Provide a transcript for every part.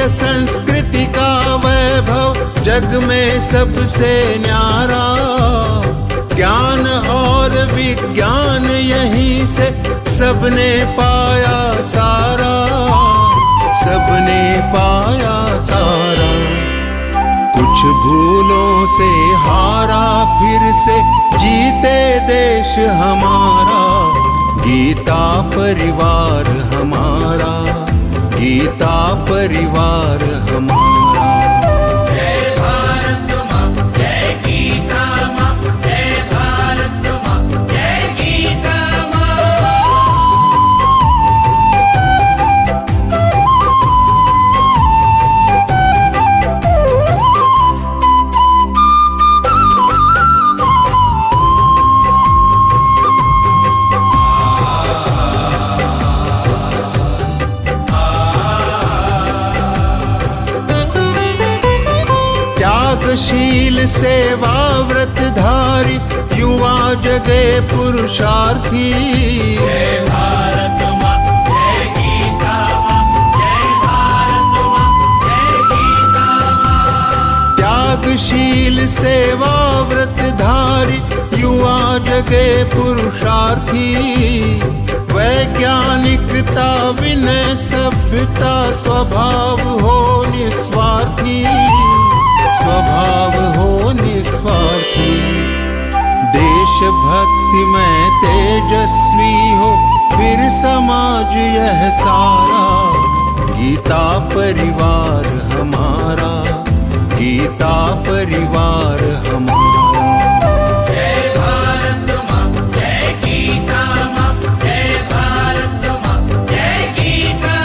भारतीय संस्कृति का वैभव जग में सबसे न्यारा। ज्ञान और विज्ञान यहीं से सबने पाया सारा, सबने पाया सारा। कुछ भूलों से हारा फिर से जीते देश हमारा। गीता परिवार हमारा, गीता परिवार हमारा। जय भारत माँ, जय गीता माँ, जय भारत माँ, जय गीता त्यागशील सेवा व्रतधारी युवा जगे पुरुषार्थी। जय भारत माँ, जय गीता माँ, जय भारत माँ, जय गीता माँ। त्यागशील सेवा व्रतधारी युवा जगे पुरुषार्थी। वैज्ञानिकता विनय सभ्यता स्वभाव हो निस्वार्थी, स्वभाव हो निस्वार्थी। देशभक्ति में तेजस्वी हो फिर समाज यह सारा। गीता परिवार हमारा, गीता परिवार हमारा। जय भारत माँ, जय गीता माँ, जय भारत माँ, जय गीता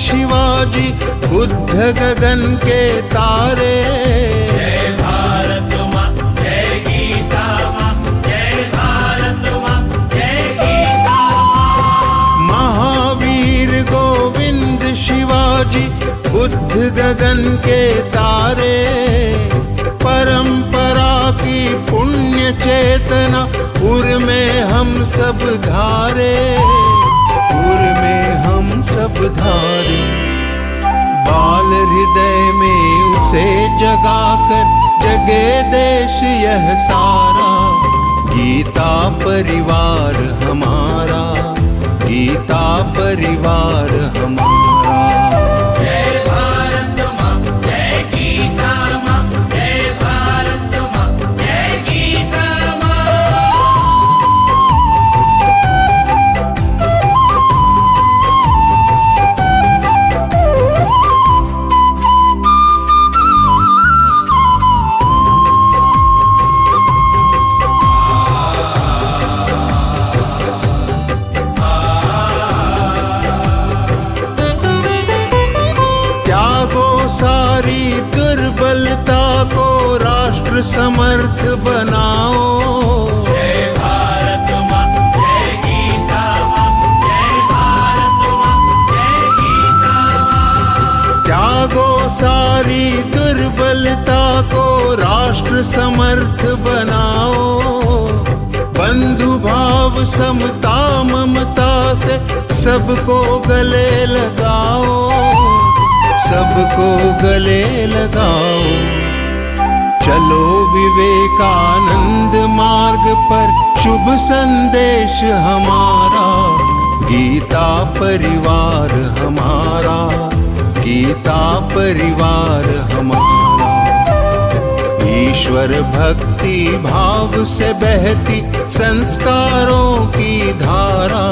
शिवाजी बुद्ध गगन के तारे। जय भारत माँ, जय गीता माँ, जय भारत माँ, जय गीता माँ। महावीर गोविंद शिवाजी बुद्ध गगन के तारे। परंपरा की पुण्य चेतना उर में हम सब धारे, उर में हम सब धारे। बाल हृदय में उसे जगाकर जगे देश यह सारा। गीता परिवार हमारा, गीता परिवार हमारा। जय भारत माँ, जय गीता माँ, जय भारत माँ, जय गीता समर्थ बनाओ। जय भारत माँ, जय गीता माँ, जय भारत माँ, जय गीता माँ। त्यागो सारी दुर्बलता को राष्ट्र समर्थ बनाओ। बंधु भाव समता ममता से सबको गले लगाओ, सबको गले लगाओ। चलो विवेकानंद मार्ग पर शुभ संदेश हमारा। गीता परिवार हमारा, गीता परिवार हमारा। ईश्वर भक्ति भाव से बहती संस्कारों की धारा।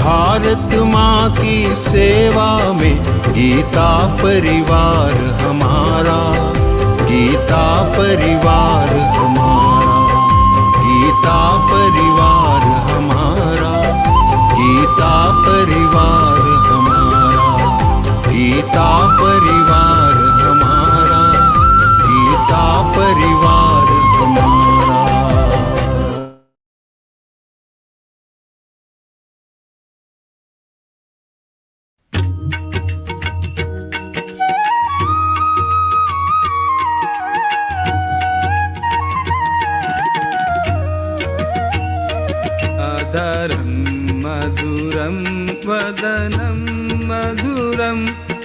भारत माँ की सेवा में गीता परिवार हमारा, गीता परिवार हमारा, गीता परिवार हमारा, गीता परिवार हमारा, गीता परिवार हमारा, गीता परिवार। स्वरं मधुरं वदनं मधुरं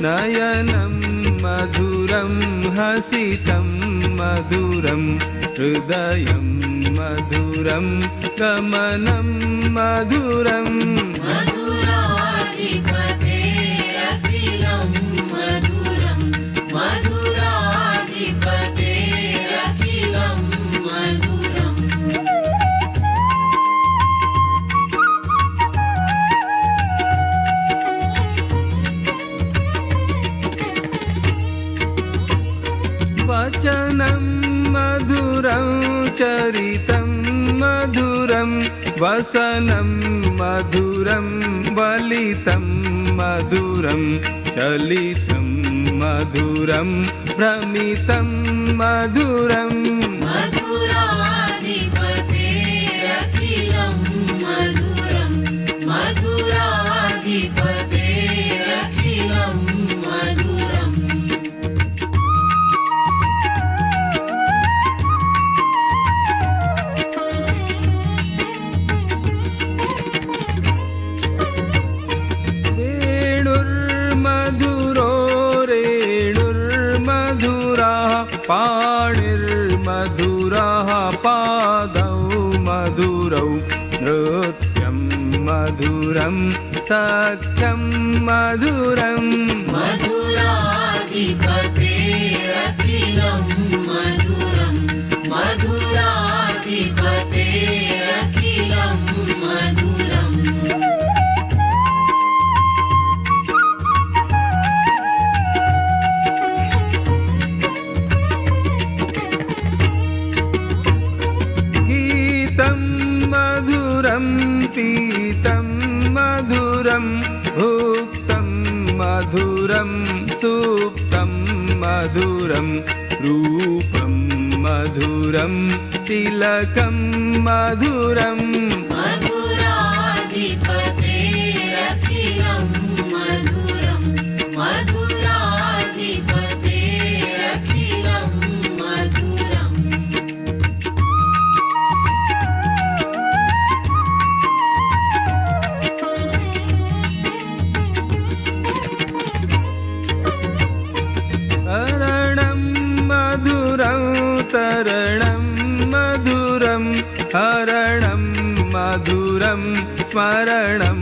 नयनं मधुरं हसितं मधुरं हृदयं मधुरं गमनं मधुरम् मधुराधिपतेरखिलं मधुरं मधुराधिपतेरखिलं मधुरम् वचनं मधुरं चरितं मधुरं वसनं मधुरं वलितं मधुरं चलितं मधुरं भ्रमितं मधुरम् मधुराधिपतेरखिलं मधुरं मधुराधिपतेरखिलं मधुरम् वेणुर्मधुरो रेणुर्मधुराः पाणिर्मधुराः पादौ मधुरौ नृत्यं मधुरं सख्यं मधुरम् मधुराधिपतेरखिलं मधुरं मधुराधिपतेरखिलं मधुरम् गीतं मधुरं पीतं मधुरं भुक्तं मधुरं सुप्तं मधुरं रूपं मधुरं तिलकं मधुरम् मधुराधिपतेरखिलं मधुरं मधुराधिपतेरखिलं मधुरम् तरणं मधुरं तरणं मधुरं हरणं मधुरं स्मरणं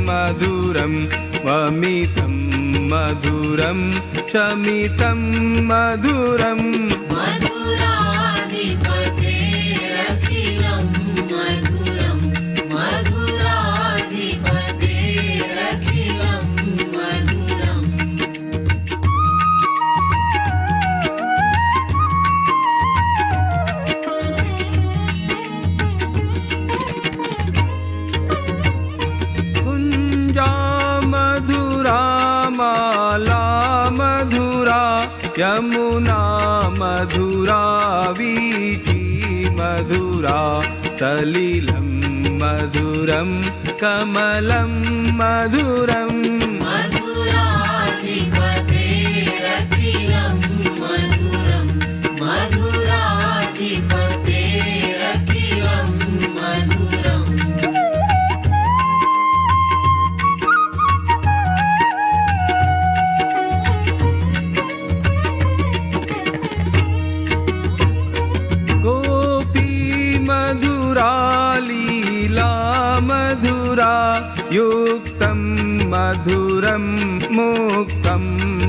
मधुरं वमितं मधुरं शमितं मधुरम् मधुराधिपतेरखिलं मधुरं मधुराधिपतेरखिलं मधुरम् कुञ्जा मधुरा माला मधुरा यमुना मधुरा वीची मधुरा सलिलं मधुरं कमलं मधुरम् मधुराधिपतेरखिलं मधुरं मधुराधिपतेरखिलं मधुरम् गोपी मधुरा लीला मधुरा युक्तं मधुरं मुक्तं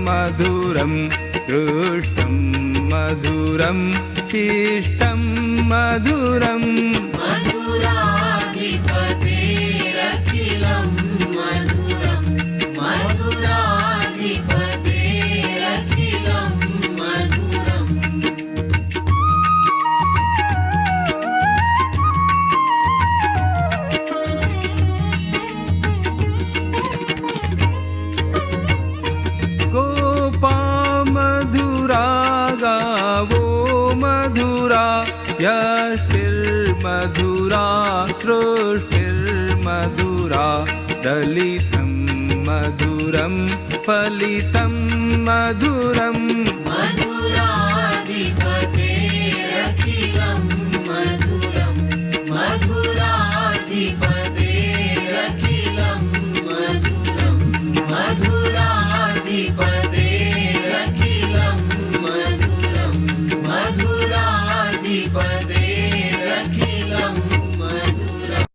मधुरं दृष्टं मधुरं शिष्टं मधुरम् मधुराधिपतेरखिलं मधुरं मधुराधिपतेरखिलं मधुरम् गोपा मधुरा गावो मधुरा यष्टिर्मधुरा सृष्टिर्मधुरा दलितं मधुरं फलितं मधुरम् मधुराधिपतेरखिलं मधुरं मधुराधिपतेरखिलं पिबदेरखिलं मधुरम्।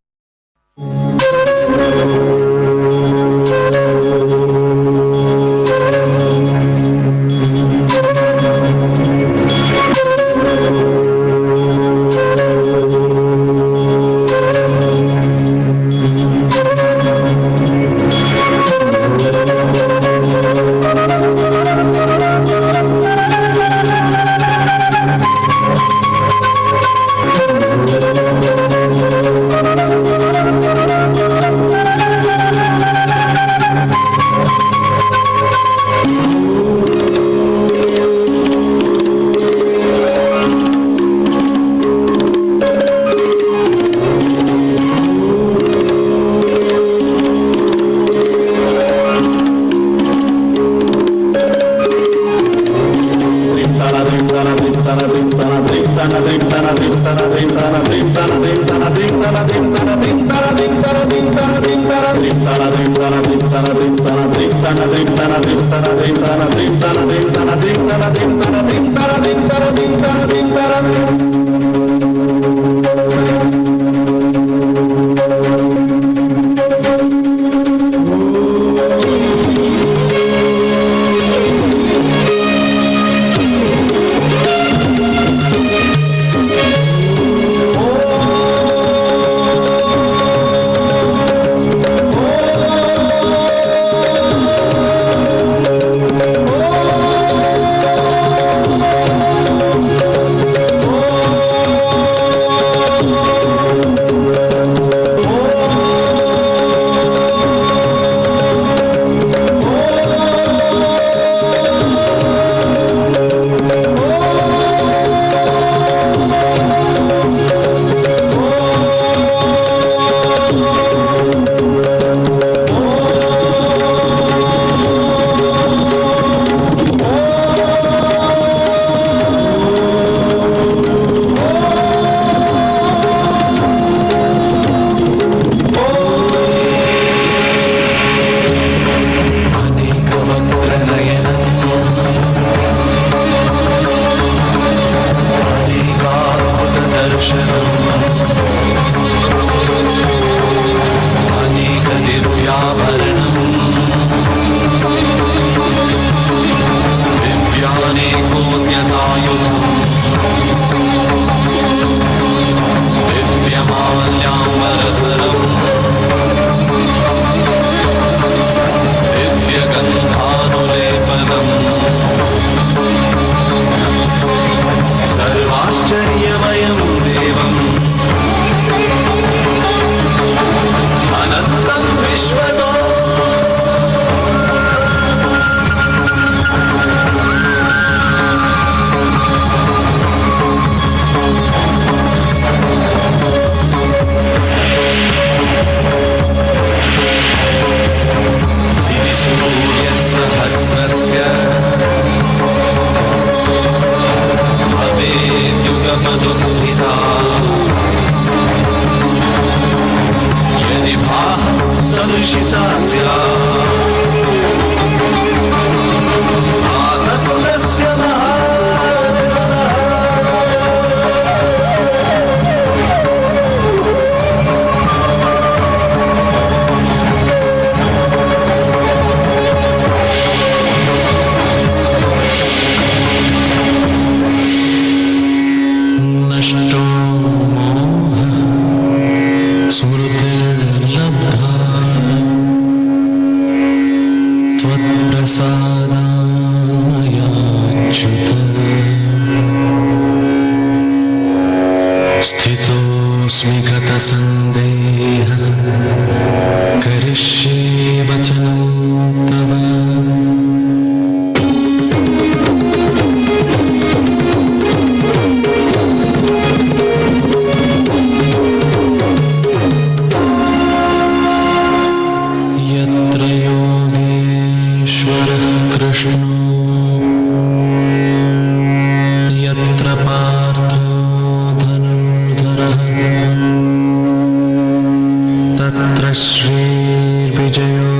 स्थितोऽस्मि गतसन्देहः करिष्ये वचनं तव। यत्र योगेश्वरः कृष्णो यत्र पार्थो धनुर्धरः तत्र श्रीर्विजयो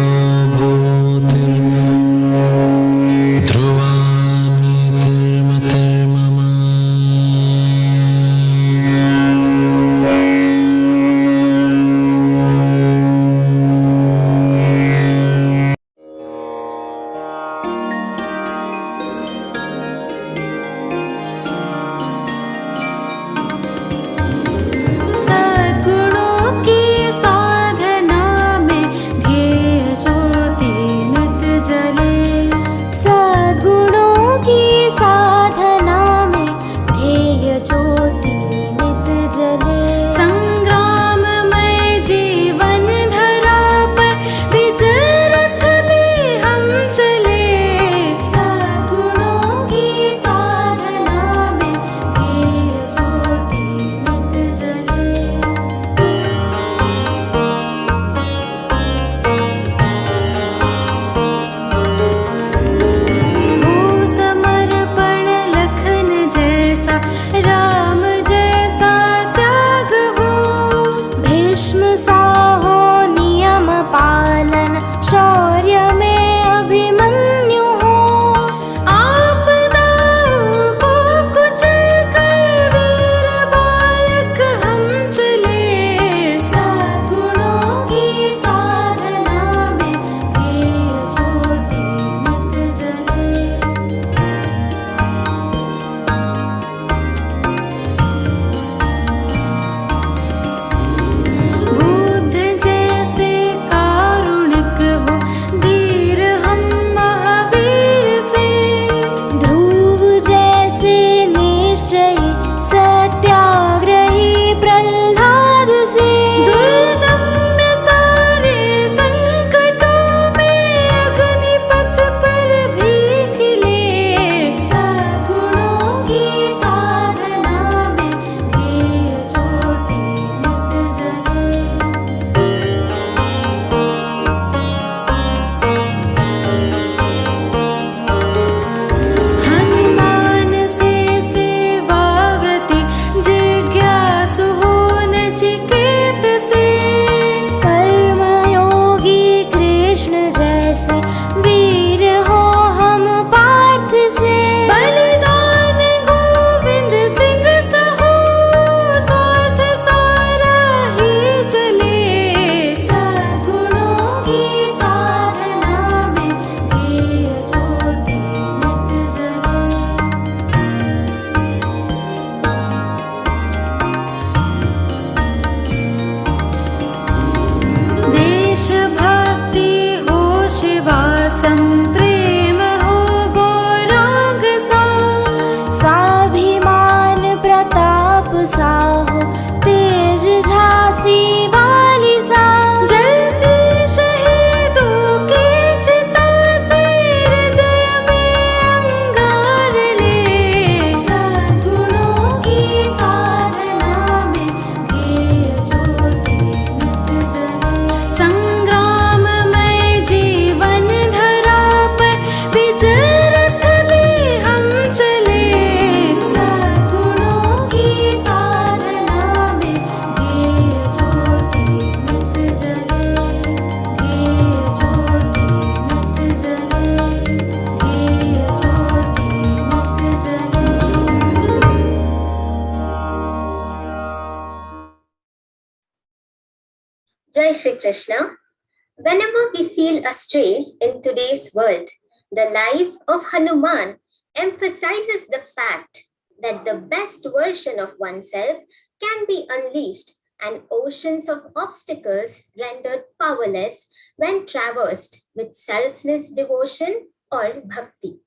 साहो तेज झांसी वाली सा जलती शहीदों की चिता से हृदय में अंगार ले सद्गुणों की साधना में ध्येय ज्योति नित जले संग्राममय जीवन धरा पर विजय रथ ले हम चले सद्गुणों की साधना में ध्येय ज्योति नित जले ध्येय ज्योति नित जले ध्येय ज्योति नित जले। Jai Shri Krishna. Whenever we feel astray in today's world, the life of Hanuman emphasizes the fact that the best version of oneself can be unleashed and oceans of obstacles rendered powerless when traversed with selfless devotion or bhakti.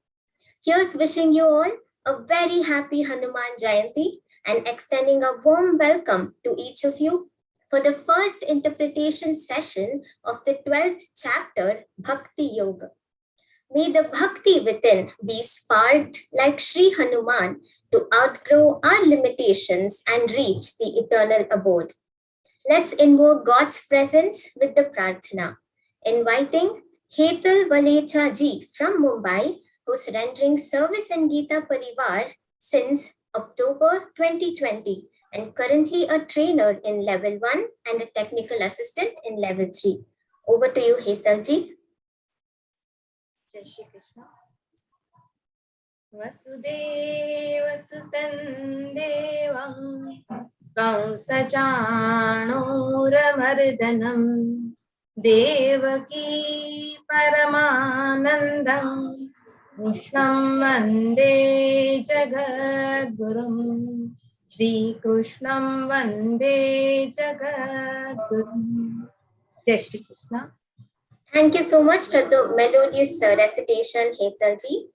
Here's wishing you all a very happy Hanuman Jayanti and extending a warm welcome to each of you for the first interpretation session of the 12th chapter, Bhakti Yoga. May the bhakti within be sparked like Sri Hanuman to outgrow our limitations and reach the eternal abode. Let's invoke God's presence with the prarthana, inviting Hetal Valecha ji from Mumbai, who's rendering service in Geeta Parivar since October 2020 and currently a trainer in level 1 and a technical assistant in level 3. Over to you, Hetal ji. जय श्री कृष्ण। वसुदेव सुतं देवं कंसचाणूरमर्दनं देवकी परमानन्दं कृष्णं वन्दे जगद्गुरुं श्रीकृष्णं वन्दे जगद्गुरुं। जय Shri Krishna. Thank you so much for the melodious recitation, Hetal ji.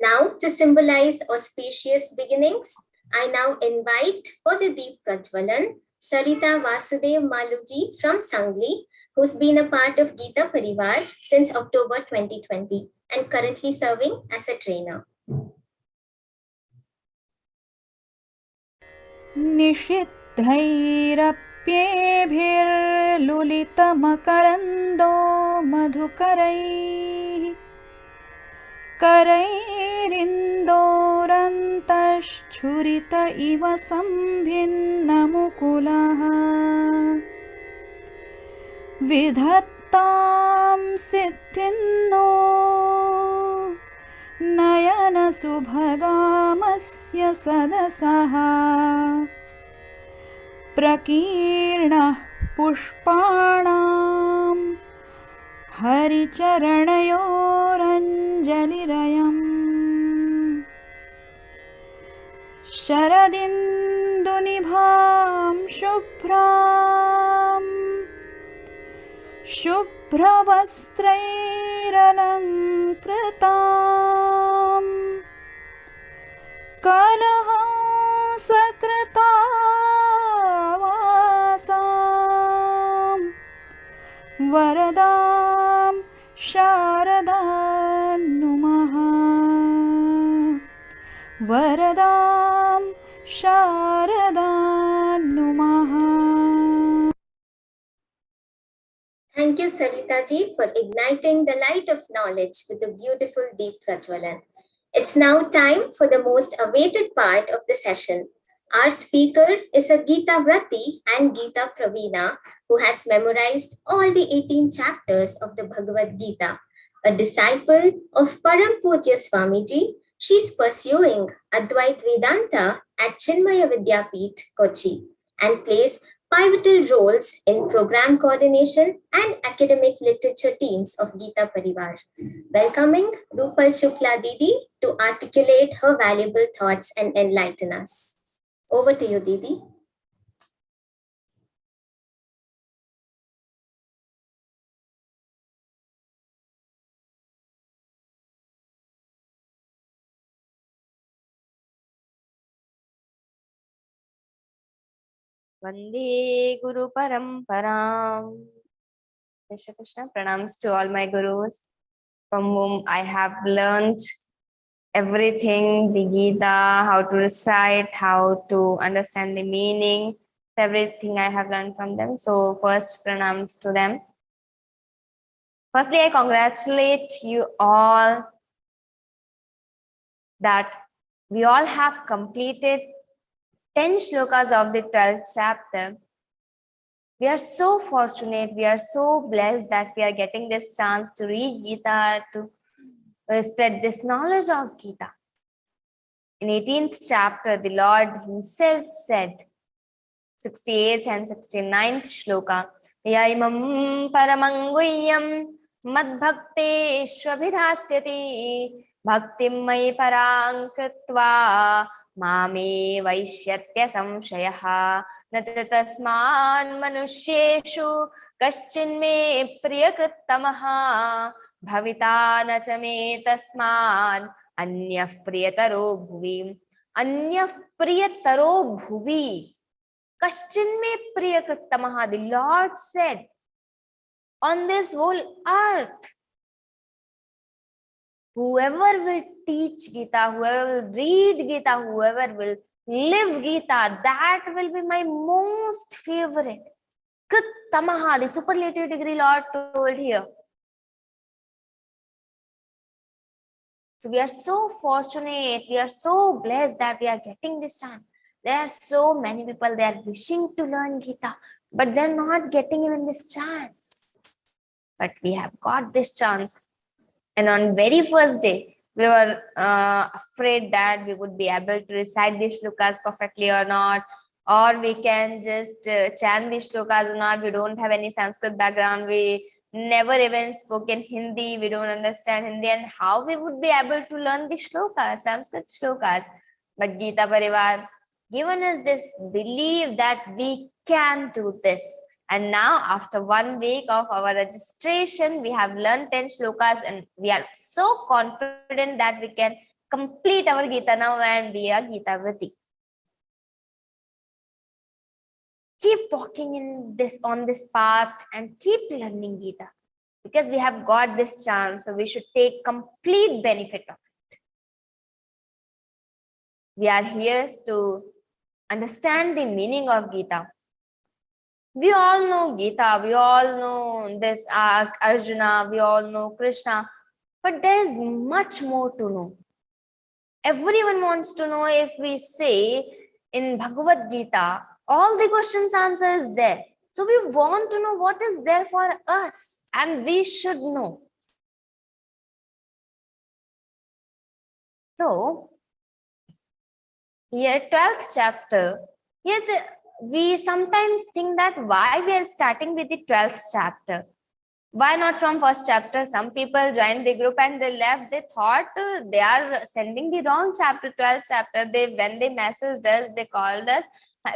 Now, to symbolize auspicious beginnings, I now invite for the Deep Prajwalan, Sarita Vasudev Maluji from Sangli, who's been a part of Geeta Parivar since October 2020 and currently serving as a trainer. निषिद्धैरप्येभिर्लुलितमकरन्दो मधुकरैः करैरिन्दोरन्तश्छुरित इव सम्भिन्नमुकुलः विधत्तां सिद्धिन्नो नयनसुभगामस्य सदसः प्रकीर्णः पुष्पाणां हरिचरणयोरञ्जलिरयम् शरदिन्दुनिभां शुभ्रां शुभ्रवस्त्रैरलङ्कृतां कलहंसकृतावासां वरदां शारदां नुमः वरदां शारदां नुमः। Thank you, Sarita ji, for igniting the light of knowledge with the beautiful Deep Prajwalan. It's now time for the most awaited part of the session. Our speaker is a Geeta Vrati and Geeta Praveena who has memorized all the 18 chapters of the Bhagavad Gita. A disciple of Param Pujya Swamiji, she's pursuing Advait Vedanta at Chinmaya Vidyapith, Kochi, and plays pivotal roles in program coordination and academic literature teams of Geeta Parivar. Welcoming Rupal Shukla Didi to articulate her valuable thoughts and enlighten us. Over to you, Didi. Vande Guru Paramparam. Krishna Krishna, pranams to all my gurus from whom I have learned everything, the Geeta, how to recite, how to understand the meaning, everything I have learned from them. So first pranams to them. Firstly, I congratulate you all that we all have completed 10 shlokas of the 12th chapter. We are so fortunate, we are so blessed that we are getting this chance to read Geeta, to spread this knowledge of Geeta. In 18th chapter, the Lord himself said, 68th and 69th shloka, Yaimam paramanguyyam madbhakte shvabhidhasyati bhaktim mai parang kritva mame vaishyatya samshayaha natasman manusheshu kaschinme priyakrittamaha bhavita nachame tasman anyah priyataro bhuvi anyah priyataro bhuvi kaschinme priyakrittamaha. The Lord said, on this whole earth, whoever will teach Geeta, whoever will read Geeta, whoever will live Geeta, that will be my most favorite. Krittamaha, the superlative degree Lord told here. So we are so fortunate, we are so blessed that we are getting this chance. There are so many people, they are wishing to learn Geeta, but they're not getting even this chance. But we have got this chance. And on very first day, we were afraid that we would be able to recite these shlokas perfectly or not, or we can just chant these shlokas or not. We don't have any Sanskrit background. We never even spoken Hindi. We don't understand Hindi. And how we would be able to learn the shlokas, Sanskrit shlokas? But Geeta Parivar given us this belief that we can do this. And now, after 1 week of our registration, we have learned 10 shlokas and we are so confident that we can complete our Geeta now and be a Geeta Vriti. Keep walking on this path and keep learning Geeta, because we have got this chance, so we should take complete benefit of it. We are here to understand the meaning of Geeta. We all know Geeta, we all know this Arjuna, we all know Krishna, but there is much more to know. Everyone wants to know. If we say in Bhagavad-Gītā, all the questions answer is there. So we want to know what is there for us, and we should know. So, here 12th chapter, here we sometimes think that why we are starting with the 12th chapter. Why not from first chapter? Some people joined the group and they left. They thought they are sending the wrong chapter, 12th chapter. When they messaged us, they called us.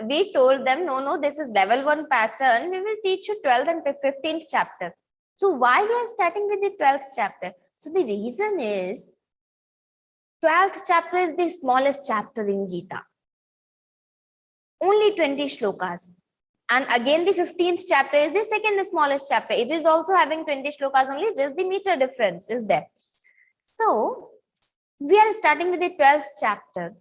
We told them, no, this is level 1 pattern. We will teach you 12th and 15th chapter. So why we are starting with the 12th chapter? So the reason is, 12th chapter is the smallest chapter in Geeta. Only 20 shlokas. And again, the 15th chapter is the second smallest chapter. It is also having 20 shlokas only, just the meter difference is there. So, we are starting with the 12th chapter,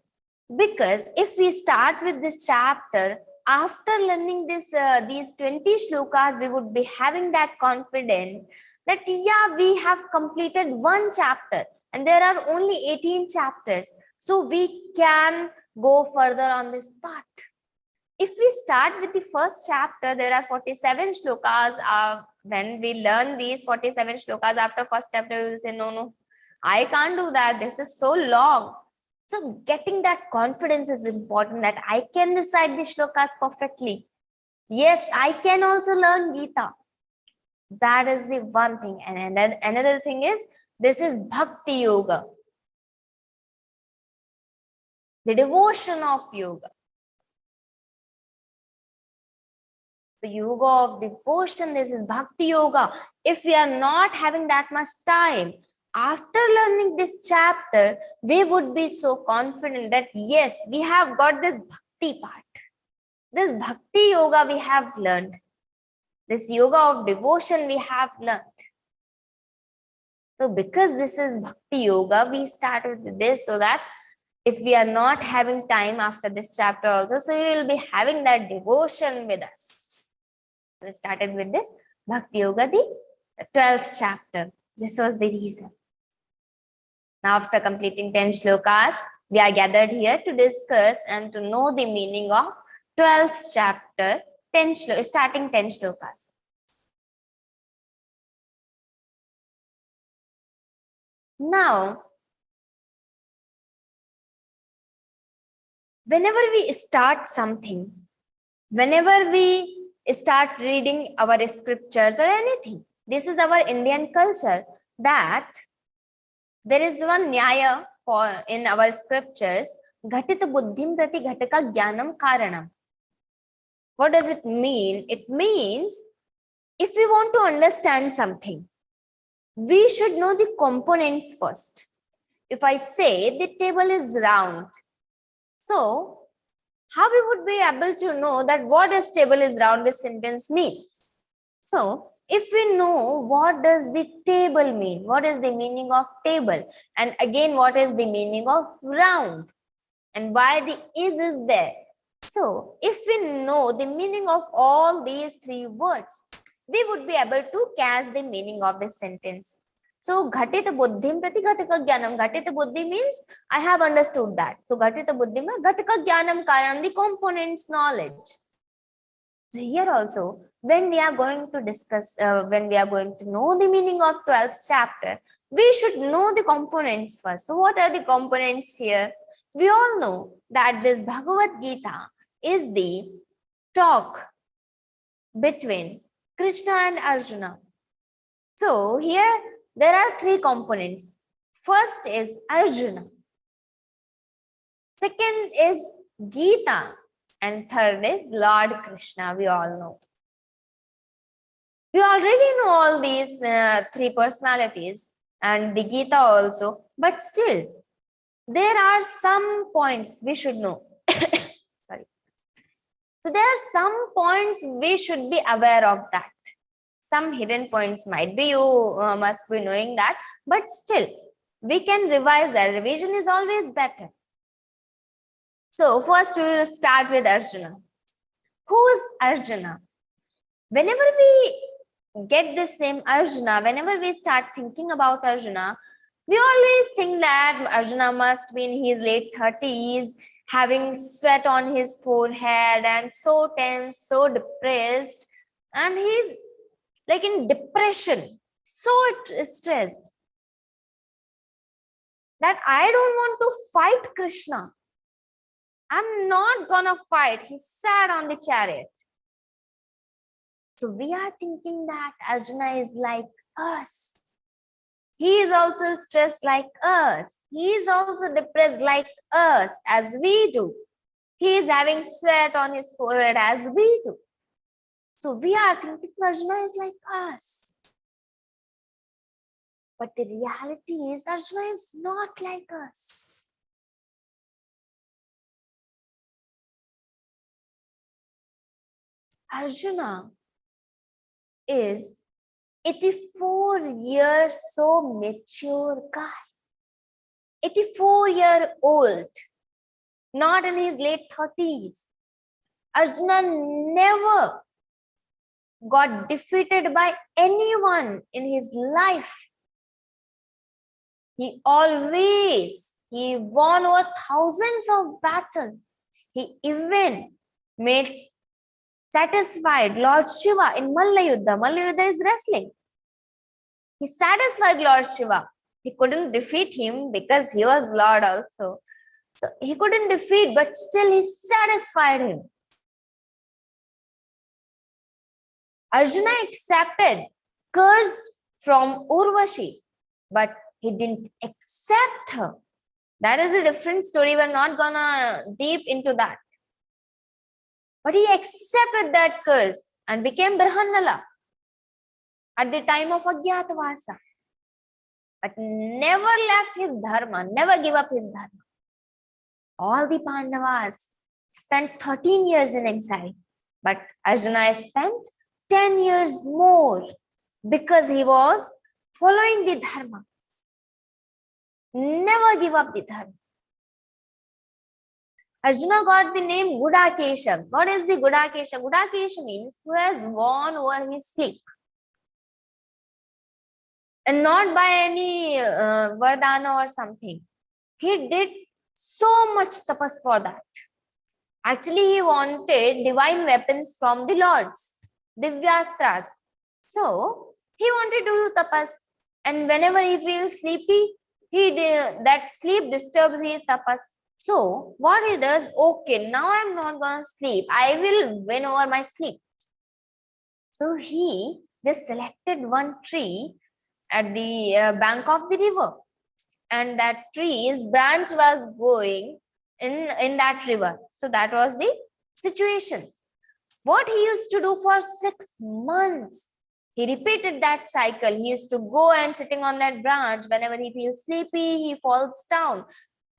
because if we start with this chapter, after learning this these 20 shlokas, we would be having that confidence that, yeah, we have completed 1 chapter and there are only 18 chapters. So, we can go further on this path. If we start with the first chapter, there are 47 shlokas. When we learn these 47 shlokas after first chapter, we will say, no, I can't do that. This is so long. So getting that confidence is important, that I can recite the shlokas perfectly. Yes, I can also learn Geeta. That is the one thing. And then another thing is, this is Bhakti Yoga. The devotion of yoga. The yoga of devotion, this is Bhakti Yoga. If we are not having that much time, after learning this chapter, we would be so confident that yes, we have got this Bhakti part. This bhakti yoga we have learned. This yoga of devotion we have learned. So because this is bhakti yoga, we started with this so that if we are not having time after this chapter also, so we will be having that devotion with us. We started with this bhakti yoga, the 12th chapter. This was the reason. Now after completing 10 shlokas, we are gathered here to discuss and to know the meaning of 12th chapter, starting 10 shlokas. Now, whenever we start something, whenever we start reading our scriptures or anything, this is our Indian culture, that there is one nyaya in our scriptures, ghatita buddhim prati ghataka jnanam karanam. What does it mean? It means if we want to understand something, we should know the components first. If I say the table is round, so how we would be able to know that what is table is round this sentence means? So if we know what does the table mean, what is the meaning of table, and again what is the meaning of round, and why the is there. So if we know the meaning of all these three words, we would be able to catch the meaning of this sentence. So ghatita buddhim prati ghataka jnanam. Ghatita buddhi means I have understood that. So ghatita buddhim ghataka jnanam karanam, the components knowledge. So here also, when we are going to discuss, when we are going to know the meaning of 12th chapter, we should know the components first. So what are the components here? We all know that this Bhagavad-Gītā is the talk between Krishna and Arjuna. So here there are three components. First is Arjuna. Second is Geeta. And third is Lord Krishna, we all know. We already know all these three personalities and the Geeta also, but still, there are some points we should know. Sorry. So there are some points we should be aware of that. Some hidden points might be, you must be knowing that, but still, we can revise that. Revision is always better. So first we will start with Arjuna. Who is Arjuna? Whenever we get this name Arjuna, whenever we start thinking about Arjuna, we always think that Arjuna must be in his late 30s, having sweat on his forehead and so tense, so depressed, and he's like in depression, so stressed that I don't want to fight Krishna. I'm not gonna fight. He sat on the chariot. So we are thinking that Arjuna is like us. He is also stressed like us. He is also depressed like us, as we do. He is having sweat on his forehead as we do. So we are thinking Arjuna is like us. But the reality is Arjuna is not like us. Arjuna is 84 years so mature guy. 84-year-old, not in his late 30s. Arjuna never got defeated by anyone in his life. He won over thousands of battles. He even made satisfied Lord Shiva in Malla Yuddha. Malla Yuddha is wrestling. He satisfied Lord Shiva. He couldn't defeat him because he was Lord also. So he couldn't defeat, but still he satisfied him. Arjuna accepted curse from Urvashi, but he didn't accept her. That is a different story. We're not gonna deep into that. But he accepted that curse and became Brahmanala at the time of Ajñātavāsa. But never left his dharma, never give up his dharma. All the Pandavas, spent 13 years in exile, but Arjuna spent 10 years more because he was following the dharma. Never give up the dharma. Arjuna got the name Gudakesha. What is the Gudakesha? Gudakesha means who has won over his sleep. And not by any vardhana or something. He did so much tapas for that. Actually, he wanted divine weapons from the lords, divyastras. So, he wanted to do tapas. And whenever he feels sleepy, that sleep disturbs his tapas. So, what he does, okay, now I'm not going to sleep. I will win over my sleep. So, he just selected one tree at the bank of the river. And that tree's branch was going in that river. So, that was the situation. What he used to do for 6 months, he repeated that cycle. He used to go and sitting on that branch. Whenever he feels sleepy, he falls down.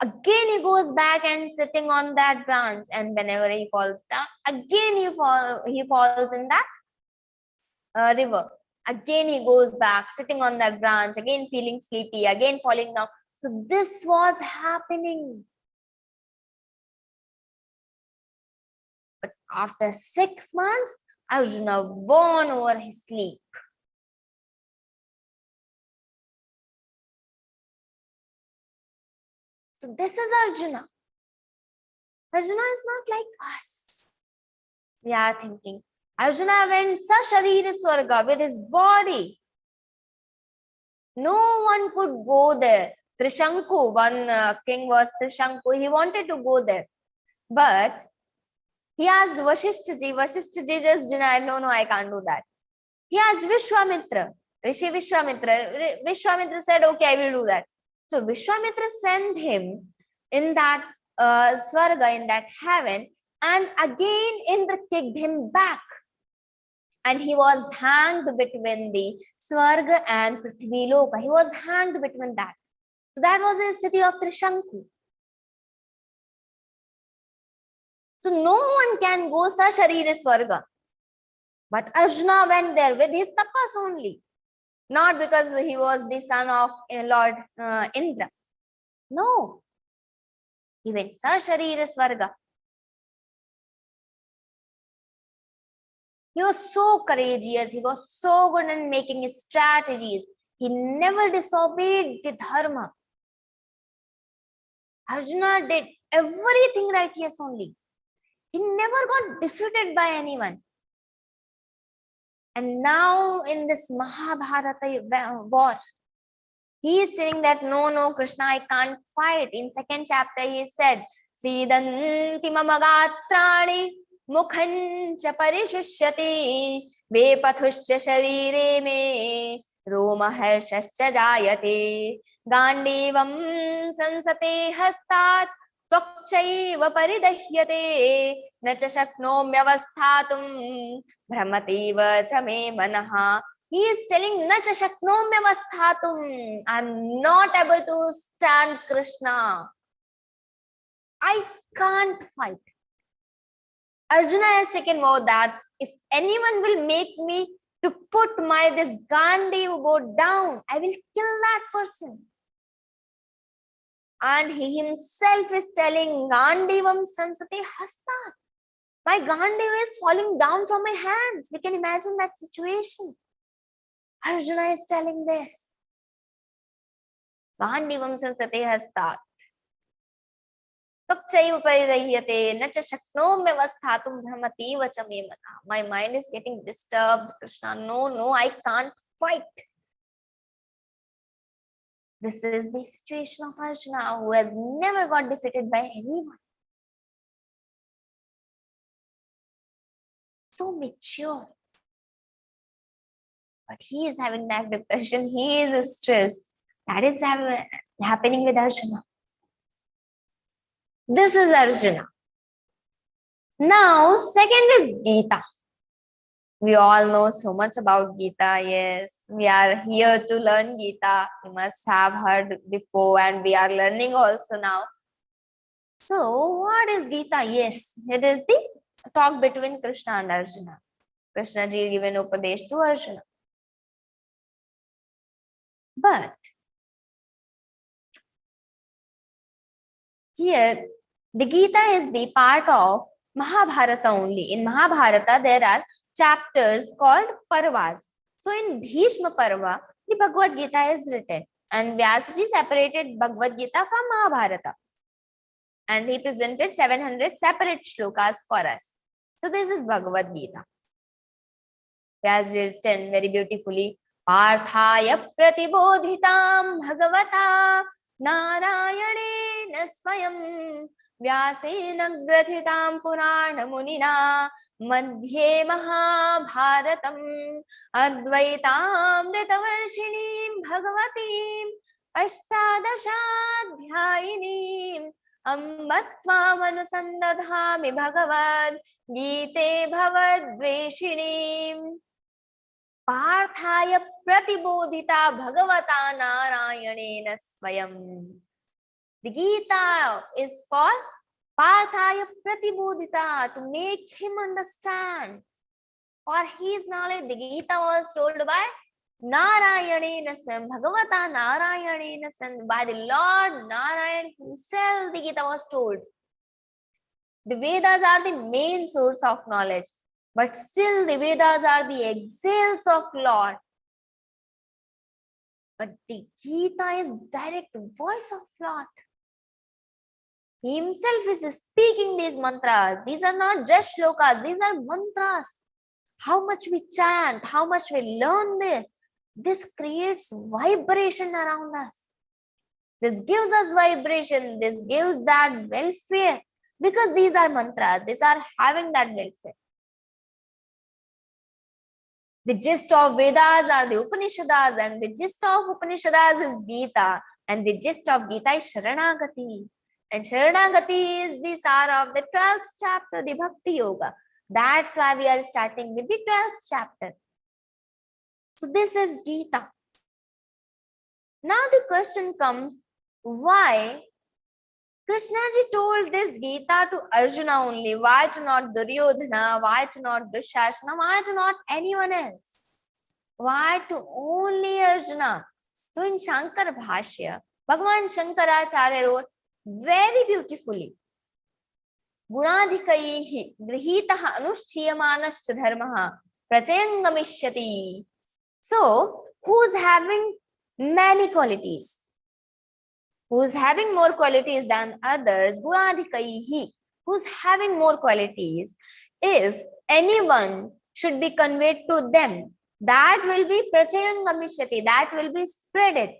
Again, he goes back and sitting on that branch. And whenever he falls down, again he falls in that river. Again, he goes back, sitting on that branch, again feeling sleepy, again falling down. So this was happening. But after 6 months, Arjuna won over his sleep. So this is Arjuna. Arjuna is not like us. We are thinking, Arjuna went Sasharira Swarga with his body. No one could go there. Trishanku, one king was Trishanku. He wanted to go there. But he asked Vasishthaji. Vasishthaji just denied, no, I can't do that. He asked Vishwamitra, Rishi Vishwamitra. Vishwamitra said, okay, I will do that. So Vishwamitra sent him in that Swarga, in that heaven, and again Indra kicked him back. And he was hanged between the Swarga and Prithvi Loka. He was hanged between that. So that was the city of Trishanku. So no one can go Sasharira Swarga. But Arjuna went there with his tapas only. Not because he was the son of Lord Indra. No. He went Sasharira Swarga. He was so courageous. He was so good in making his strategies. He never disobeyed the dharma. Arjuna did everything righteous only. He never got defeated by anyone. And now in this Mahabharata war, he is saying that no, Krishna, I can't fight. In 2nd chapter, he said, Sidanti mamagatrani mukhancha parishishyati vepathuscha sharire me romaharshascha jayate gandivam sansate hastat त्वक्चैव परिदह्यते न च शक्नोम्यवस्थातुं भ्रमतीव च मे मनः. He is telling न च शक्नोम्यवस्थातुं. I am not able to stand Krishna. I can't fight. Arjuna has taken vow that if anyone will make me to put this Gandiva bow down, I will kill that person. And he himself is telling, Gandivam sansate hastat. My Gandiva is falling down from my hands. We can imagine that situation. Arjuna is telling this. Gandivam sansate hastat. Tukchaiva paridahyate na cha shaknomyavasthatum brahmativa cha me manah. My mind is getting disturbed. Krishna, no, I can't fight. This is the situation of Arjuna, who has never got defeated by anyone. So mature. But he is having that depression. He is stressed. That is happening with Arjuna. This is Arjuna. Now, second is Geeta. We all know so much about Geeta. Yes, we are here to learn Geeta. We must have heard before and we are learning also now. So, what is Geeta? Yes, it is the talk between Krishna and Arjuna. Krishna ji given Upadesh to Arjuna. But here, the Gita is the part of Mahabharata only. In Mahabharata, there are chapters called Parvas. So, in Bhishma Parva, the Bhagavad Gita is written. And Vyasaji separated Bhagavad Gita from Mahabharata. And he presented 700 separate shlokas for us. So, this is Bhagavad Gita. Vyasaji written very beautifully. Parthaya pratibodhitam bhagavata narayane swayam vyasena grathitam purana munina madhye mahabharatam advaitamritavarshinim bhagavatim ashtadashadhyayinim ambatvam bhagavad gite bhavadveshinim. Parthaya pratibodhita bhagavata narayane swayam. The Gita is for Parthaya pratibodhita, to make him understand. For his knowledge, the Gita was told by Narayane Sam, Bhagavata Narayane Sam, by the Lord Narayan himself. The Gita was told. The Vedas are the main source of knowledge, but still the Vedas are the exhales of Lord. But the Gita is direct voice of Lord. He himself is speaking these mantras. These are not just shlokas, these are mantras. How much we chant, how much we learn this creates vibration around us. This gives us vibration, this gives that welfare, because these are mantras, these are having that welfare. The gist of Vedas are the Upanishads, and the gist of Upanishads is Gita, and the gist of Gita is Sharanagati. And Sharanagati is the sar of the 12th chapter, the Bhakti Yoga. That's why we are starting with the 12th chapter. So this is Gita. Now the question comes, why Krishna ji told this Gita to Arjuna only? Why to not Duryodhana? Why to not Dushasana? Why to not anyone else? Why to only Arjuna? So in Shankara Bhashya, Bhagavan Shankaracharya wrote very beautifully, Gunadhikaihi grihitaha anushthiyamanascha dharmaha prachayangamishyati. So, who's having many qualities? Who's having more qualities than others? Gunadhikaihi. Who's having more qualities? If anyone should be conveyed to them, that will be prachayangamishyati, that will be spreaded.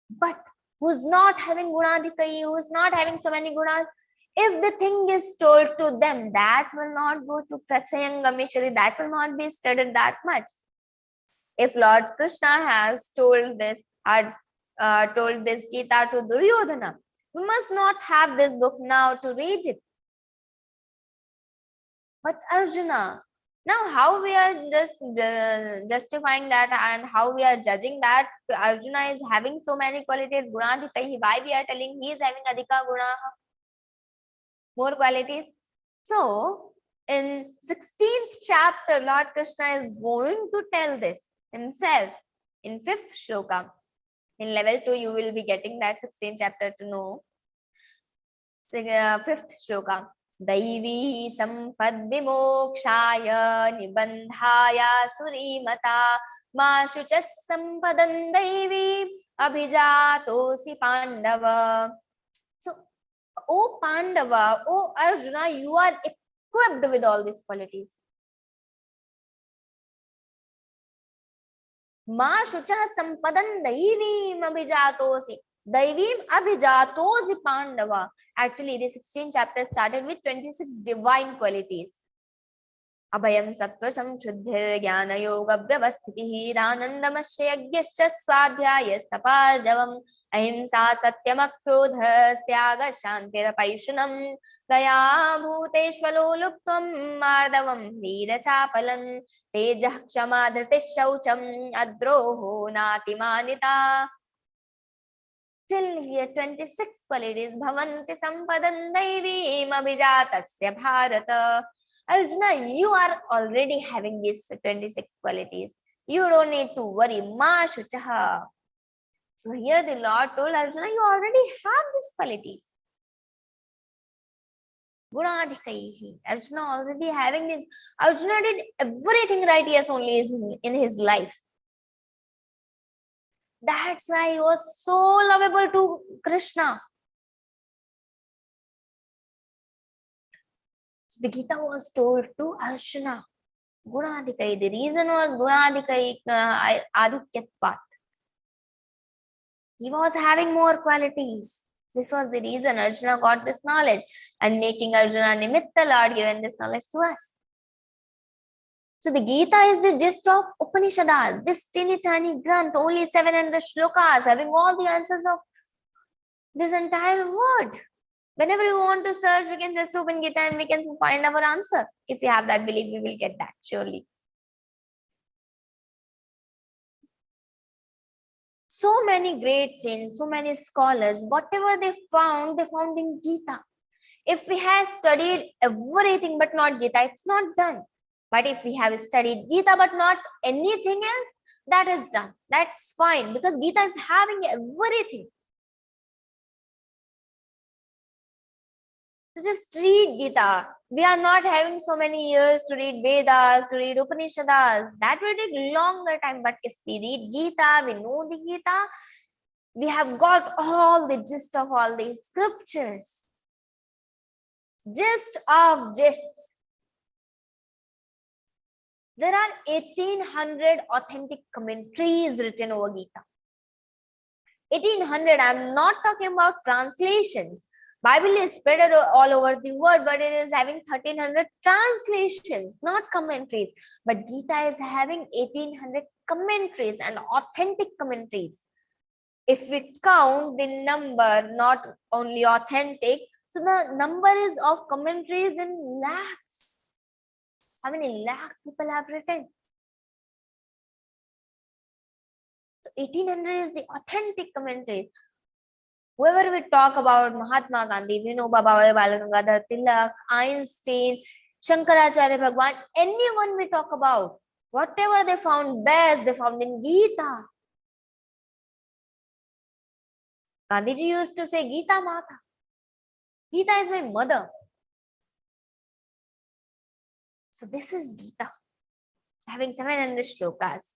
But who's not having gunadhikayi, who's not having so many gunas, if the thing is told to them, that will not go to prachayangamishyati, that will not be studied that much. If Lord Krishna has told this Gita to Duryodhana, we must not have this book now to read it. But Arjuna, now how we are just justifying that, and how we are judging that Arjuna is having so many qualities, Gunadhikahi, why we are telling he is having Adhika Guna, more qualities? So, in 16th chapter, Lord Krishna is going to tell this himself in 5th shloka. In level 2, you will be getting that 16th chapter to know. So, 5th shloka. Daivi sampad vimokshaya nibandhaya surimata ma shuchas sampadan daivi abhijatosi pandava. So, O Pandava, O Arjuna, you are equipped with all these qualities. Ma shuchah sampadan daivim abhijatosi. Daivim abhijatosi Pandava. Actually, the 16th chapter started with 26 divine qualities. Abhayam sattva samshuddhir jnana yoga vyavasthitihi ranandamasya yagyascha swadhyayasthaparjavam ahimsa satyam akrodha tyaga shantirapayishunam daya bhuteshvalo luptam mardavam veerachapalam tejah kshama dhritish shaucham adroho natimanita. Till here, 26 qualities. Bhavanti sampadam daivim abhijatasya bharata. Arjuna, you are already having these 26 qualities. You don't need to worry. Ma shuchaha. So here the Lord told Arjuna, you already have these qualities. Gunadhikaihi. Arjuna already having this. Arjuna did everything right, yes, only in his life. That's why he was so lovable to Krishna. So the Gita was told to Arjuna. Gunadikai. The reason was Gunadikai Adukyatvat. He was having more qualities. This was the reason Arjuna got this knowledge, and making Arjuna Nimitta, Lord given this knowledge to us. So the Gita is the gist of Upanishads, this teeny tiny granth, only 700 shlokas, having all the answers of this entire word. Whenever you want to search, we can just open Gita and we can find our answer. If we have that belief, we will get that, surely. So many great saints, so many scholars, whatever they found in Gita. If we have studied everything but not Gita, it's not done. But if we have studied Gita but not anything else, that is done. That's fine, because Gita is having everything. So just read Gita. We are not having so many years to read Vedas, to read Upanishads. That will take longer time. But if we read Gita, we know the Gita, we have got all the gist of all these scriptures. Gist of gists. There are 1800 authentic commentaries written over Gita. 1800, I'm not talking about translations. Bible is spread all over the world, but it is having 1300 translations, not commentaries. But Gita is having 1800 commentaries and authentic commentaries. If we count the number, not only authentic, so the number is of commentaries in lakhs. How many lakh people have written? So 1800 is the authentic commentaries. Whoever we talk about, Mahatma Gandhi, Vinoba Bhave Balagangadhar Tilak, Einstein, Shankaracharya Bhagwan, anyone we talk about, whatever they found best, they found in Gita. Gandhiji used to say, Gita Mata. Gita is my mother. So this is Gita, having 700 shlokas.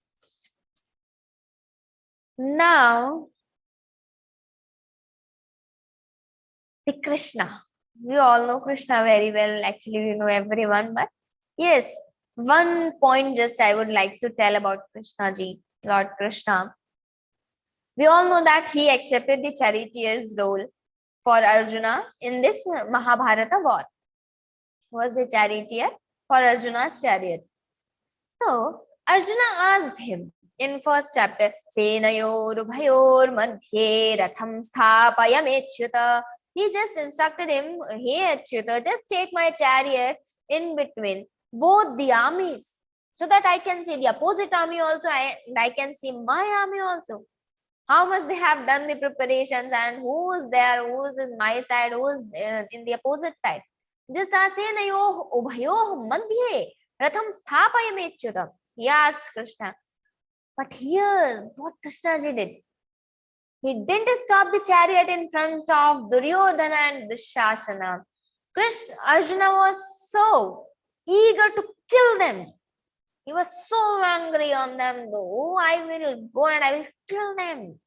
Now, the Krishna. We all know Krishna very well. Actually, we know everyone. But yes, one point just I would like to tell about Krishna ji, Lord Krishna. We all know that he accepted the charioteer's role for Arjuna in this Mahabharata war. He was a charioteer for Arjuna's chariot. So Arjuna asked him in first chapter, Senayor Bhayor Madhye Ratham Sthapayamechyuta. He just instructed him, hey Achyuta, just take my chariot in between both the armies, so that I can see the opposite army also, and I can see my army also. How much they have done the preparations, and who is there, who is in my side, who is in the opposite side. Just Senayo Ubhayo Madhye Ratham Sthapayamechyuta. He asked Krishna. But here, what Krishna ji did, he didn't stop the chariot in front of Duryodhana and Dushasana. Arjuna was so eager to kill them. He was so angry on them, though. I will go and I will kill them.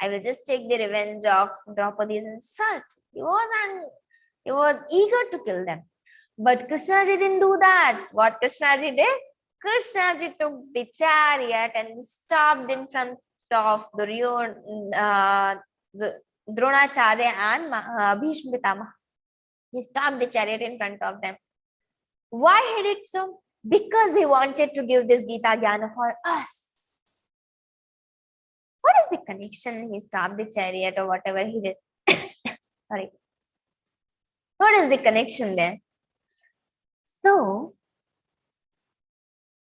I will just take the revenge of Draupadi's insult. He was eager to kill them. But Krishna ji didn't do that. What Krishna ji did? Krishna ji took the chariot and stopped in front of Dronacharya and Bhishma Pitamaha. He stopped the chariot in front of them. Why he did so? Because he wanted to give this Gita Jnana for us. What is the connection? He stopped the chariot or whatever he did. Sorry. What is the connection there? So,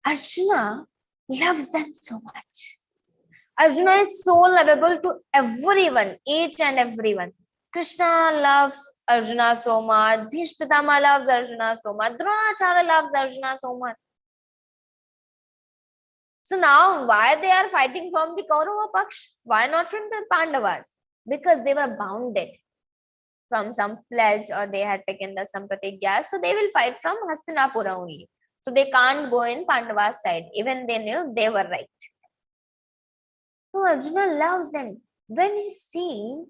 Arjuna loves them so much. Arjuna is so lovable to everyone, each and everyone. Krishna loves Arjuna so much. Bhishma Pitama loves Arjuna so much. Dronacharya loves Arjuna so much. So now, why they are fighting from the Kaurava Paksh? Why not from the Pandavas? Because they were bounded from some pledge, or they had taken some pratigya. So they will fight from Hastinapura only. So they can't go in Pandava's side. Even they knew they were right. So Arjuna loves them. When he sees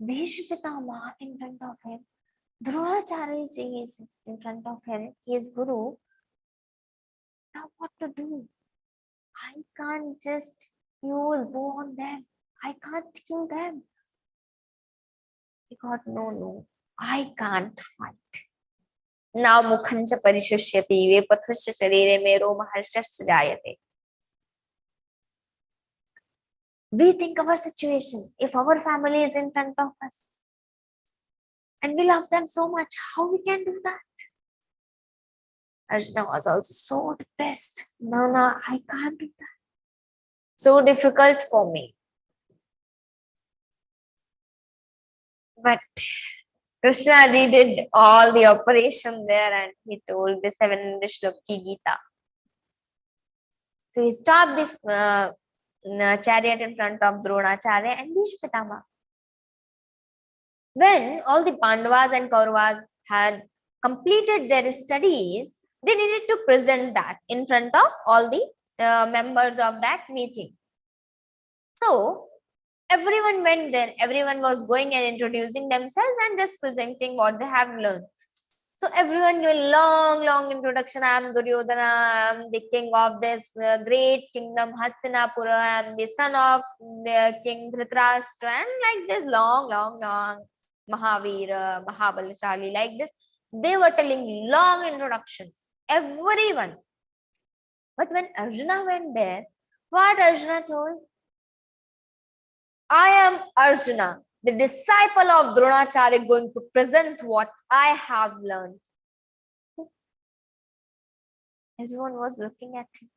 Bhishma Pitama in front of him, Dronacharya ji is in front of him, his guru. Now what to do? I can't just use bow on them. I can't kill them. He got, no, I can't fight. Now mukhancha parishishyati ve pathusya sharire me roma harshasya jayate. We think our situation, if our family is in front of us and we love them so much, how we can do that? Arjuna was also so depressed. No, I can't do that. So difficult for me. But Krishna ji did all the operation there, and he told the 700 Shloki Geeta. So he stopped the chariot in front of Dronacharya and Bhishma Pitama. When all the Pandavas and Kauravas had completed their studies, they needed to present that in front of all the members of that meeting. So everyone went there. Everyone was going and introducing themselves and just presenting what they have learned. So everyone gave a long introduction. I am Duryodhana. I am the king of this great kingdom, Hastinapura. I am the son of the king Dhritarashtra. And like this long Mahavira, Mahabalashali, like this. They were telling long introduction. Everyone. But when Arjuna went there, what Arjuna told? I am Arjuna, the disciple of Dronacharya, going to present what I have learned. Everyone was looking at him.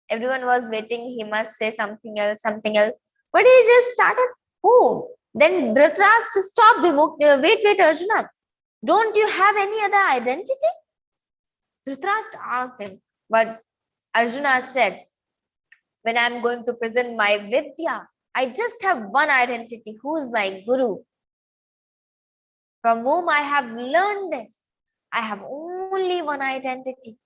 Everyone was waiting. He must say something else. But he just started. Oh, then Dhritarashtra stopped him. Wait, Arjuna. Don't you have any other identity? Dhritarashtra asked him. But Arjuna said, when I am going to present my Vidya, I just have one identity. Who is my guru? From whom I have learned this. I have only one identity.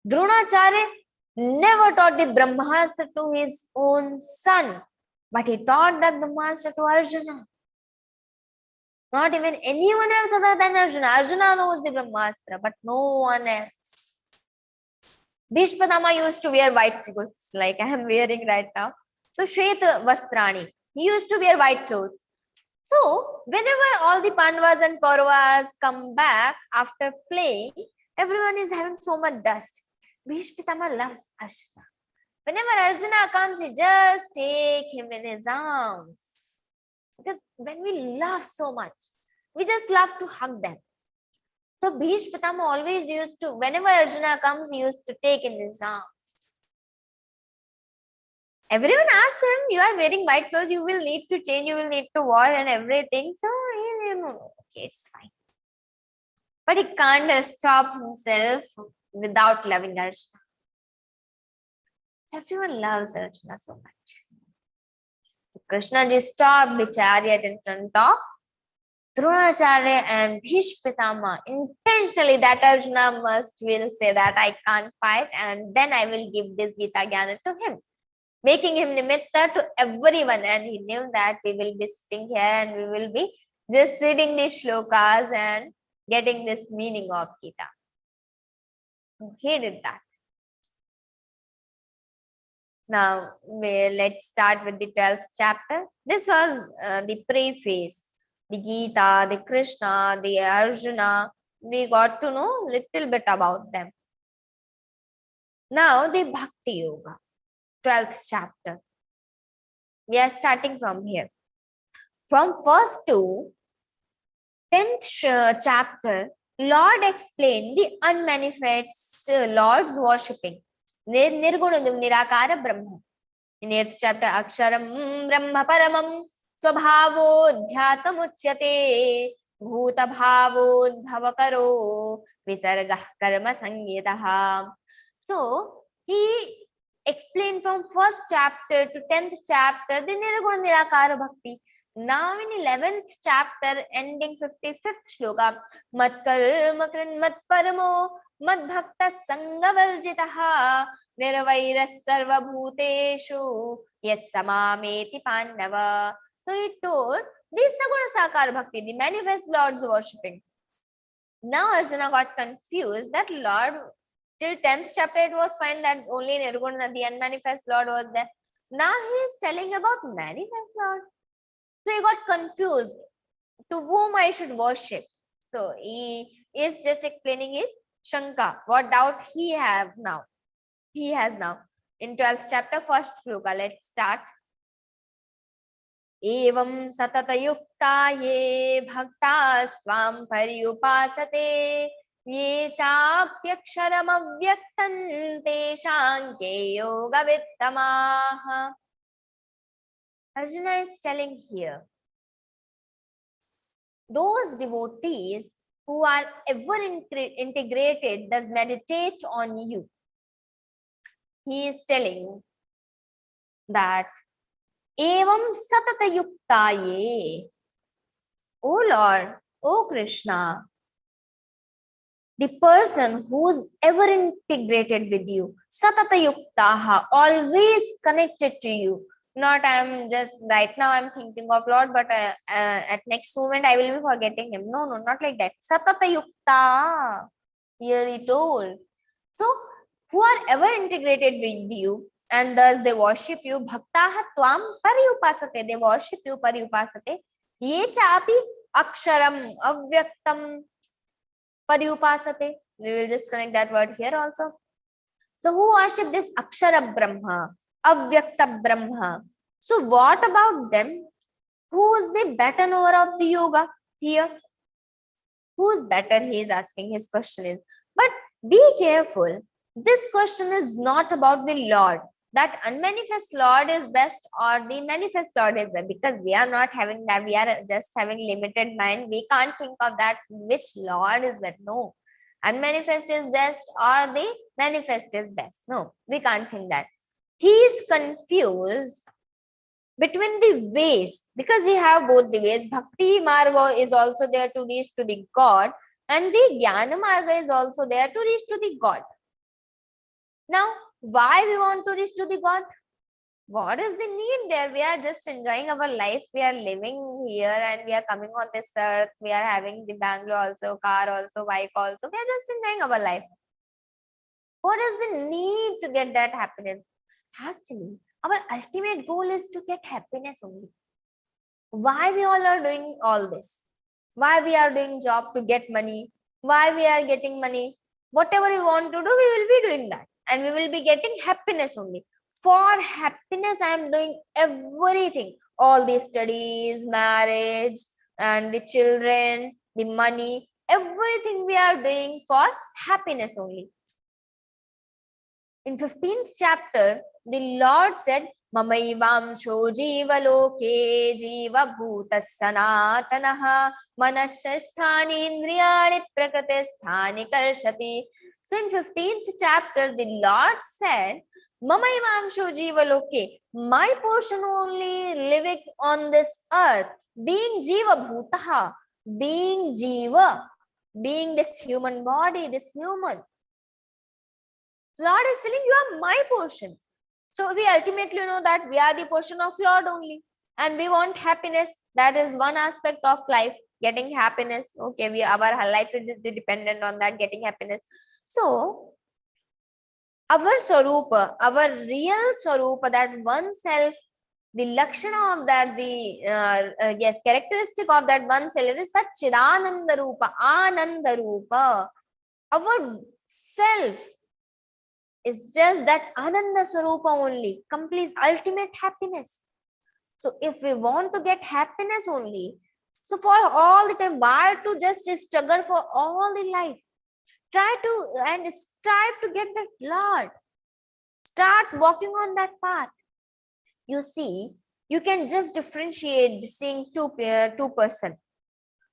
Dronacharya never taught the Brahmastra to his own son, but he taught that Brahmastra to Arjuna. Not even anyone else other than Arjuna. Arjuna knows the Brahmastra, but no one else. Bhishma Pitama used to wear white clothes, like I am wearing right now. So Shweta Vastrani, he used to wear white clothes. So whenever all the Pandavas and Kauravas come back after playing, everyone is having so much dust. Bhishma Pitama loves Arjuna. Whenever Arjuna comes, he just take him in his arms. Because when we love so much, we just love to hug them. So Bhishma Pitama always used to, whenever Arjuna comes, he used to take in his arms. Everyone asks him, you are wearing white clothes, you will need to change, you will need to wash and everything. So, okay, it's fine. But he can't stop himself without loving Arjuna. So everyone loves Arjuna so much. So Krishna ji stopped the chariot in front of Dronacharya and Bhishma Pitama intentionally, that Arjuna will say that I can't fight, and then I will give this Gita Jnana to him, making him nimitta to everyone. And he knew that we will be sitting here and we will be just reading these shlokas and getting this meaning of Gita. He did that. Now, let's start with the 12th chapter. This was the preface. The Gita, the Krishna, the Arjuna, we got to know little bit about them. Now the Bhakti Yoga, 12th chapter. We are starting from here. From first to 10th chapter, Lord explained the unmanifest Lord's worshipping. Nirguna Nirakara Brahma. In 8th chapter, Aksharam Brahma Paramam Swabhavo Dhyatamuchyate Bhuta Bhavo Bhavakaro Visargah Karma Sangitaha. So he explained from 1st chapter to 10th chapter the Nirguna Nirakara Bhakti. Now in 11th chapter, ending 55th shloka, Mat Karma Mat Paramo Mad Bhakta Sangavarjitaha Nirvaira Sarva Bhuteshu Yes Samameti Pandava. So he told this Saguna Sakara Bhakti, the manifest Lord's worshipping. Now Arjuna got confused that Lord, till 10th chapter it was fine that only Nirguna, the unmanifest Lord was there. Now he is telling about manifest Lord. So he got confused to whom I should worship. So he is just explaining his Shanka, what doubt he has now. In 12th chapter, 1st shloka, let's start. Evam satata yukta ye bhaktas tvam paryupasate ye chapyaksharam avyaktan teshanke yoga vittamaha. Arjuna is telling here, those devotees who are ever integrated, thus meditate on you. He is telling that Evam satata yuktaye. O Lord, O Krishna, the person who's ever integrated with you, satata yuktaha, always connected to you. Not I'm just right now I'm thinking of Lord, but at next moment I will be forgetting him. No, not like that. Satata yukta, here he told. So who are ever integrated with you and thus they worship you, bhaktaha tvam paryupasate, they worship you paryupasate. Ye chapi aksharam avyaktam paryupasate. We will just connect that word here also. So who worship this akshara Brahma, avyakta Brahma? So what about them? Who is the better knower of the yoga here? Who is better? He is asking, his question is. But be careful. This question is not about the Lord. That unmanifest Lord is best or the manifest Lord is best, because we are not having that. We are just having limited mind. We can't think of that which Lord is best. No. Unmanifest is best or the manifest is best. No, we can't think that. He is confused between the ways, because we have both the ways. Bhakti Marga is also there to reach to the God, and the Jnana Marga is also there to reach to the God. Now, why we want to reach to the God? What is the need there? We are just enjoying our life. We are living here and we are coming on this earth. We are having the Bangalore also, car also, bike also. We are just enjoying our life. What is the need to get that happiness? Actually, our ultimate goal is to get happiness only. Why we all are doing all this? Why we are doing job to get money? Why we are getting money? Whatever we want to do, we will be doing that. And we will be getting happiness only. For happiness, I am doing everything. All the studies, marriage, and the children, the money, everything we are doing for happiness only. In 15th chapter, the Lord said, Mamaivamsho jiva loke jiva bhuta sanatanaha manashasthani indriyani prakritisthani karshati. So in 15th chapter, the Lord said, Mamaivamsho jiva loke, my portion only living on this earth, being jiva bhutaha, being jiva, being this human body, this human. Lord is telling you are my portion. So we ultimately know that we are the portion of Lord only. And we want happiness. That is one aspect of life, getting happiness. Okay, our life is dependent on that, getting happiness. So our Swarupa, our real Swarupa, that oneself, the Lakshana of that, the characteristic of that oneself is Satchidananda Rupa, Ananda Rupa. Our self is just that Ananda Swarupa only, complete ultimate happiness. So if we want to get happiness only, so for all the time, why to just struggle for all the life? Try to and strive to get that Lord. start walking on that path. You see, you can just differentiate seeing two person.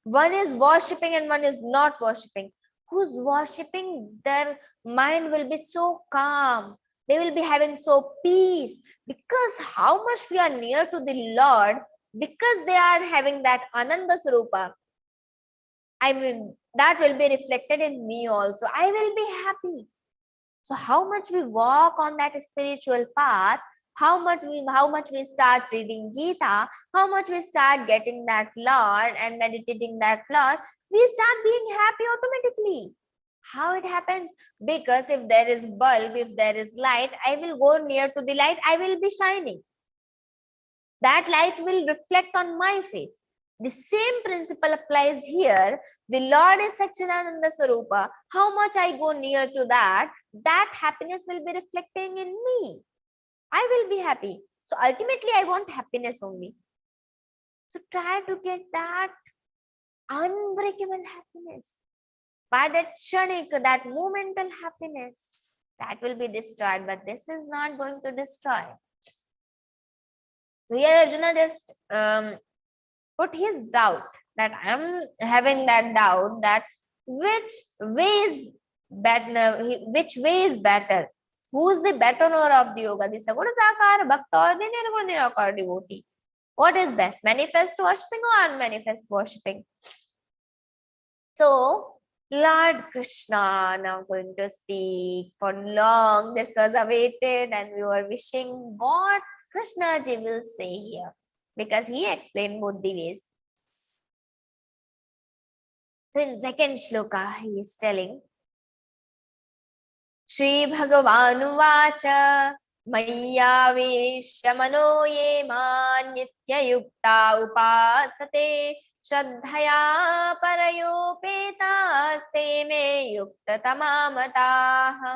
One is worshipping and one is not worshipping. Who's worshipping, their mind will be so calm. They will be having so peace, because how much we are near to the Lord, because they are having that Ananda Swarupa. I mean, that will be reflected in me also. I will be happy. So how much we walk on that spiritual path, how much we start reading Geeta, how much we start getting that Lord and meditating that Lord, we start being happy automatically. How it happens? Because if there is bulb, if there is light, I will go near to the light, I will be shining. That light will reflect on my face. The same principle applies here. The Lord is Satchidananda Swarupa. How much I go near to that, that happiness will be reflecting in me. I will be happy. So ultimately, I want happiness only. So try to get that unbreakable happiness. By that kshanik, that momental happiness, that will be destroyed. But this is not going to destroy. So here Arjuna just put his doubt, that I am having that doubt, that which way is better? Who is the better knower of the yoga? The Saguna Sakara Bhakta or the Nirguna Nirakara devotee? What is best? Manifest worshipping or unmanifest worshipping? So Lord Krishna now going to speak. For long this was awaited and we were wishing what Krishna ji will say here, because he explained both the ways. So in second shloka he is telling, Śrī-Bhagavānuvaca Mayyāveshya mano ye man nitya yukta upasate Shraddhaya parayopetāste me yukta tamamataha.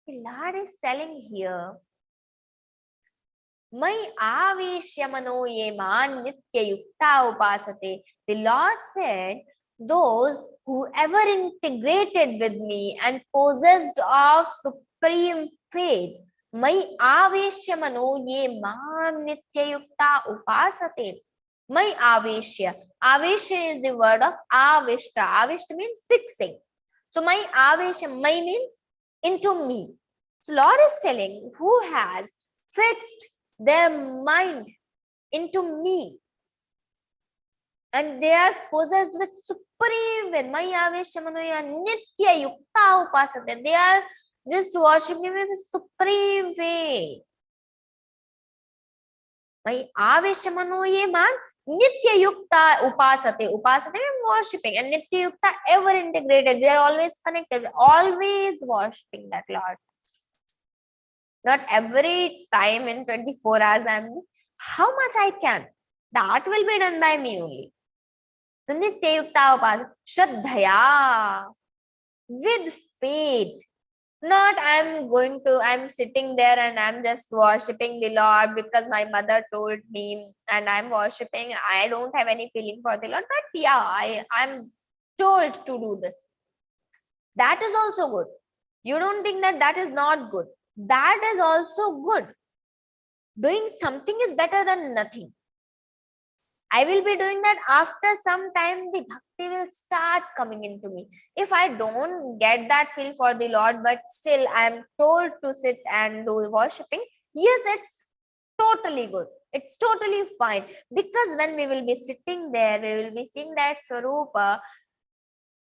The Lord is telling here, Mai aveshya mano ye man nitya yukta upasate. The Lord said, those who ever integrated with me and possessed of supreme faith, Mai aveshya mano ye man nitya yukta upasate. Mai aveshya. Aveshya is the word of avishta. Avishta means fixing. So Mai aveshya, Mai means into me. So Lord is telling, who has fixed their mind into me and they are possessed with supreme faith. Mai aveshya manoya nitya yukta upasate. They are just worshiping me with supreme faith. Mai aveshya manoye man nitya yukta upasate. Upasate means worshipping, and nitya yukta ever integrated. We are always connected, always worshipping that Lord. Not every time in 24 hours I am, how much I can, that will be done by me only. So nitya yukta upasate, shraddhaya, with faith. Not I'm sitting there and I'm just worshipping the Lord because my mother told me and I'm worshipping. I don't have any feeling for the Lord, but yeah, I'm told to do this. That is also good. You don't think that that is not good. That is also good. Doing something is better than nothing. I will be doing that. After some time, the bhakti will start coming into me. If I don't get that feel for the Lord, but still I am told to sit and do worshipping, yes, it's totally good. It's totally fine. Because when we will be sitting there, we will be seeing that Swarupa,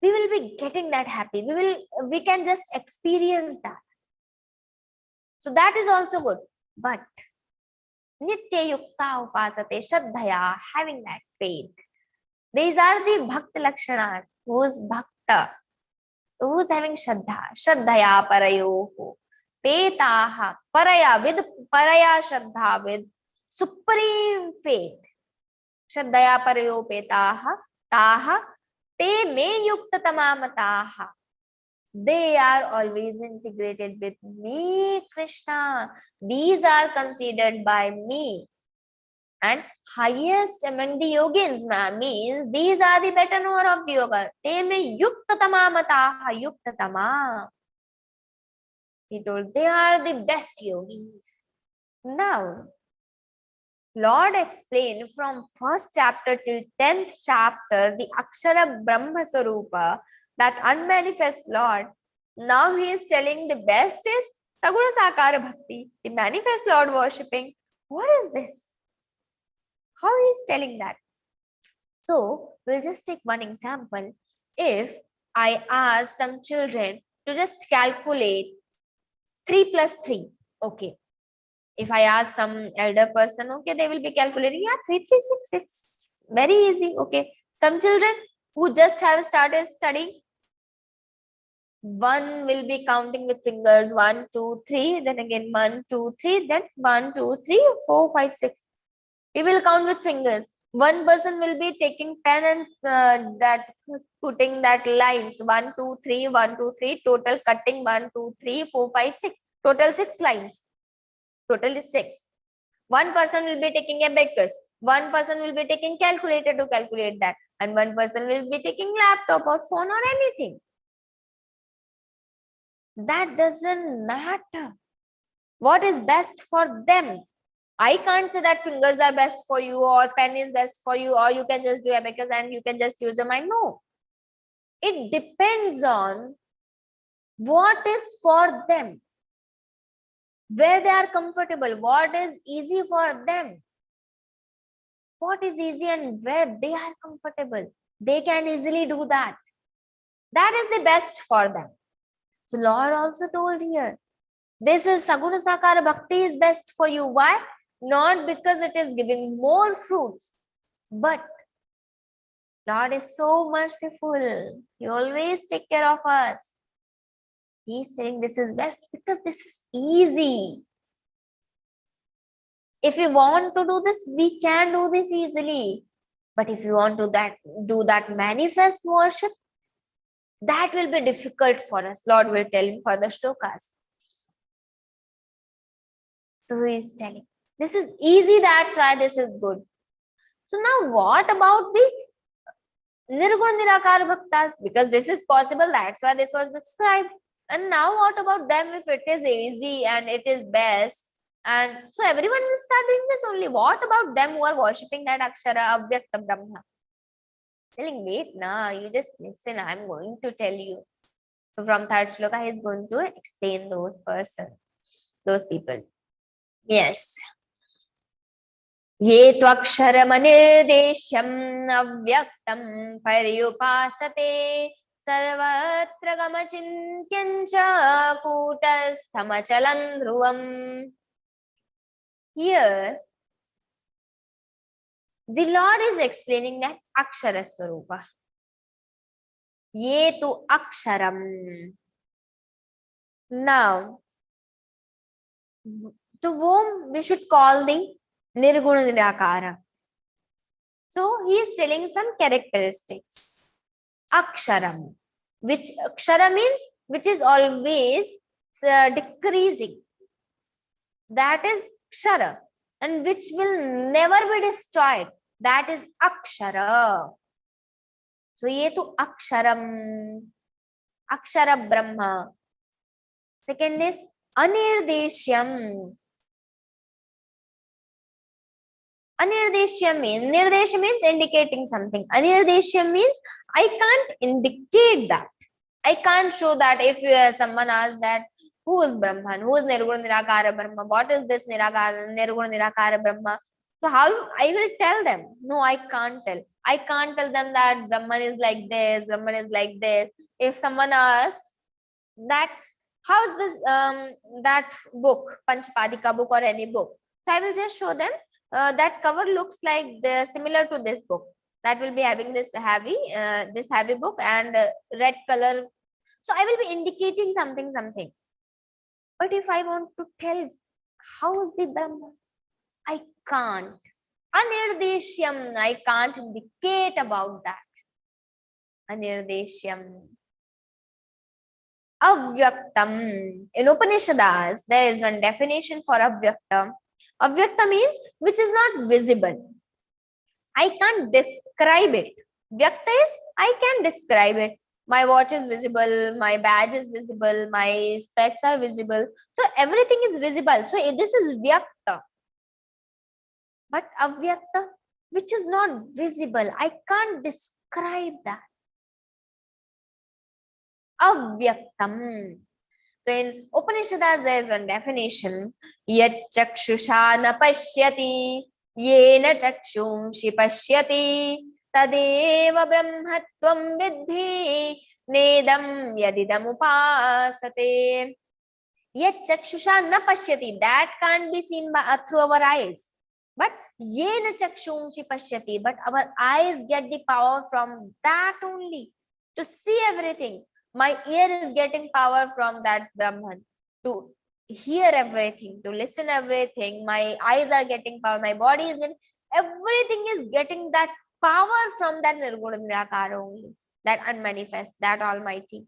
we will be getting that happy. We can just experience that. So that is also good. But nitya yukta upasate, shraddhaya, having that faith. These are the bhakta lakshanas. Who's bhakta? Who's having shraddha? Shraddhaya parayoho. Petaha. Paraya, with paraya shraddha, with supreme faith. Shraddhaya parayo petaha. Taha. Te me yukta tamamataha. They are always integrated with me, Krishna. These are considered by me. And highest among the yogins means these are the better knower of the yoga. Te me yukta tamamataha, yukta tama. He told they are the best yogis. Now, Lord explained from first chapter till 10th chapter the Akshara Brahma Sarupa, that unmanifest Lord. Now he is telling the best is Saguna Sakara Bhakti, the manifest Lord worshipping. What is this? How he is telling that? So we'll just take one example. If I ask some children to just calculate 3 plus 3, okay. If I ask some elder person, okay, they will be calculating, yeah, 3, 3, 6, it's very easy, okay. Some children who just have started studying, one will be counting with fingers, 1, 2, 3, then again 1, 2, 3, then 1, 2, 3, 4, 5, 6. We will count with fingers. One person will be taking pen and that putting that lines 1, 2, 3, 1, 2, 3, total cutting 1, 2, 3, 4, 5, 6, total 6 lines. Total is 6. One person will be taking abacus. One person will be taking calculator to calculate that. And one person will be taking laptop or phone or anything. That doesn't matter. What is best for them? I can't say that fingers are best for you or pen is best for you or you can just do abacus and you can just use your mind. No. It depends on what is for them. Where they are comfortable, what is easy for them. What is easy and where they are comfortable. They can easily do that. That is the best for them. So Lord also told here, this is Saguna Sakara Bhakti is best for you. Why? Not because it is giving more fruits, but Lord is so merciful. He always take care of us. He's saying this is best because this is easy. If we want to do this, we can do this easily. But if you want to do that manifest worship, that will be difficult for us. Lord will tell him for the shlokas. So he is telling, this is easy, that's why this is good. So now what about the Nirguna Nirakara Bhaktas? Because this is possible, that's why this was described. And now what about them if it is easy and it is best? And so everyone will start doing this only. What about them who are worshipping that Akshara Avyakta Brahma? Telling, wait, you just listen, I'm going to tell you. So from third shloka, he is going to explain those people. Yes. Ye tvaksharam anirdeshyam avyaktam paryupasate sarvatra gamachintyancha kutastamachalan dhruvam. Here, the Lord is explaining that Akshara Swarupa. Ye tu Aksharam. Now, to whom we should call the Nirguna Nirakara. So, he is telling some characteristics. Aksharam, which Akshara means which is always decreasing. That is Kshara, and which will never be destroyed. That is Akshara. So, ye tu Aksharam, Akshara Brahma. Second is Anirdeshyam. Anirdeshyam means, Nirdesha means indicating something. Anirdeshyam means I can't indicate that. I can't show that. If someone asks that, who is Brahman? Who is Nirguna Nirakara Brahma? What is this Nirguna Nirakara Brahma? So how I will tell them? No, I can't tell. I can't tell them that Brahman is like this, Brahman is like this. If someone asked that, how is this that book, Panchapadika book or any book? So I will just show them that cover looks like similar to this book. That will be having this heavy book and red color. So I will be indicating something. But if I want to tell how is the Brahma, I can't. Anirdeshyam, I can't indicate about that. Anirdeshyam. Avyaktam. In Upanishads, there is one definition for Avyaktam. Avyakta means which is not visible. I can't describe it. Vyakta is I can describe it. My watch is visible, my badge is visible, my specs are visible. So everything is visible. So this is Vyakta. But Avyakta, which is not visible, I can't describe that. Avyaktam. So in Upanishads, there is one definition. Yat chakshusha na pashyati, yena chakshumshi pashyati, tadeva brahmatvam vidhi, nedam yadidam upasate. Yat chakshusha na pashyati, that can't be seen through our eyes. But yena chakshumshi pashyati, but our eyes get the power from that only to see everything. My ear is getting power from that Brahman to hear everything, to listen everything. My eyes are getting power. My body is getting, everything is getting that power from that Nirguna Nirakara only, that unmanifest, that Almighty.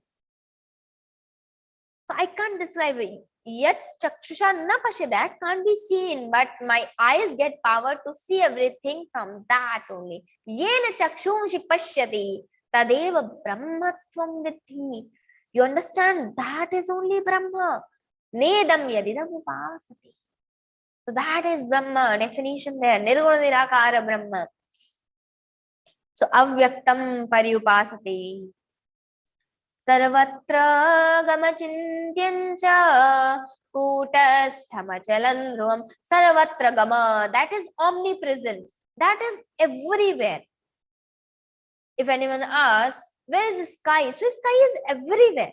So I can't describe it. Yet chakshusha na pasya, that can't be seen, but my eyes get power to see everything from that only. Yena chakshumshi pashyati, tadeva brahmatvam vidhi. You understand? That is only Brahma. Nedam yadidam upasati. So that is Brahma. Definition there. Nirguna Nirakara Brahma. So avyaktam pariupasati. Sarvatra gamachintyancha kutasthamachalaಂ dhruvam. Sarvatra gama. That is omnipresent. That is everywhere. If anyone asks, where is the sky? So sky is everywhere.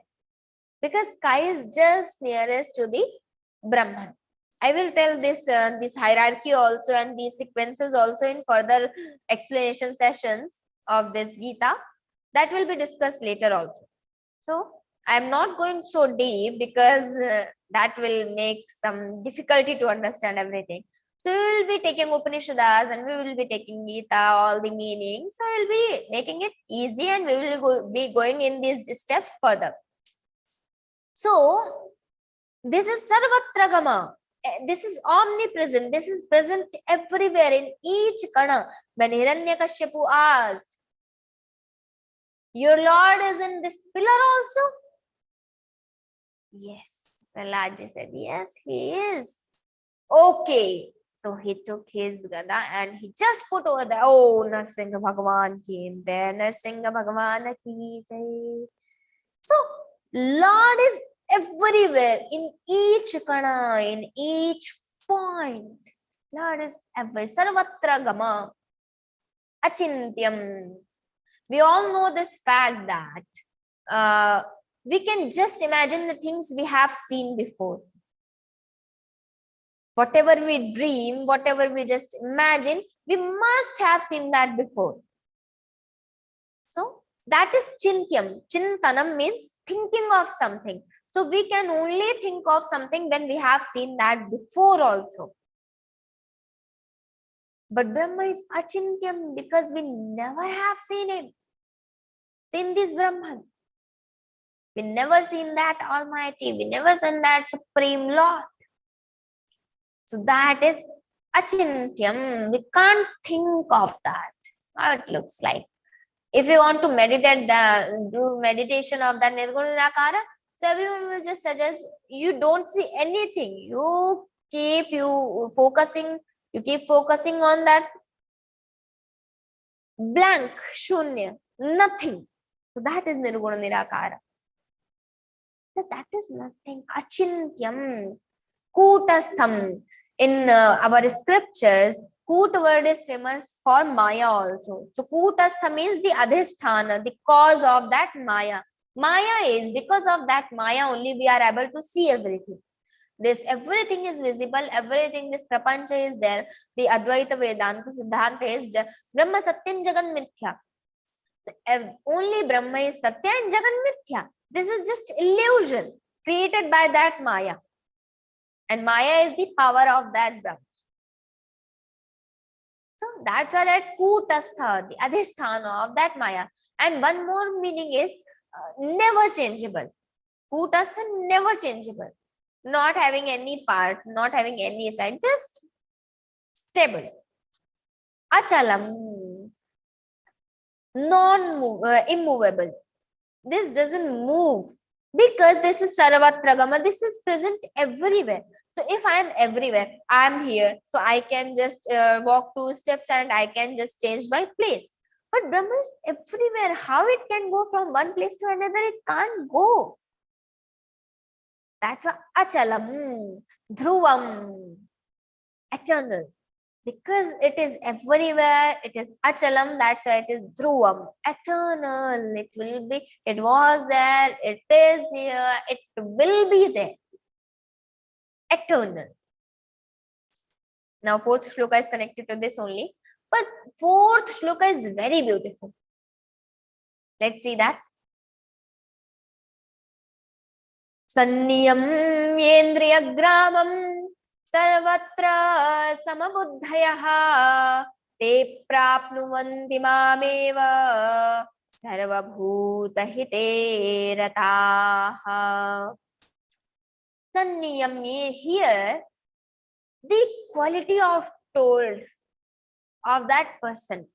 Because sky is just nearest to the Brahman. I will tell this hierarchy also and these sequences also in further explanation sessions of this Geeta. That will be discussed later also. So I am not going so deep because that will make some difficulty to understand everything. So we will be taking Upanishads and we will be taking Geeta, all the meanings. So we will be making it easy and we will be going in these steps further. So this is Sarvatra Gama. This is omnipresent. This is present everywhere in each kana. When Hiranyakashipu asked, your Lord is in this pillar also? Yes. Prahlad said, yes, he is. Okay. So he took his gada and he just put over there. Oh, Narsingha Bhagavan came there. Narsingha Bhagavan ki jai. So Lord is everywhere, in each kana, in each point. Lord is everywhere. Sarvatra Gama. Achintyam. We all know this fact that we can just imagine the things we have seen before. Whatever we dream, whatever we just imagine, we must have seen that before. So that is Chintyam. Chintanam means thinking of something. So we can only think of something when we have seen that before also. But Brahma is Achintyam because we never have seen him. Seen this Brahman. We never seen that Almighty. We never seen that Supreme Lord. So that is Achintyam. We can't think of that. How it looks like. If you want to meditate, do meditation of the Nirguna Nirakara, so everyone will just suggest you don't see anything. You keep focusing on that blank, shunya, nothing. So that is Nirguna Nirakara. So that is nothing. Achintyam. Kutastham. In our scriptures, Kut word is famous for Maya also. So Kutastha means the Adhisthana, the cause of that Maya. Maya is, because of that Maya only we are able to see everything. This everything is visible, everything, this Prapancha is there. The Advaita Vedanta Siddhanta is Brahma Satyam Jagan Mithya. So, only Brahma is Satya and Jagan Mithya. This is just illusion created by that Maya. And Maya is the power of that Brahma. So that's why that Kutastha, the Adhisthana of that Maya. And one more meaning is never changeable. Kutastha, never changeable. Not having any part, not having any side, just stable. Achalam, immovable. this doesn't move because this is Sarvatragama. This is present everywhere. So if I am everywhere, I am here. So I can just walk 2 steps and I can just change my place. But Brahma is everywhere. How it can go from one place to another? It can't go. That's why Achalam, Dhruvam, eternal. Because it is everywhere, it is Achalam, that's why it is Dhruvam, eternal. It will be, it was there, it is here, it will be there. Eternal. Now, 4th shloka is connected to this only. But 4th shloka is very beautiful. Let's see that. Sanniyam yendriya gramam sarvatra samabuddhayaha te prapnuvanti mameva sarvabhuta hite rataha. Sanniyam, here the quality of told of that person,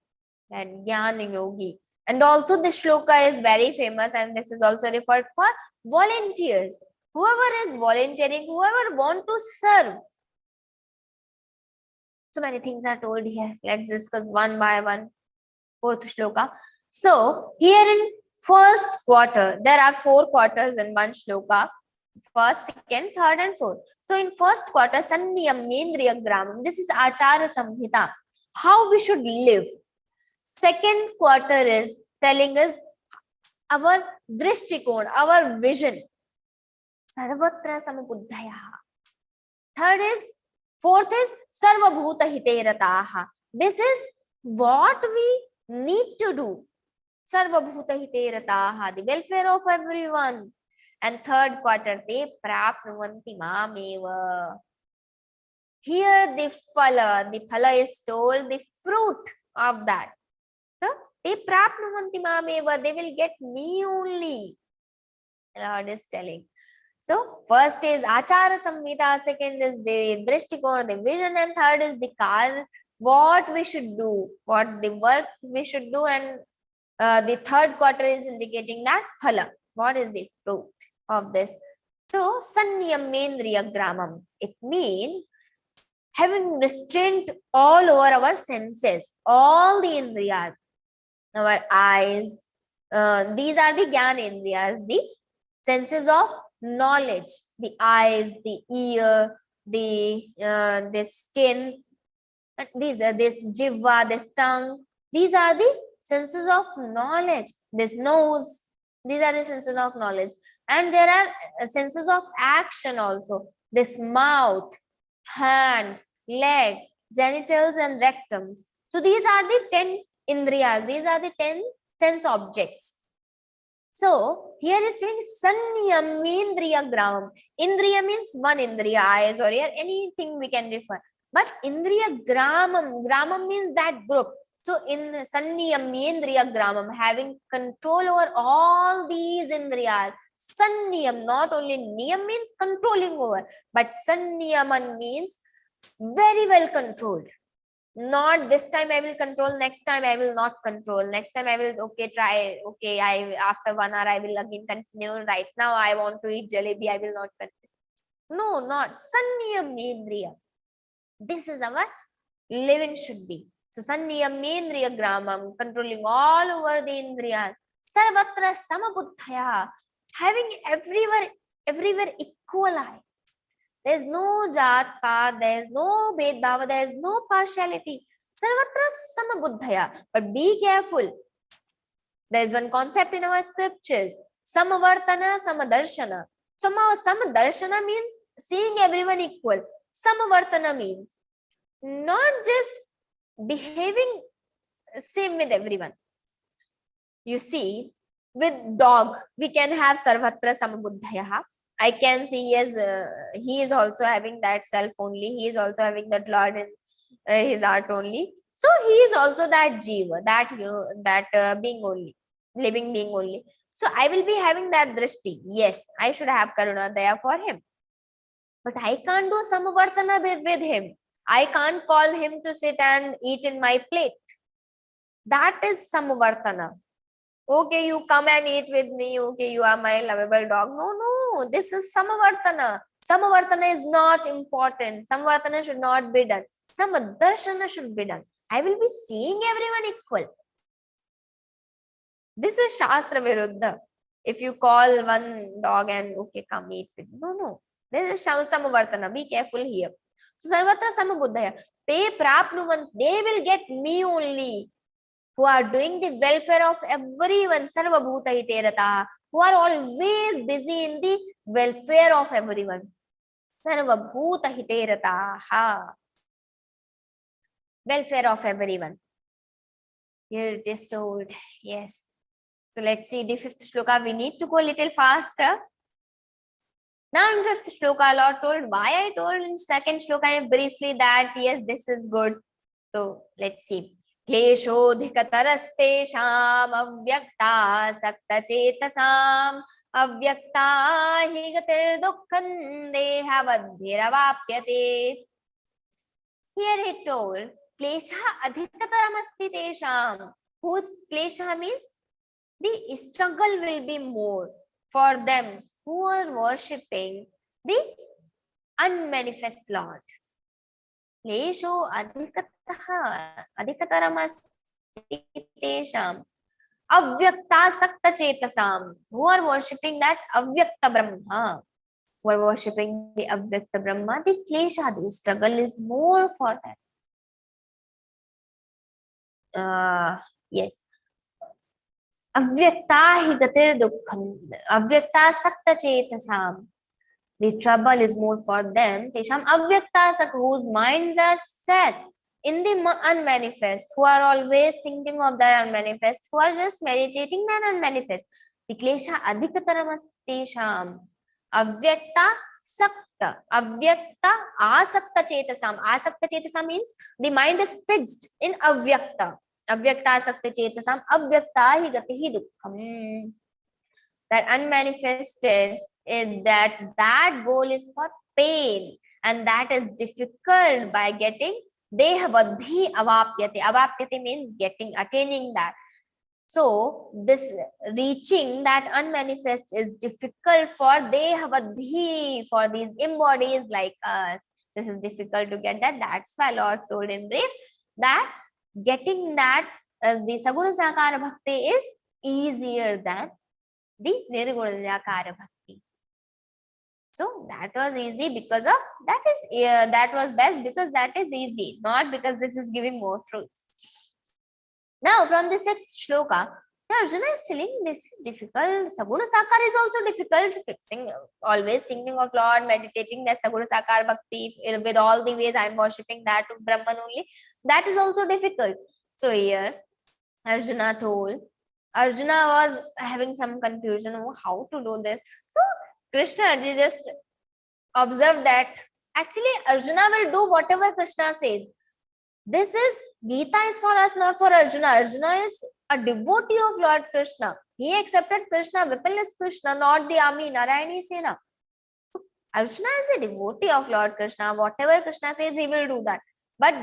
that Jnana Yogi. And also the shloka is very famous, and this is also referred for volunteers. Whoever is volunteering, whoever want to serve. So many things are told here. Let's discuss one by one. 4th shloka. So here in 1st quarter, there are 4 quarters in one shloka. 1st, 2nd, 3rd and 4th. So in 1st quarter, Sanniyam Mendriya Gramam. This is Achara Samhita. How we should live. 2nd quarter is telling us our drishtikon, our vision. Sarvatra samabuddhaya. 4th is Sarvabhuta hite rataha. This is what we need to do. Sarvabhuta hite rataha, the welfare of everyone. And 3rd quarter, te prapnuvanti mameva. Here the phala is told, the fruit of that. So, te prapnuvanti mameva, they will get me only. Lord is telling. So, 1st is Achara Samhita, 2nd is the Drishtikona, the vision, and 3rd is the Kar, what we should do, what the work we should do, and the 3rd quarter is indicating that phala, what is the fruit of this. So, Sanniyam Mendriya Gramam, it means having restraint all over our senses, all the indriyas, our eyes, these are the Jnana Indriyas, the senses of knowledge, the eyes, the ear, the skin, and these are this jiva, this tongue, these are the senses of knowledge, this nose, these are the senses of knowledge. And there are senses of action also, this mouth, hand, leg, genitals and rectums. So these are the 10 indriyas, these are the 10 sense objects. So here is saying Sanniyam Indriya Gramam. Indriya means one indriya, eyes or ear, anything we can refer. But Indriya Gramam, Gramam means that group. So in Sanniyam Indriya Gramam, having control over all these indriyas. Sanniyam, not only niyam means controlling over, but Sanniyaman means very well controlled. Not this time I will control, next time I will not control, next time I will try, after 1 hour I will again continue. Right now I want to eat jalebi, I will not continue. No, not Sanniyam Indriya. This is our living should be. So Sanniyam Indriya Gramam, controlling all over the indriyas. Sarvatra Samabuddhaya, having everywhere equal eye. There is no jat path, there is no bhedbhava, there is no partiality. Sarvatra samabuddhaya. But be careful. There is one concept in our scriptures. Samavartana, samadarshana. Samadarshana means seeing everyone equal. Samavartana means not just behaving same with everyone. You see, with dog, we can have sarvatra samabuddhaya. I can see, yes, he is also having that self only. He is also having that Lord in his heart only. So he is also that jiva, that being only, living being only. So I will be having that drishti. Yes, I should have karuna daya for him. But I can't do samavartana with him. I can't call him to sit and eat in my plate. That is samavartana. Okay, you come and eat with me. Okay, you are my lovable dog. No, no, this is Samavartana. Samavartana is not important. Samavartana should not be done. Samadarshana should be done. I will be seeing everyone equal. This is Shastra Viruddha. If you call one dog and okay, come eat with me. No, no. This is Samavartana. Be careful here. So Sarvatra Samabuddhaya. Te prapnuvan. They will get me only. Who are doing the welfare of everyone, Sarva Bhuta Hiterata, who are always busy in the welfare of everyone. Sarva Bhuta Hiterata, ha. Welfare of everyone. Here it is told, yes. So let's see the fifth shloka. We need to go a little faster. Now in fifth shloka, Lord told, why I told in second shloka briefly that yes, this is good. So let's see. क्लेशोऽधिकतरस्तेषाम् अव्यक्तासक्तचेतसाम् अव्यक्ता हि गतिर्दुःखं देहवद्भिरवाप्यते. Here he told, क्लेशः अधिकतरमस्ति तेषाम्, whose klesha means the struggle will be more for them who are worshipping the unmanifest Lord. क्लेशो अधिकतरमस्ति तेषाम् अव्यक्तासक्तचेतसाम्, who are worshipping that avyakta Brahma, who are worshipping the avyakta Brahma, the klesha, the struggle is more for that. Yes. Avyakta hi gatir dukkham, avyakta sakta-chetasam. The trouble is more for them. Tesham avyakta sak, whose minds are set in the unmanifest, who are always thinking of that unmanifest, who are just meditating that unmanifest. The klesha adhikataramastesham. Avyakta sakta. Avyakta asakta chetasam. Asakta chetasam means the mind is fixed in avyakta. Avyakta asakta chetasam. Avyakta hi gatihi dukkham. That unmanifested is that goal is for pain, and that is difficult by getting dehavadhi avapyate. Avapyate means getting, attaining that. So this reaching that unmanifest is difficult for dehavadhi, for these embodies like us. This is difficult to get that. That's why Lord told in brief that getting that the Saguna Sakara Bhakti is easier than the Nirguna Sakara Bhakti. So that was easy because of that is that was best because that is easy, not because this is giving more fruits. Now from the sixth shloka, Arjuna is telling this is difficult. Saguna Sakara is also difficult. Fixing, always thinking of Lord, meditating that Saguna Sakara Bhakti with all the ways I am worshipping that of Brahman only. That is also difficult. So here Arjuna told, Arjuna was having some confusion on how to do this. So Krishna ji just observed that actually Arjuna will do whatever Krishna says. This is Geeta is for us, not for Arjuna. Arjuna is a devotee of Lord Krishna. He accepted Krishna, Vipul is Krishna, not the army, Narayani Sena. So Arjuna is a devotee of Lord Krishna. Whatever Krishna says, he will do that. But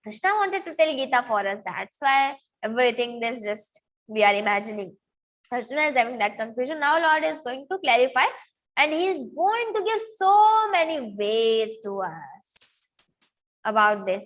Krishna wanted to tell Geeta for us. That's why everything is just we are imagining. Arjuna is having that confusion. Now Lord is going to clarify. And he is going to give so many ways to us about this.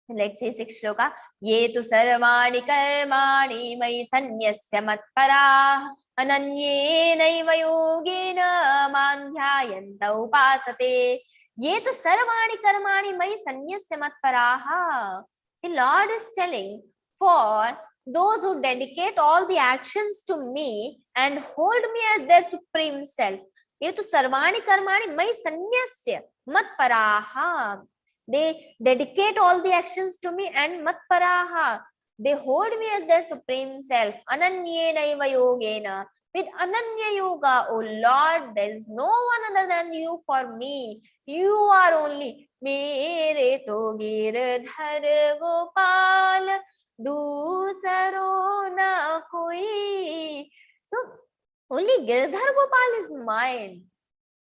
Let's say 6th shloka. Ye tu sarvani karmani mai sanyasya matparah ananye naiva yogena mandhyayanta upasate. Ye tu sarvani karmani mai sanyasya matparah. The Lord is telling for those who dedicate all the actions to me and hold me as their supreme self. Ye tu sarvani karmani mai sanyasya matparaha. They dedicate all the actions to me and matparaha. They hold me as their supreme self. Ananyena iva yogena. With ananya yoga, O Lord, there is no one other than you for me. You are only. Mere to girdhar gopal dusaro na koi. So only Girdhar Gopal is mine.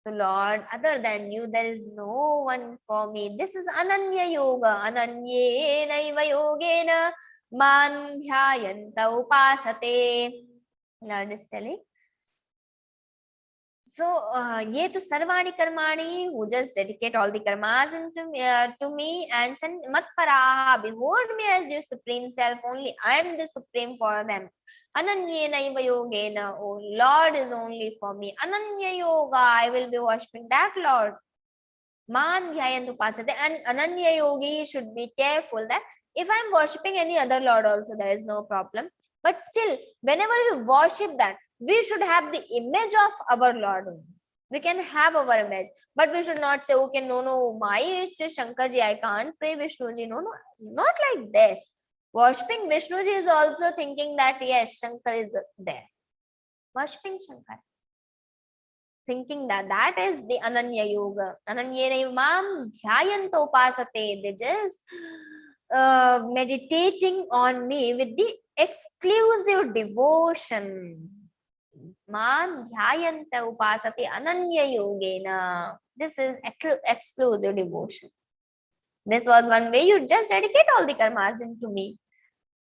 So Lord, other than you, there is no one for me. This is Ananya Yoga. Ananye naiva yogena man dhyayanta upasate. Lord is telling. So, ye tu sarvani karmani, who just dedicate all the karmas to me and send matparaha, behold me as your supreme self, only I am the supreme for them. Ananyena iva yogena, oh Lord is only for me. Ananya yoga, I will be worshipping that Lord. Man dhyayantu upasate, and ananya yogi should be careful that if I am worshipping any other Lord also, there is no problem. But still, whenever we worship that, we should have the image of our Lord. We can have our image, but we should not say, okay, no, my is Shankarji, I can't pray Vishnuji. No, not like this. Worshipping Vishnuji is also thinking that, yes, Shankar is there. Worshipping Shankar. Thinking that is the Ananya Yoga. Ananyena imam dhyayanto upasate. They just meditating on me with the exclusive devotion. Man dhyayanta upasate ananya yogena. This is exclusive devotion. This was one way. You just dedicate all the karmas into me.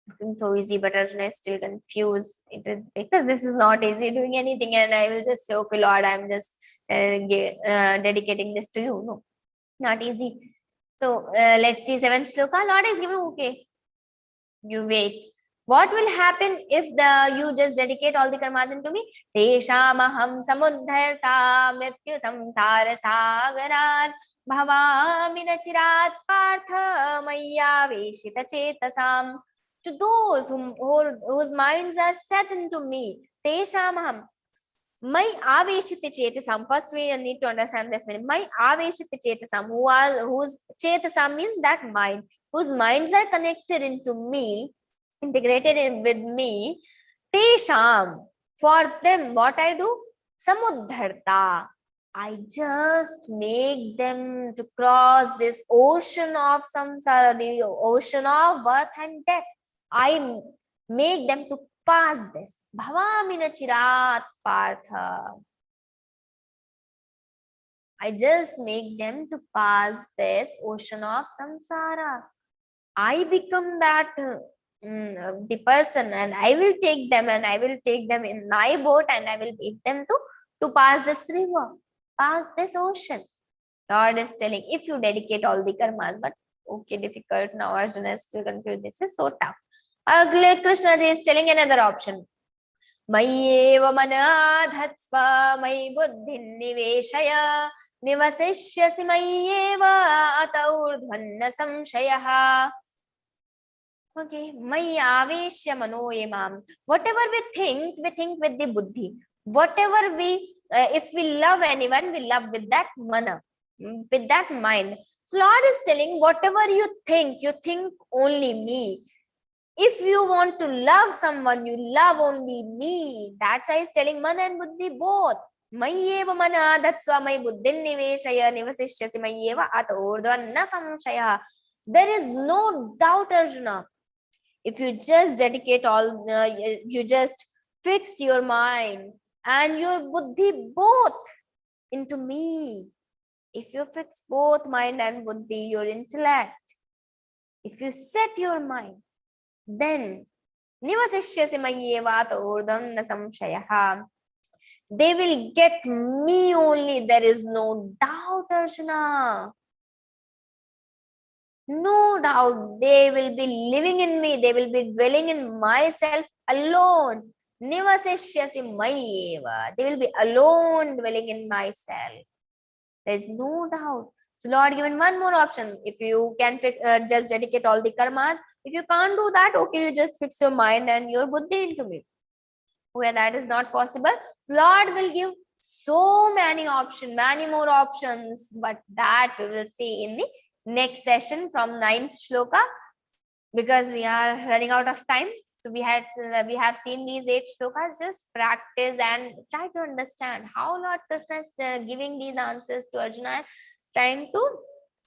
Looking so easy, but Arjuna is still confused. Because this is not easy doing anything, and I will just say, okay, Lord, I'm just dedicating this to you. No, not easy. So let's see 7th shloka. Lord is giving, okay, you wait. What will happen if you just dedicate all the karmas into me? Teshamaham samudharta mrityu samsara sagarat bhavami nachirat partha maya veshita chetasam. To those whose minds are set into me, Teshamaham. My aveshita chetasam. First we need to understand this meaning. My aveshita chetasam, whose chetasam means that mind, whose minds are connected into me, integrated in with me. Tesham, for them, what I do? Samudharta. I just make them to cross this ocean of samsara, the ocean of birth and death. I make them to pass this. Bhavamina chirat partha. I just make them to pass this ocean of samsara. I become that the person, and I will take them in my boat, and I will make them to pass this river, pass this ocean. Lord is telling, if you dedicate all the karmas, but okay, difficult. Now Arjuna is still confused. This is so tough. Krishna ji is telling another option. Mayeva manadhatsva may buddhin niveshaya nivasishyasi mayeva ataurdhanna samshayaha. Okay, maya aveshya manoyemam. Whatever we think with the buddhi. Whatever if we love anyone, we love with that mana, with that mind. So Lord is telling, whatever you think only me. If you want to love someone, you love only me. That's why he's telling mana and buddhi both. Mayeva mana datsva may buddhin niveshaya nivasishyasi mayeva atordvanna samshaya. There is no doubt, Arjuna. If you just dedicate all, you just fix your mind and your buddhi both into me. If you fix both mind and buddhi, your intellect, if you set your mind, then nivasishyasi mayeva atordvanna samshayaha. They will get me only. There is no doubt, Arjuna. No doubt, they will be living in me. They will be dwelling in myself alone. Nivasishyasi mayeva. They will be alone dwelling in myself. There is no doubt. So Lord given one more option. If you can just dedicate all the karmas. If you can't do that, okay, you just fix your mind and your buddhi into me. Where that is not possible, Lord will give so many options, many more options. But that we will see in the next session from 9th shloka, because we are running out of time. So we have seen these 8 shlokas. Just practice and try to understand how Lord Krishna is giving these answers to Arjuna, trying to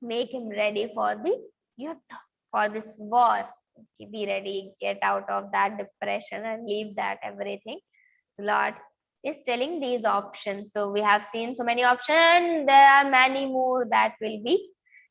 make him ready for the yuddha, for this war. Okay, be ready, get out of that depression and leave that everything. So Lord is telling these options. So we have seen so many options. There are many more that will be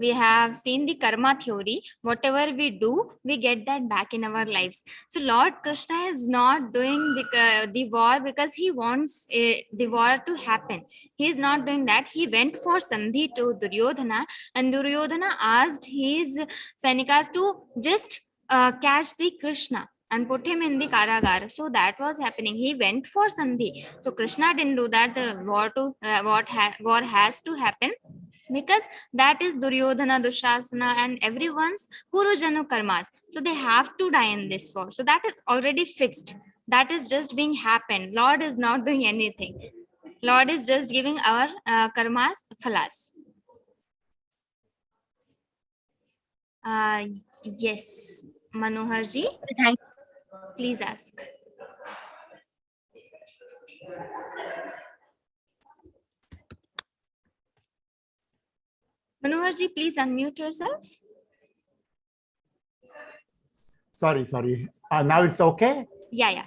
We have seen the karma theory. Whatever we do, we get that back in our lives. So Lord Krishna is not doing the war because he wants the war to happen. He is not doing that. He went for Sandhi to Duryodhana, and Duryodhana asked his Sainikas to just catch the Krishna and put him in the Karagar. So that was happening. He went for Sandhi. So Krishna didn't do that. The war has to happen, because that is Duryodhana, Dushasana, and everyone's Purujanu karmas. So they have to die in this war. So that is already fixed. That is just being happened. Lord is not doing anything. Lord is just giving our karmas phalas. Yes, Manoharji, Thank please ask. Manoharji, please unmute yourself. Sorry. Now it's okay? Yeah.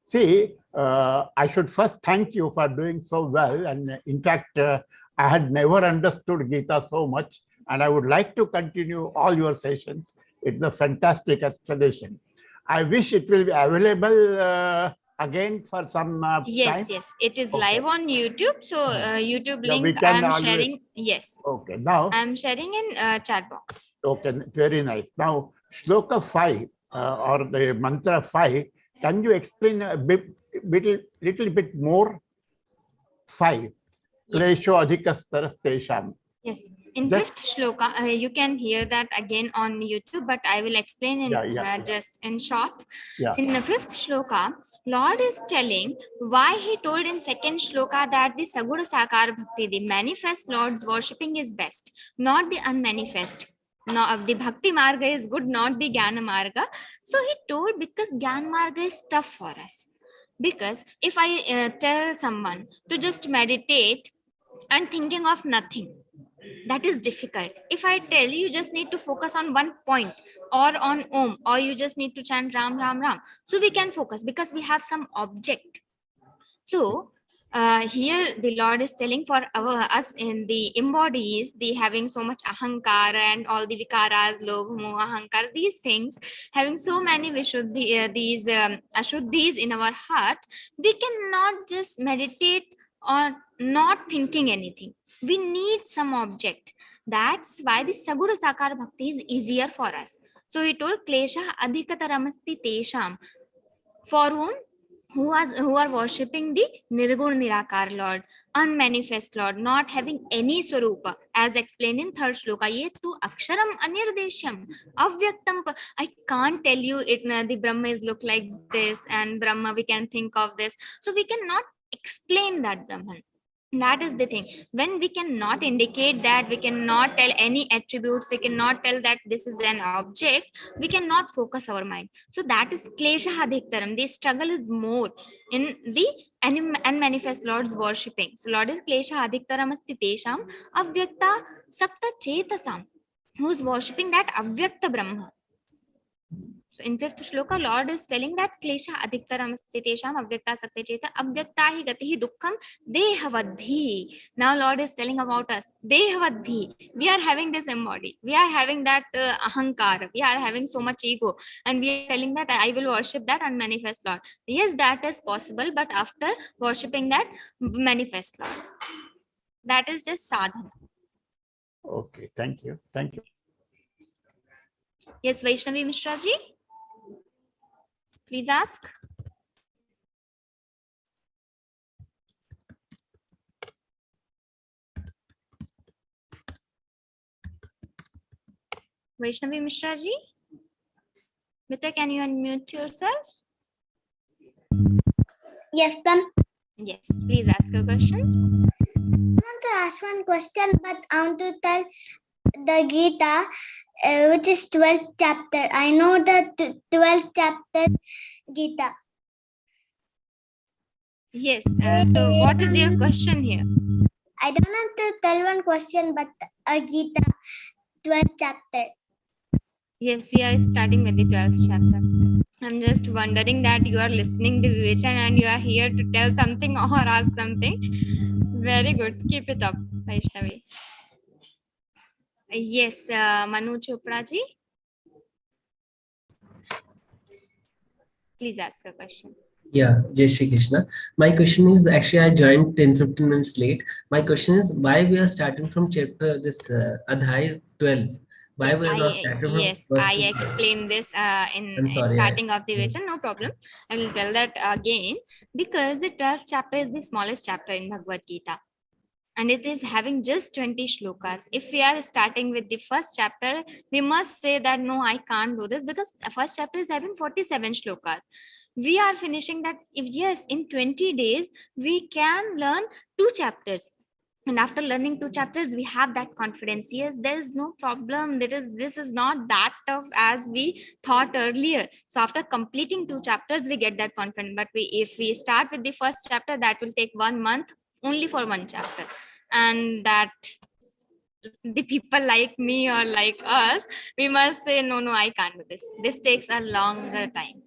See, I should first thank you for doing so well. And in fact, I had never understood Geeta so much. And I would like to continue all your sessions. It's a fantastic explanation. I wish it will be available again for some Yes, time. it is Okay. live on YouTube. So YouTube Yeah, we link I can am always- sharing. Yes, Okay, now, I am sharing in chat box. okay, very nice. Now, Shloka 5 or the mantra 5, can you explain a little bit more? 5. Klesho adhikastaras tesham. Yes, in Just- fifth shloka, you can hear that again on YouTube, but I will explain in Yeah. just in short. Yeah. In the fifth shloka, Lord is telling why he told in second shloka that the Saguna Sakar Bhakti, the manifest Lord's worshipping is best, not the unmanifest. No, the Bhakti Marga is good, not the Jnana Marga. So he told because Jnana Marga is tough for us. Because if I tell someone to just meditate and thinking of nothing, that is difficult. If I tell you just need to focus on one point or on Om, or you just need to chant Ram, Ram, Ram, so we can focus because we have some object. So here the Lord is telling for us in the embodies, the having so much ahankara and all the vikaras, lobh, moha, ahankara, these things, having so many vishuddhi, these ashuddhis in our heart, we cannot just meditate on not thinking anything. We need some object. That's why the Saguna Sakar Bhakti is easier for us. So he told Klesha Adhikataramasti Tesham, for whom who are worshipping the Nirgun Nirakar Lord, unmanifest Lord, not having any swarupa, as explained in third shloka. Ye tu aksharam anirdeshyam avyaktam. I can't tell you it. The Brahma is look like this, and Brahma we can think of this. So we cannot explain that Brahman. That is the thing. When we cannot indicate that, we cannot tell any attributes, we cannot tell that this is an object, we cannot focus our mind. So that is klesha adhiktaram. The struggle is more in the unmanifest Lord's worshipping. So Lord is klesha adhiktaram asti tesham avyakta sakta chetasam, who is worshipping that avyakta Brahma. So in fifth shloka, Lord is telling that klesha adhiktaram asti tesham avyakta sakta cheta avyakta hi gatihi dukkham dehavadhi. Now Lord is telling about us, dehavadhi. We are having this embody. We are having that ahankar. We are having so much ego. And we are telling that I will worship that unmanifest Lord. Yes, that is possible, but after worshipping that manifest Lord. That is just sadhana. Okay, thank you. Yes, Vaishnavi Mishra ji, please ask. Vaishnavi Mishra ji, Beta, can you unmute yourself? Yes, ma'am. Yes, please ask a question. I want to ask one question, but I want to tell the Geeta, which is 12th chapter. I know the 12th chapter Geeta. Yes, so what is your question here? I don't want to tell one question, but Geeta, 12th chapter. Yes, we are starting with the 12th chapter. I'm just wondering that you are listening to Vivechan and you are here to tell something or ask something. Very good. Keep it up, Vaishnavi. Yes, Manu Chopra ji. Please ask a question. Yeah, Jai Shri Krishna. My question is, actually I joined 10-15 minutes late. My question is, why we are starting from chapter Adhyay 12? Why Yes, we are not starting from yes, first I to 12? explained this in I'm sorry. starting of the Vachan, no problem. I will tell that again because the 12th chapter is the smallest chapter in Bhagavad Gita. And it is having just 20 shlokas. If we are starting with the first chapter, we must say that no, I can't do this because the first chapter is having 47 shlokas. We are finishing that. If yes, in 20 days, we can learn 2 chapters. And after learning 2 chapters, we have that confidence. Yes, there is no problem. This is not that tough as we thought earlier. So after completing 2 chapters, we get that confidence. But if we start with the first chapter, that will take 1 month only for 1 chapter. And that the people like me or like us, we must say, no, I can't do this. This takes a longer time.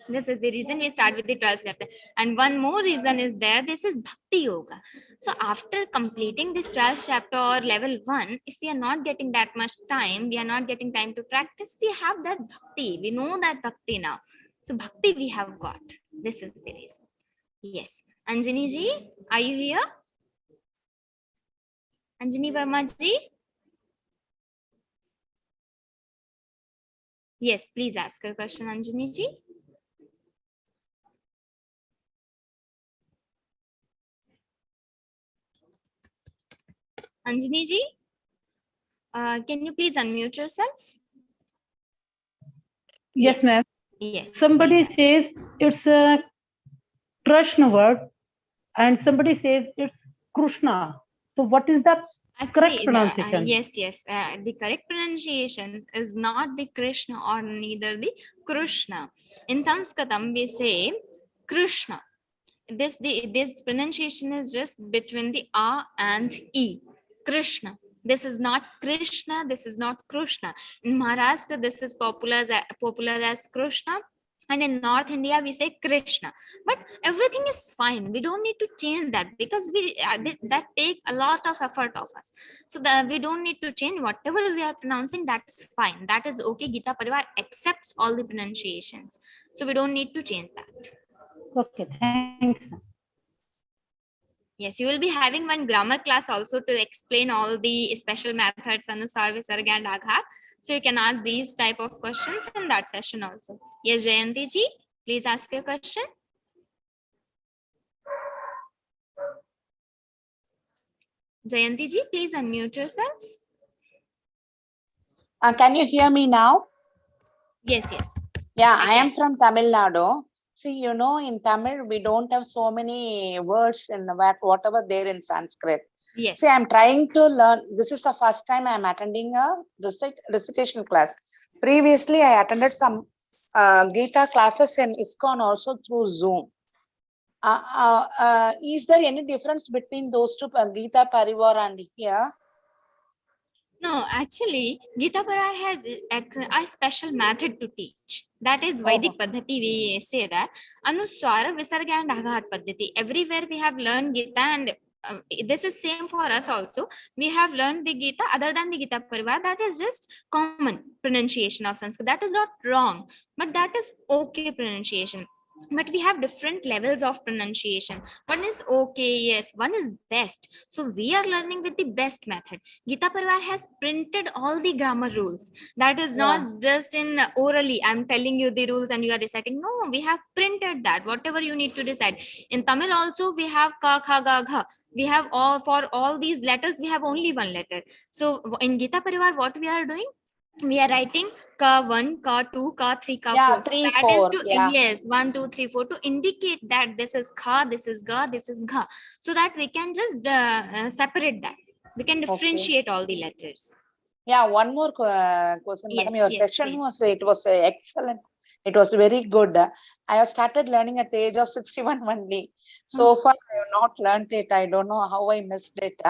This is the reason we start with the 12th chapter. And one more reason is there, this is Bhakti Yoga. So after completing this 12th chapter or level 1, if we are not getting that much time, we are not getting time to practice, we have that Bhakti. We know that Bhakti now. So Bhakti we have got. This is the reason. Yes. Anjani ji, are you here? Anjani Verma ji? Yes, please ask her question, Anjani ji. Anjani ji, can you please unmute yourself? Yes, ma'am. Yes. Somebody says it's a Krishna word and somebody says it's Krishna. So what is the correct pronunciation? Yes. The correct pronunciation is not the Krishna or neither the Krishna. In Sanskritam, we say Krishna. This pronunciation is just between the A and E. Krishna. This is not Krishna. This is not Krishna. In Maharashtra, this is popular as Krishna. And in North India, we say Krishna. But everything is fine. We don't need to change that because that take a lot of effort of us. So we don't need to change whatever we are pronouncing. That's fine. That is okay. Geeta Parivar accepts all the pronunciations. So we don't need to change that. Okay, thanks. Yes, you will be having one grammar class also to explain all the special methods, Anusar, Visarga and Aghat. So you can ask these type of questions in that session also. Yes, Jayanti ji, please ask your question. Jayanti ji, please unmute yourself. Can you hear me now? Yes. Yeah, I am from Tamil Nadu. See, in Tamil, we don't have so many words in whatever there in Sanskrit. Yes. See, I'm trying to learn. This is the first time I'm attending a recitation class. Previously, I attended some Geeta classes in ISKCON also through Zoom. Is there any difference between those two, Geeta Parivar and here? No, actually, Geeta Parivar has a special method to teach. That is Vedic Paddhati, we say that. Anuswara, Visarga and Aghat Paddhati. Everywhere we have learned Geeta and this is same for us also. We have learned the Geeta other than the Geeta Parivar. That is just common pronunciation of Sanskrit. That is not wrong, but that is okay pronunciation. But we have different levels of pronunciation. One is okay, yes, one is best. So we are learning with the best method. Geeta Parivar has printed all the grammar rules. That is not just in orally, I'm telling you the rules and you are reciting. No, we have printed that, whatever you need to decide. In Tamil also, we have ka, kha, ga, gha. We have for all these letters, we have only one letter. So in Geeta Parivar, what we are doing? We are writing ka 1, ka 2, ka 3, ka 4. 3, that 4, is to yes 1, 2, 3, 4 to indicate that this is kha, this is ga, this is gha, so that we can just separate that. We can differentiate all the letters. Yeah, one more question, madam. Your section please. was excellent. It was very good. I have started learning at the age of 61 only. So far, I have not learned it. I don't know how I missed it.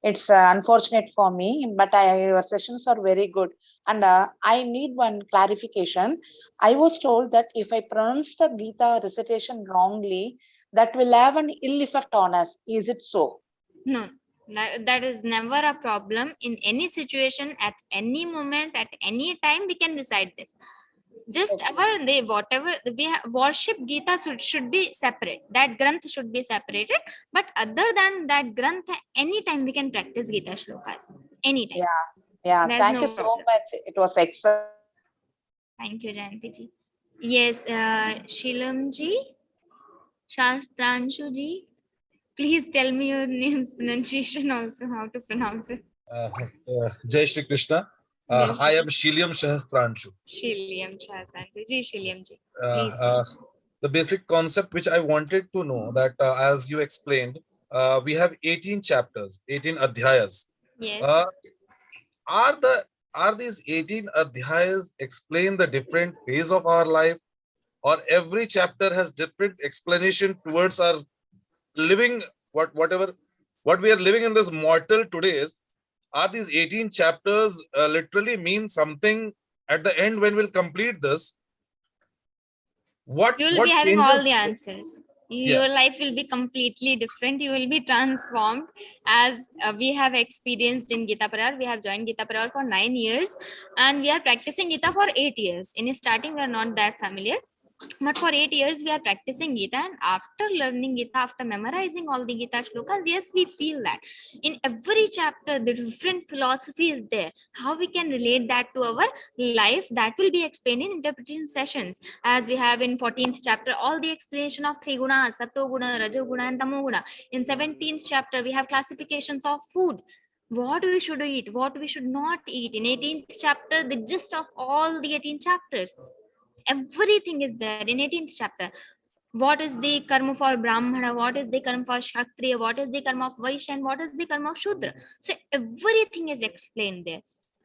It's unfortunate for me, but your sessions are very good. And I need one clarification. I was told that if I pronounce the Geeta recitation wrongly, that will have an ill effect on us. Is it so? No. That is never a problem in any situation, at any moment, at any time. We can recite this. Just whatever we have, worship Gita should be separate. That granth should be separated. But other than that granth, anytime we can practice Gita shlokas. Anytime. Yeah. There's Thank no you so problem. much. It was excellent. Thank you, Jayanti ji. Yes, Shilam ji, Shastranshu ji, please tell me your name's pronunciation also, how to pronounce it. Jai Shri Krishna. I am Shiliam Shahasranshu. Shiliam Shastranshu ji, Shiliam ji. The basic concept which I wanted to know that as you explained, we have 18 chapters, 18 adhyayas. Yes. Are these 18 adhyayas explain the different phase of our life, or every chapter has different explanation towards our living, what we are living in this mortal today? Are these 18 chapters literally mean something at the end when we'll complete this? You will be having all the answers. Your life will be completely different. You will be transformed, as we have experienced in Geeta Parar. We have joined Geeta Parar for 9 years and we are practicing Geeta for 8 years. In starting, we are not that familiar. But for 8 years, we are practicing Geeta, and after learning Geeta, after memorizing all the Geeta shlokas, yes, we feel that in every chapter, the different philosophy is there. How we can relate that to our life, that will be explained in interpretation sessions. As we have in 14th chapter, all the explanation of 3 guna, Sato guna, Rajo guna, and Tamo guna. In 17th chapter, we have classifications of food. What we should eat, what we should not eat. In 18th chapter, the gist of all the 18 chapters. Everything is there in 18th chapter. What is the karma for Brahmana? What is the karma for Kshatriya? What is the karma of Vaishya? And what is the karma of Shudra? So everything is explained there.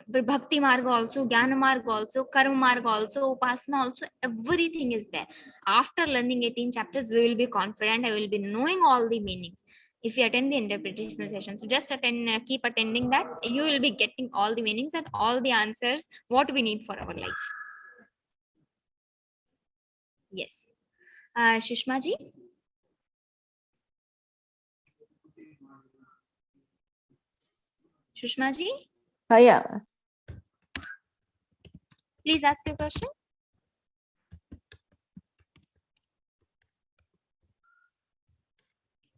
Bhakti Marga also, Jnana Marga also, Karma Marga also, Upasana also, everything is there. After learning 18 chapters, we will be confident. I will be knowing all the meanings. If you attend the interpretation session, so just keep attending that. You will be getting all the meanings and all the answers, what we need for our lives. Yes. Shushma ji? Shushma ji? Yeah. Please ask your question.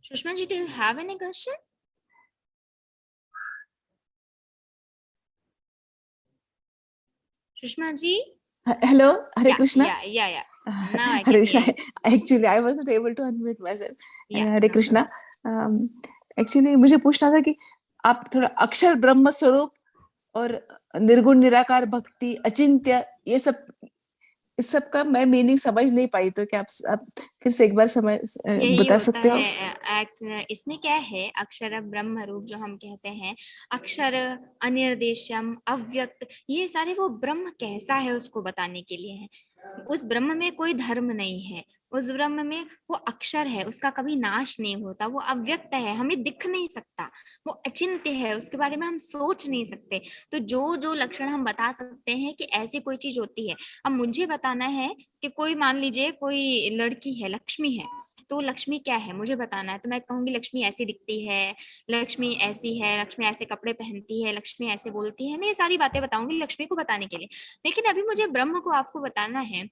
Shushma ji, do you have any question? Shushma ji? Hello, Hare Krishna. Yeah. Now I Hare can Krishna. hear you. Actually, I wasn't able to unmute myself. Yeah, Hare Krishna. Actually, मुझे पूछना था कि आप थोड़ा अक्षर ब्रह्म स्वरूप और निर्गुण निराकार भक्ति अचिंत्य ये सब इस सब का मैं मीनिंग समझ नहीं पाई, तो क्या आप फिर से एक बार बता सकते हो? इसमें क्या है, अक्षर ब्रह्म रूप जो हम कहते हैं, अक्षर अनिर्देशम अव्यक्त, ये सारे वो ब्रह्म कैसा है उसको बताने के लिए है। उस ब्रह्म में कोई धर्म नहीं है, उस ब्रह्म में वो अक्षर है, उसका कभी नाश नहीं होता, वो अव्यक्त है, हमें दिख नहीं सकता, वो अचिंत्य है, उसके बारे में हम सोच नहीं सकते। तो जो जो लक्षण हम बता सकते हैं कि ऐसी कोई चीज होती है। अब मुझे बताना है कि कोई, मान लीजिए कोई लड़की है, लक्ष्मी है, तो लक्ष्मी क्या है मुझे बताना है, तो मैं कहूंगी लक्ष्मी ऐसी दिखती है, लक्ष्मी ऐसी है, लक्ष्मी ऐसे कपड़े पहनती है, लक्ष्मी ऐसे बोलती है, मैं ये सारी बातें बताऊंगी लक्ष्मी को बताने के लिए। लेकिन अभी मुझे ब्रह्म को आपको बताना है,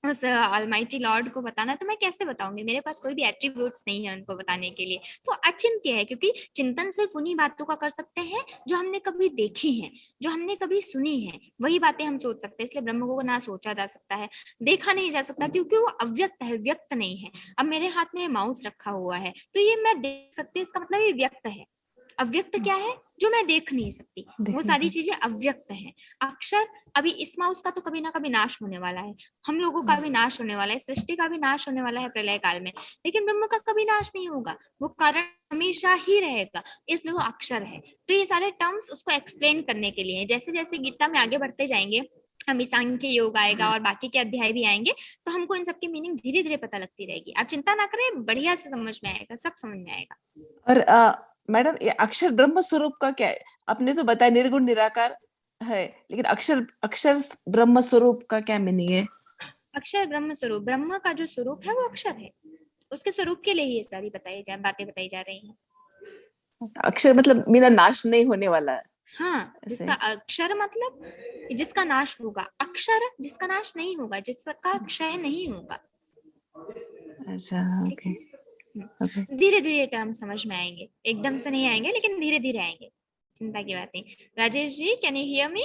उस ऑलमाइटी लॉर्ड को बताना, तो मैं कैसे बताऊंगी? मेरे पास कोई भी एट्रीब्यूट्स नहीं है उनको बताने के लिए। तो अचिंत्य है, क्योंकि चिंतन सिर्फ उन्हीं बातों का कर सकते हैं जो हमने कभी देखी हैं, जो हमने कभी सुनी है, वही बातें हम सोच सकते हैं। इसलिए ब्रह्म को ना सोचा जा सकता है, देखा नहीं जा सकता, क्योंकि वो अव्यक्त है, व्यक्त नहीं है। अब मेरे हाथ में माउस रखा हुआ है, तो ये मैं देख सकती हूँ, इसका मतलब ये व्यक्त है। अव्यक्त क्या है? जो मैं देख नहीं सकती, वो सारी चीजें अव्यक्त हैं। अक्षर, अभी इस माउस का तो कभी ना कभी नाश होने वाला है, हम लोगों का भी नाश होने वाला है, सृष्टि का भी नाश होने वाला है प्रलय काल में, लेकिन ब्रह्म का कभी नाश नहीं होगा, वो कारण हमेशा ही रहेगा, इसलिए वो अक्षर है। तो ये सारे टर्म्स उसको एक्सप्लेन करने के लिए, जैसे जैसे गीता में आगे बढ़ते जाएंगे, हमें सांख्य योग आएगा और बाकी के अध्याय भी आएंगे, तो हमको इन सबकी मीनिंग धीरे धीरे पता लगती रहेगी। आप चिंता ना करें, बढ़िया से समझ में आएगा, सब समझ में आएगा। और मैडम, ये अक्षर ब्रह्म स्वरूप का क्या है? आपने तो बताया निर्गुण निराकार है, लेकिन अक्षर ब्रह्म स्वरूप का क्या मीनिंग है? अक्षर ब्रह्म स्वरूप, ब्रह्म का जो स्वरूप है वो अक्षर है, उसके स्वरूप के लिए ये सारी बातें बताई जा रही हैं। अक्षर मतलब मेरा नाश नहीं होने वाला है। हाँ, जिसका अक्षर मतलब जिसका नाश होगा, अक्षर जिसका नाश नहीं होगा, जिसका क्षय नहीं होगा। अच्छा, ओके ओके। धीरे धीरे टर्म समझ में आएंगे, एकदम से नहीं आएंगे, लेकिन धीरे धीरे आएंगे, चिंता की बात नहीं। Rajesh ji, can you hear me?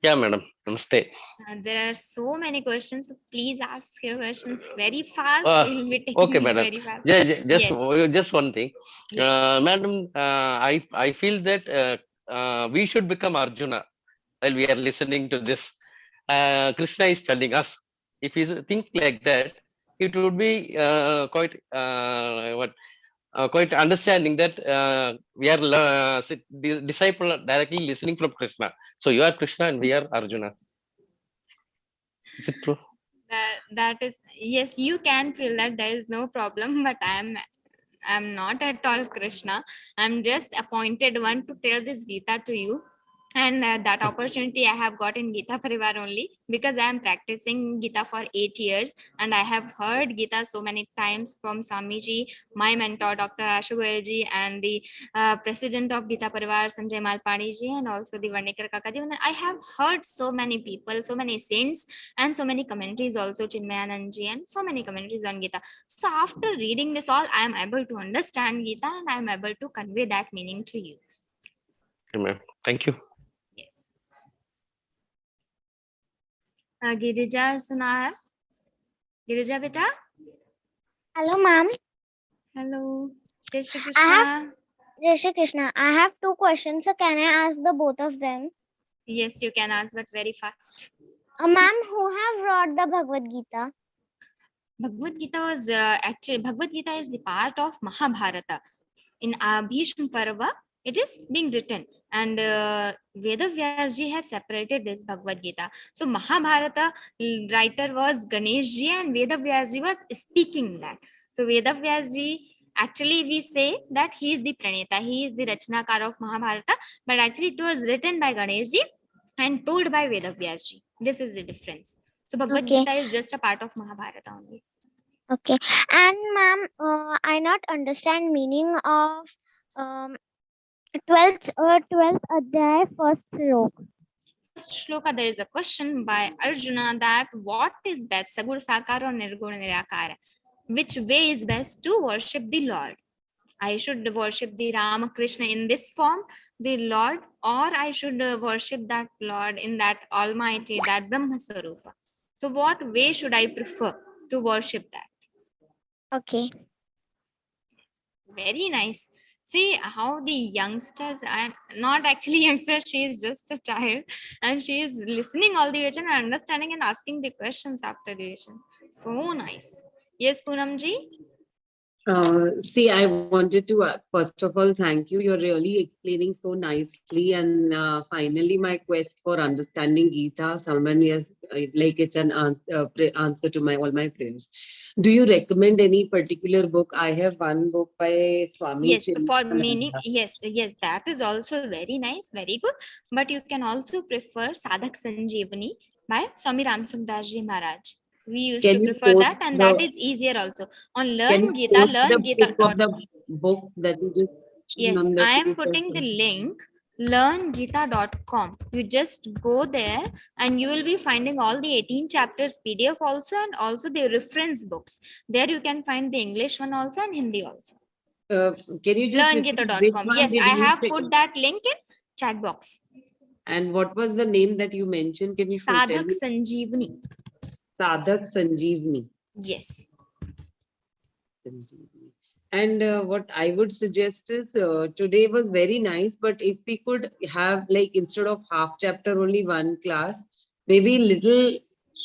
Yeah, madam. Namaste. There are so many questions, so please ask your questions very fast. We'll be taking Okay, it madam. very fast. Yeah, Yes. just one thing, madam. I feel that we should become Arjuna while we are listening to this. Krishna is telling us, if you think like that, it would be quite understanding that we are disciple directly listening from Krishna. So you are Krishna and we are Arjuna. Is it true? That is, yes, you can feel that, there is no problem, but I'm not at all Krishna. I'm just appointed one to tell this Geeta to you. And that opportunity I have got in Geeta Parivar only because I am practicing Geeta for 8 years, and I have heard Geeta so many times from Swamiji, my mentor Dr. Ashu ji, and the president of Geeta Parivar Sanjay Malpani ji, and also the Varnekar Kaka ji. And I have heard so many people, so many saints, and so many commentaries also, Chinmayanand ji, and so many commentaries on Geeta. So after reading this all, I am able to understand Geeta, and I am able to convey that meaning to you. Okay, ma'am. Thank you. Girija Sunar. Girija beta. Hello, ma'am. Hello. Jai Shri Krishna. Jai Shri Krishna. I have 2 questions. So can I ask the both of them? Yes, you can ask, but very fast. Ma'am, who have wrote the Bhagavad Gita? Bhagavad Gita was actually, Bhagavad Gita is the part of Mahabharata. In Bhishma Parva, it is being written, and Veda Vyasji has separated this Bhagavad Gita. So Mahabharata writer was Ganeshji, and Veda Vyasji was speaking that. So Veda Vyasji, actually we say that he is the Praneta, he is the Rachnakar of Mahabharata, but actually it was written by Ganeshji and told by Veda Vyasji. This is the difference. So Bhagavad Gita is just a part of Mahabharata only. Okay. And ma'am, I not understand meaning of 12th Adhyay, first slok. First shloka, there is a question by Arjuna that what is best, Sagur Sakara or Nirguna Nirakara? Which way is best to worship the Lord? I should worship the Ramakrishna in this form, the Lord, or I should worship that Lord in that Almighty, that Brahma Sarupa. So what way should I prefer to worship that? Okay. Very nice. See how the youngsters, and not actually youngsters, she is just a child, and she is listening all the way and understanding and asking the questions after the vision. So nice. Yes, Poonam ji? See, I wanted to first of all thank you. You're really explaining so nicely, and finally, my quest for understanding Geeta, someone is like it's an answer to all my friends. Do you recommend any particular book? I have one book by Swami. Yes, for meaning, yes, that is also very nice, very good. But you can also prefer Sadhak Sanjeevani by Swami Ramsukdas Ji Maharaj. We used to prefer that, and that is easier also. On Learn Geeta, Learn Geeta. The book that you just Yes, I am putting the link, learngeeta.com. You just go there and you will be finding all the 18 chapters PDF also, and also the reference books. There you can find the English one also and Hindi also. Can you just learngeeta.com. Yes, I have put that link in chat box. And what was the name that you mentioned? Can you Sadhak Sanjeevani. Sadhak Sanjeevani. Yes. And what I would suggest is today was very nice, but if we could have, like, instead of half chapter, only one class, maybe little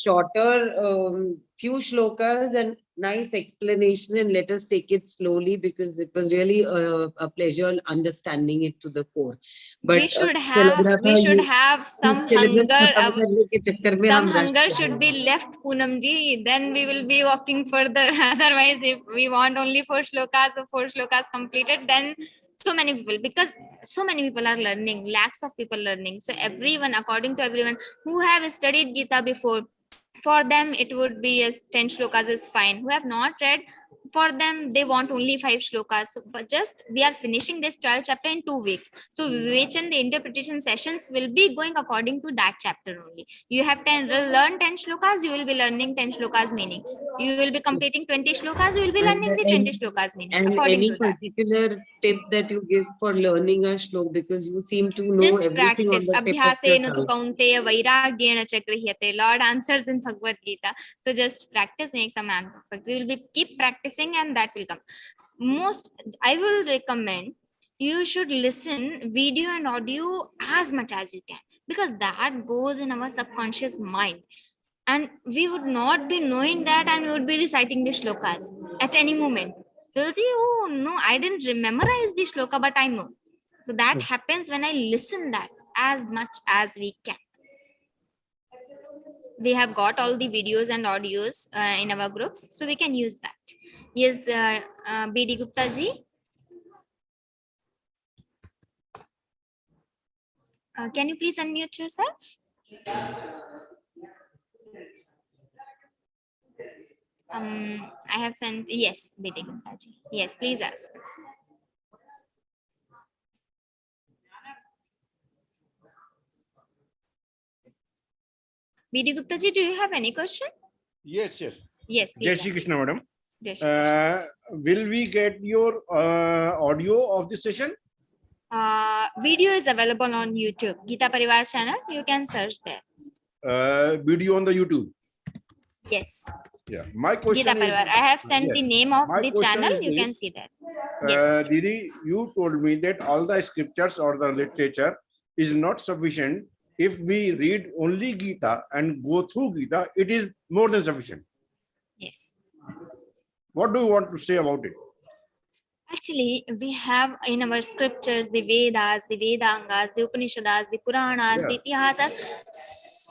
shorter, few shlokas and nice explanation, and let us take it slowly, because it was really a pleasure understanding it to the core. But we should have some hunger. Some hunger should be left, Poonam ji. Then we will be walking further. Otherwise, if we want only 4 shlokas completed, then so many people, because so many people are learning, lakhs of people learning. So everyone, according to everyone who have studied Geeta before, for them it would be as 10 shlokas is fine. Who have not read, for them, they want only 5 shlokas. So, but just we are finishing this 12th chapter in 2 weeks. So Vivechan, the interpretation sessions will be going according to that chapter only. You have learn 10 shlokas, you will be learning 10 shlokas meaning. You will be completing 20 shlokas, you will be learning the 20 shlokas meaning And according any to that. particular tip that you give for learning a shlok, because you seem to know Just everything on practice. the tip of your Abhyasena tu tongue. kaunteya vairagyena cha grihyate. Lord answers in Bhagavad Gita. So just practice makes a man perfect. We will be keep practicing and that will come. Most, I will recommend you should listen video and audio as much as you can, because that goes in our subconscious mind. And we would not be knowing that, and we would be reciting the shlokas at any moment. So you'll see, oh no, I didn't memorize the shloka, but I know. So that happens when I listen that as much as we can. We have got all the videos and audios in our groups, so we can use that. Yes, BD Gupta ji. Can you please unmute yourself? I have sent, yes, BD Gupta ji. Yes, please ask. BD Gupta ji, do you have any question? Yes, yes. Yes, Jai please Shri ask. Krishna, madam. Jai Shri Krishna. Will we get your audio of the session? Video is available on YouTube, Geeta Parivar channel. You can search there. Video on the YouTube. Yes. Yeah. My question Geeta is, Parivar. I have sent yes. the name of My the question channel. is You can this. see that. Yes. Didi, you told me that all the scriptures or the literature is not sufficient. If we read only Gita and go through Gita, it is more than sufficient. Yes. What do you want to say about it? Actually, we have in our scriptures the Vedas, the Vedangas, the Upanishads, the Puranas, the Itihasas.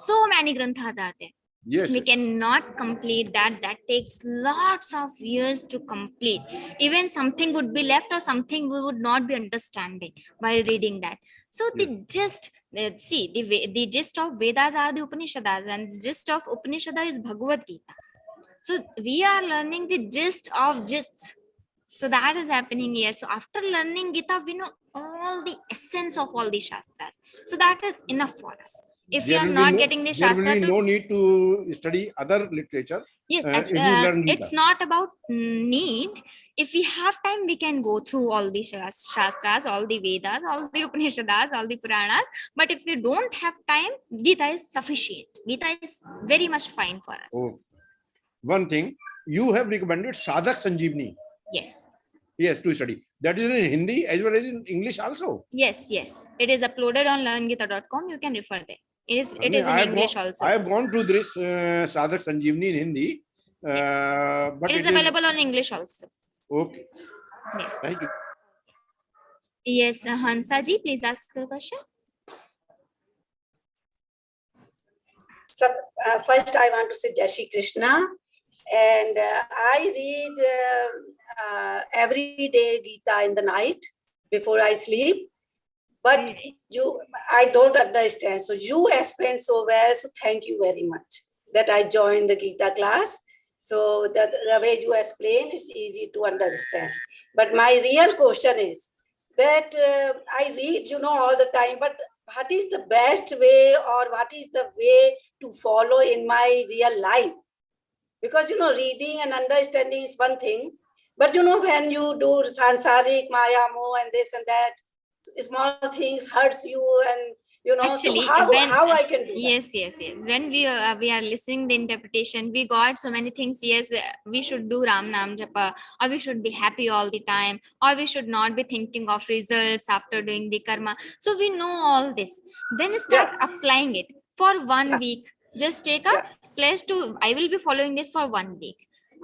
So many granthas are there. Yes. We cannot complete that. That takes lots of years to complete. Even something would be left or something we would not be understanding while reading that. So the gist, see, the gist of Vedas are the Upanishads, and the gist of Upanishad is Bhagavad Gita. So we are learning the gist of gists. So that is happening here. So after learning Gita, we know all the essence of all the Shastras. So that is enough for us. If we are not getting the There will Shastra, be no need to study other literature. yes, if we learn Gita. it's not about need. If we have time, we can go through all the Shastras, all the Vedas, all the Upanishads, all the Puranas. But if we don't have time, Gita is sufficient. Gita is very much fine for us. Oh. One thing, you have recommended Sadhak Sanjeevani. Yes. Yes, to study. That is in Hindi as well as in English also. Yes, yes. It is uploaded on learngita.com. You can refer there. It is in English also. I have gone through this Sadhak Sanjeevani in Hindi. But it is available on English also. Okay. Yes. Thank you. Yes, Hansa ji, please ask your question. So, first I want to say Jai Shri Krishna. And I read every day Gita in the night before I sleep. But I don't understand. So you explained so well. So thank you very much that I joined the Gita class. So that the way you explain, it's easy to understand. But my real question is that I read, all the time, but what is the best way or what is the way to follow in my real life? Because, reading and understanding is one thing. But, when you do Sansarik, Maya, Moh, and this and that, small things hurts you and, Actually, so how I can do that? Yes. When we are listening the interpretation, we got so many things. Yes, we should do Ram Nam Japa, or we should be happy all the time, or we should not be thinking of results after doing the karma. So we know all this. Then start applying it for 1 week. Just take a pledge to, I will be following this for 1 week.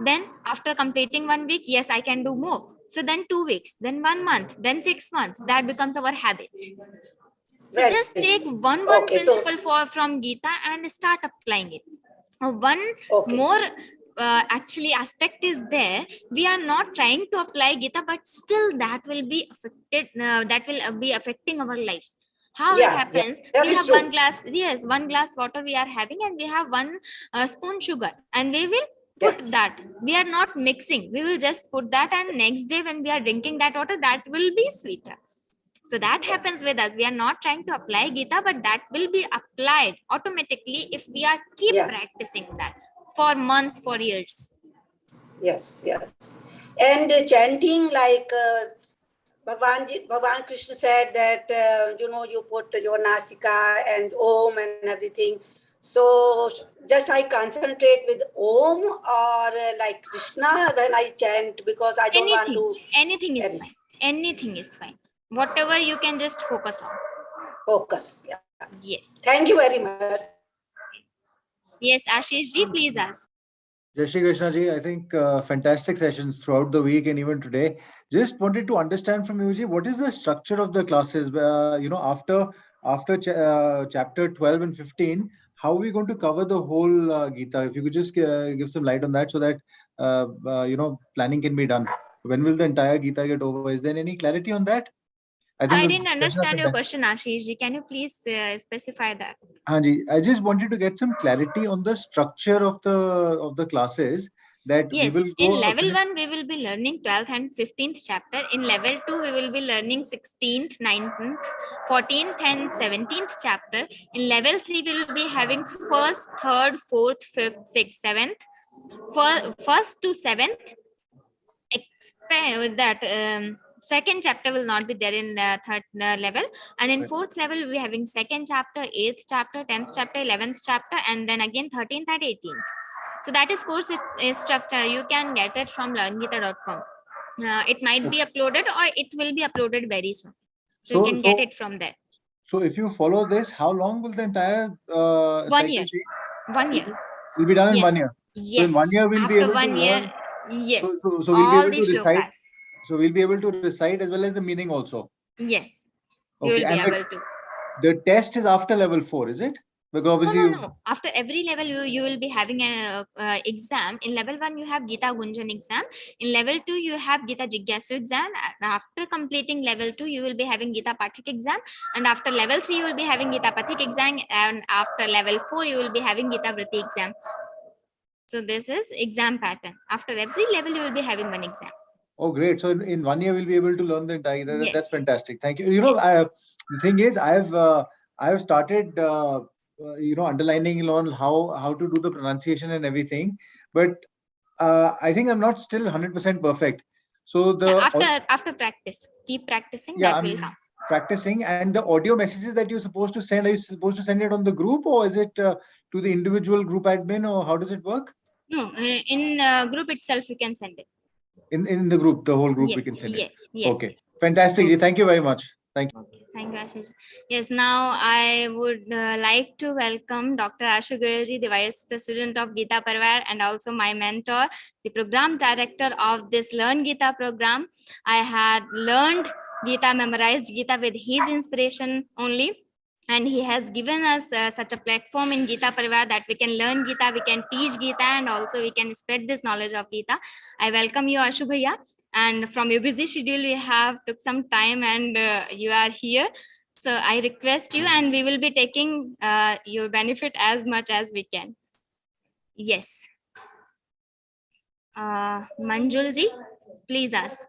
Then after completing 1 week, yes, I can do more. So then 2 weeks, then 1 month, then 6 months. That becomes our habit. So just take one principle from Gita and start applying it. One more actually aspect is there. We are not trying to apply Gita, but still that will be affected. That will be affecting our lives. How it happens? We have one glass water we are having, and we have 1 spoon sugar, and we will put that. We are not mixing. We will just put that, and next day when we are drinking that water, that will be sweeter. So that happens with us. We are not trying to apply Gita, but that will be applied automatically if we are keep practicing that for months, for years. Yes, yes. And chanting like Bhagwan Krishna said that, you put your Nasika and Om and everything. So just I concentrate with Om or like Krishna when I chant, because I don't want to. Anything is fine. Anything is fine. Whatever you can just focus on. Focus. Yeah. Yes. Thank you very much. Yes, Ashish ji, please ask. Jai Shri Krishna ji, I think fantastic sessions throughout the week and even today. Just wanted to understand from you, ji, what is the structure of the classes? After chapter 12 and 15, how are we going to cover the whole Gita? If you could just give some light on that, so that planning can be done. When will the entire Gita get over? Is there any clarity on that? I didn't understand your question, Ashish ji. Can you please specify that? Hanji, I just wanted to get some clarity on the structure of the classes, that Yes, we will in go level 1, we will be learning 12th and 15th chapter. In level 2, we will be learning 16th, 19th, 14th and 17th chapter. In level 3, we will be having 1st, 3rd, 4th, 5th, 6th, 7th. For 1st to 7th, expect that second chapter will not be there in third level, and in fourth level we'll be having second chapter, 8th chapter, 10th chapter, 11th chapter, and then again 13th and 18th. So that is course structure. You can get it from learngita.com. It might be uploaded, or it will be uploaded very soon, so you can get it from there. So if you follow this, how long will the entire 1 cycle year. take? 1 year. Will be done in Yes. 1 year. Yes. So in 1 year we'll be After able to 1 year, learn. yes. So we'll be All able to these recite. shlokas. So we'll be able to recite as well as the meaning also. Yes. You Okay, will be and able to. the test is after level 4, is it? Because obviously No. After every level, you will be having an exam. In level 1, you have Geeta Gunjan exam. In level 2, you have Geeta Jigyasu exam. And after completing level 2, you will be having Geeta Pathik exam. And after level 3, you will be having Geeta Pathik exam. And after level 4, you will be having Geeta Vriti exam. So this is exam pattern. After every level, you will be having one exam. Oh, great. So in 1 year, we'll be able to learn the entire. Yes. That's fantastic. Thank you. The thing is, I have started, underlining on how to do the pronunciation and everything. But I think I'm not still 100% perfect. So After practice, keep practicing. yeah, That will I'm come. practicing. And the audio messages that you're supposed to send, are you supposed to send it on the group, or is it to the individual group admin, or how does it work? No, in group itself, you can send it. In the group, the whole group, we Yes, can send it. yes. Okay, fantastic. Ji. Thank you very much. Thank you. Thank you, Ashish. Yes, now I would like to welcome Dr. Ashu Goyalji, the Vice President of Geeta Parivar, and also my mentor, the Program Director of this Learn Geeta program. I had learned Geeta, memorized Geeta with his inspiration only. And he has given us such a platform in Geeta Parivar that we can learn Geeta, we can teach Geeta, and also we can spread this knowledge of Geeta. I welcome you, Ashu Bhaiya. And from your busy schedule, we have took some time, and you are here. So I request you, and we will be taking your benefit as much as we can. Yes. Manjul ji, please ask.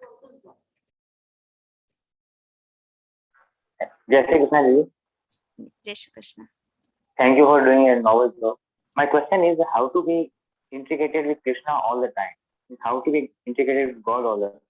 Jai Shri Krishna ji. Jai Shri Krishna. Thank you for doing a novel job. My question is how to be integrated with Krishna all the time. How to be integrated with God all the time.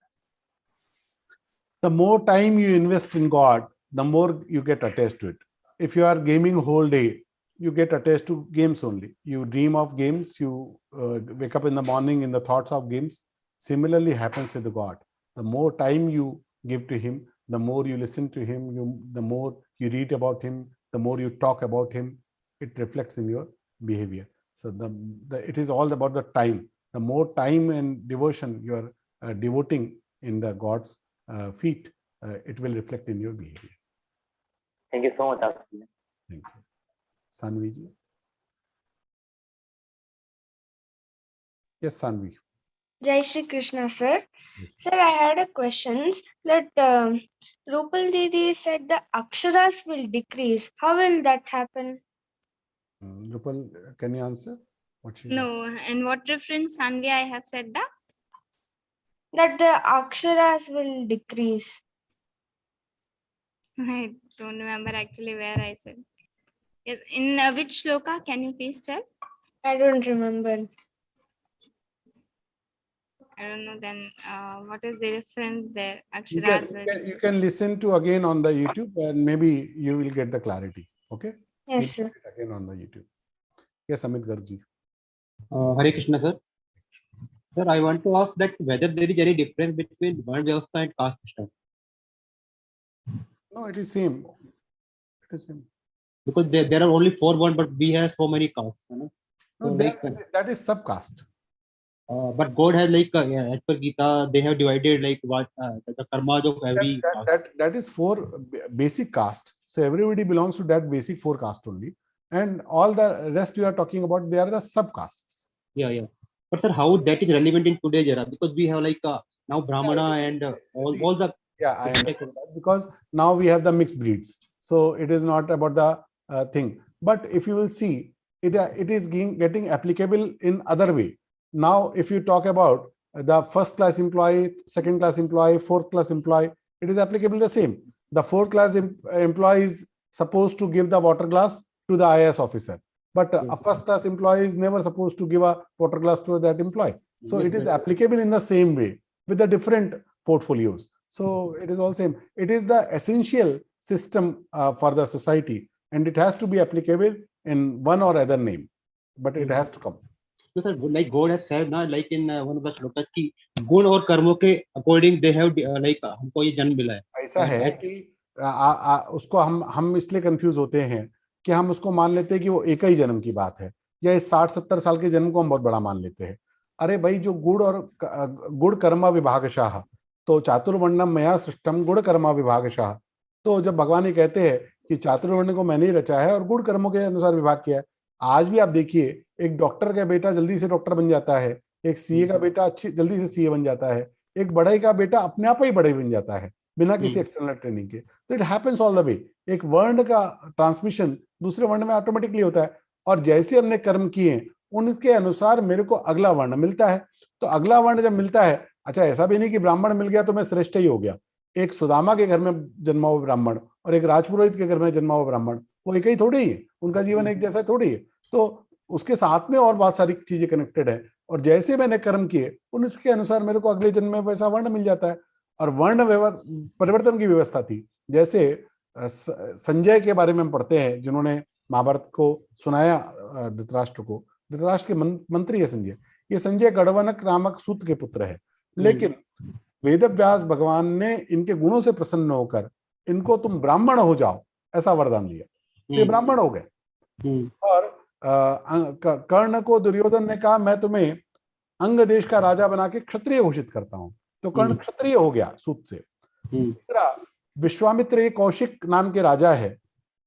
The more time you invest in God, the more you get attached to it. If you are gaming whole day, you get attached to games only. You dream of games, you wake up in the morning in the thoughts of games. Similarly happens with God. The more time you give to Him, the more you listen to Him, the more you read about Him, the more you talk about Him, it reflects in your behavior. So it is all about the time. The more time and devotion you are devoting in the God's feet, it will reflect in your behavior. Thank you so much, Ashish. Thank you. Sanvi ji. Yes, Sanvi. Jai Shri Krishna, sir. Sir, I had a question that Rupal Didi said the aksharas will decrease. How will that happen? Rupal, can you answer? No, and what reference, Sanvi, I have said that? That the aksharas will decrease. I don't remember actually where I said. Yes, in which shloka? Can you please tell? I don't remember. I don't know. Then what is the reference there? You Aksharas can, will. you can listen to again on the YouTube, and maybe you will get the clarity. Okay. Yes, We'll sir. put it again on the YouTube. Yes, Amit Garg. Hare Krishna, sir. Sir, I want to ask that whether there is any difference between Varna Vyavastha and caste system. No, it is same. It is same. Because there are only 4 Varna, but we have so many castes. You know? So No, that is subcaste. But God has as per Geeta, they have divided what the karmas of every caste. That is 4 basic caste. So everybody belongs to that basic 4 caste only, and all the rest you are talking about, they are the subcastes. Yeah. But sir, how that is relevant in today's era? Because we have now Brahmana and all the. Yeah, I understand that, because now we have the mixed breeds. So it is not about the thing. But if you will see, it is getting applicable in other way. Now, if you talk about the first class employee, second class employee, fourth class employee, it is applicable the same. The fourth class employee is supposed to give the water glass to the IAS officer, but a first class employee is never supposed to give a water glass to that employee. So it is applicable in the same way with the different portfolios. So it is all same. It is the essential system for the society, and it has to be applicable in one or other name, but it has to come. So sir, like God has said ना, like in one of the shlokas कि गुण और कर्मों के according they have हमको ये जन्म मिला है. ऐसा है कि उसको हम इसलिए कंफ्यूज होते हैं कि हम उसको मान लेते हैं कि वो एक ही जन्म की बात है, या इस 60-70 साल के जन्म को हम बहुत बड़ा मान लेते हैं. अरे भाई, जो गुण कर्म विभागशाह, तो चातुर्वर्णम मया सृष्टम गुण कर्म विभागशाह. तो जब भगवान ये कहते हैं कि चातुर्वर्ण को मैंने ही रचा है और गुण कर्मों के अनुसार विभाग किया है, आज भी आप देखिए, एक डॉक्टर का बेटा जल्दी से डॉक्टर बन जाता है, एक सीए का बेटा जल्दी से सीए बन जाता है, एक बढ़ई का बेटा अपने आप ही बढ़ई बन जाता है बिना किसी एक्सटर्नल ट्रेनिंग के. तो it happens all the way. एक वर्ण का ट्रांसमिशन दूसरे वर्ण में ऑटोमेटिकली होता है, और जैसे हमने कर्म किए उनके अनुसार मेरे को अगला वर्ण मिलता है. तो अगला वर्ण जब मिलता है, अच्छा ऐसा भी नहीं कि ब्राह्मण मिल गया तो मैं श्रेष्ठ ही हो गया. एक सुदामा के घर में जन्मा हुआ ब्राह्मण और एक राजपुरोहित के घर में जन्मा हुआ ब्राह्मण, वो एक ही थोड़ी ही है, उनका जीवन एक जैसा थोड़ी है. तो उसके साथ में और बहुत सारी चीजें कनेक्टेड है, और जैसे मैंने कर्म किए उनके अनुसार मेरे को अगले जन्म में वैसा वर्ण मिल जाता है. और वर्ण परिवर्तन की व्यवस्था थी. जैसे संजय के बारे में हम पढ़ते हैं, जिन्होंने महाभारत को सुनाया धृतराष्ट्र को. धृतराष्ट्र के मंत्री है संजय. ये संजय गढ़वनक नामक सूत के पुत्र है, लेकिन वेदव्यास भगवान ने इनके गुणों से प्रसन्न होकर इनको तुम ब्राह्मण हो जाओ ऐसा वरदान दिया. तो ये ब्राह्मण हो गए. और कर्ण को दुर्योधन ने कहा, मैं तुम्हें अंग देश का राजा बना के क्षत्रिय घोषित करता हूं. तो कर्ण क्षत्रिय हो गया सूत से. दूसरा, विश्वामित्र एक कौशिक नाम के राजा है,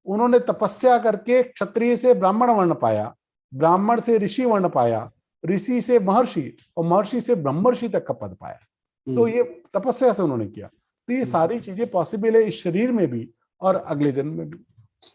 उन्होंने तपस्या करके क्षत्रिय से ब्राह्मण वर्ण पाया, ब्राह्मण से ऋषि वर्ण पाया, ऋषि से महर्षि, और महर्षि से ब्रह्मर्षि तक का पद पाया. तो ये तपस्या से उन्होंने किया. तो ये सारी चीजें पॉसिबल है इस शरीर में भी और अगले जन्म में भी.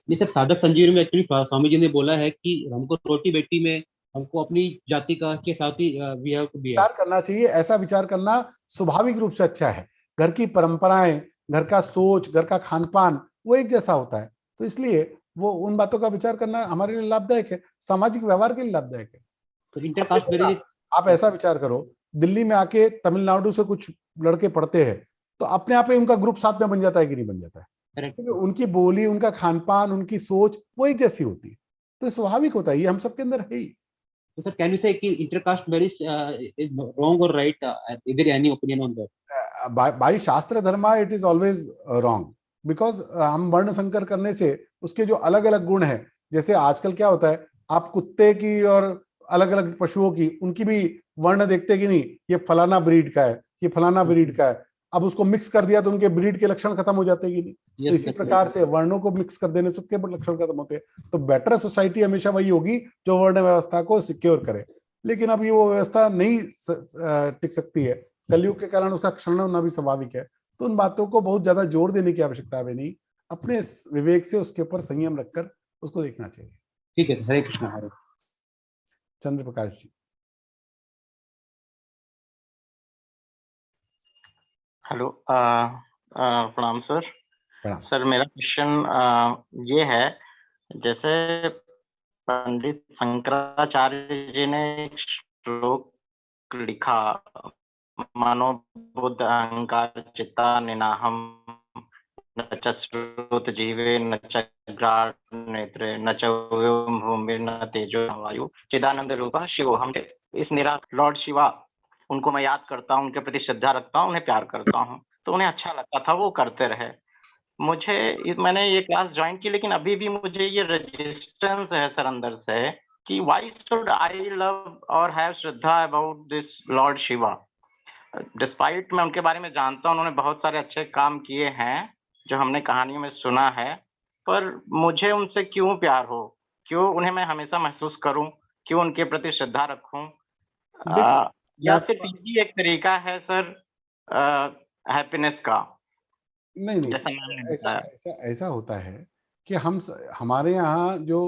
नहीं सर, साधक संजीवनी में एक्चुअली स्वामी जी ने बोला है कि हमको रोटी बेटी में हमको अपनी जाति का के साथ ही विचार करना चाहिए. ऐसा विचार करना स्वाभाविक रूप से अच्छा है. घर की परंपराएं, घर का सोच, घर का खान पान वो एक जैसा होता है, तो इसलिए वो उन बातों का विचार करना हमारे लिए लाभदायक है, सामाजिक व्यवहार के लिए लाभदायक है. तो इंटरकास्ट मैरिज, आप ऐसा विचार करो, दिल्ली में आके तमिलनाडु से कुछ लड़के पढ़ते हैं, तो अपने आप ही उनका ग्रुप साथ में बन जाता है कि नहीं बन जाता है? क्योंकि उनकी बोली, उनका खान पान, उनकी सोच वो एक जैसी होती है. तो स्वाभाविक होता है, ये हम सबके अंदर है ही. तो सर, कैन यू से कि इंटरकास्ट मैरिज इज रॉन्ग और right? Is there any opinion on that? By shastra dharma it is always wrong, because हम वर्ण संकर करने से उसके जो अलग अलग गुण हैं, जैसे आजकल क्या होता है, आप कुत्ते की और अलग अलग पशुओं की उनकी भी वर्ण देखते कि नहीं, ये फलाना ब्रीड का है, ये फलाना ब्रीड का है. अब उसको मिक्स कर दिया तो उनके ब्रीड के लक्षण खत्म हो जाते हैं कि नहीं? तो इसी प्रकार से वर्णों को मिक्स कर देने से उसके लक्षण खत्म होते हैं. तो बेटर सोसाइटी हमेशा वही होगी जो वर्ण व्यवस्था को सिक्योर करे. लेकिन अब ये वो व्यवस्था नहीं टिक सकती है, कलयुग के कारण उसका क्षरण होना भी स्वाभाविक है. तो उन बातों को बहुत ज्यादा जोर देने की आवश्यकता भी नहीं, अपने विवेक से उसके ऊपर संयम रखकर उसको देखना चाहिए. ठीक है, हरे कृष्णा. हरे चंद्र प्रकाश जी। हेलो, प्रणाम सर। प्रणाम सर, मेरा क्वेश्चन ये है, जैसे पंडित शंकराचार्य जी ने एक श्लोक लिखा, मनो बुद्ध अहंकार चित्ता निनाहम न च श्रुत जीवे न च ग्राट नेत्रे न च भूमि न तेजो न वायु चिदानंद रूपा शिवो। हम इस लॉर्ड शिवा, उनको मैं याद करता हूँ, उनके प्रति श्रद्धा रखता हूँ, उन्हें प्यार करता हूँ, तो उन्हें अच्छा लगता था, वो करते रहे। मैंने ये क्लास ज्वाइन की, लेकिन अभी भी मुझे ये रेजिस्टेंस है सर अंदर से कि व्हाई शुड आई लव और have Shraddha about this Lord Shiva. Despite मैं उनके बारे में जानता हूँ, उन्होंने बहुत सारे अच्छे काम किए हैं जो हमने कहानियों में सुना है, पर मुझे उनसे क्यों प्यार हो, क्यों उन्हें मैं हमेशा महसूस करूं, क्यों उनके प्रति श्रद्धा रखूं? या सिर्फ यही एक तरीका है सर हैप्पीनेस का? नहीं, ऐसा होता है कि हमारे यहाँ जो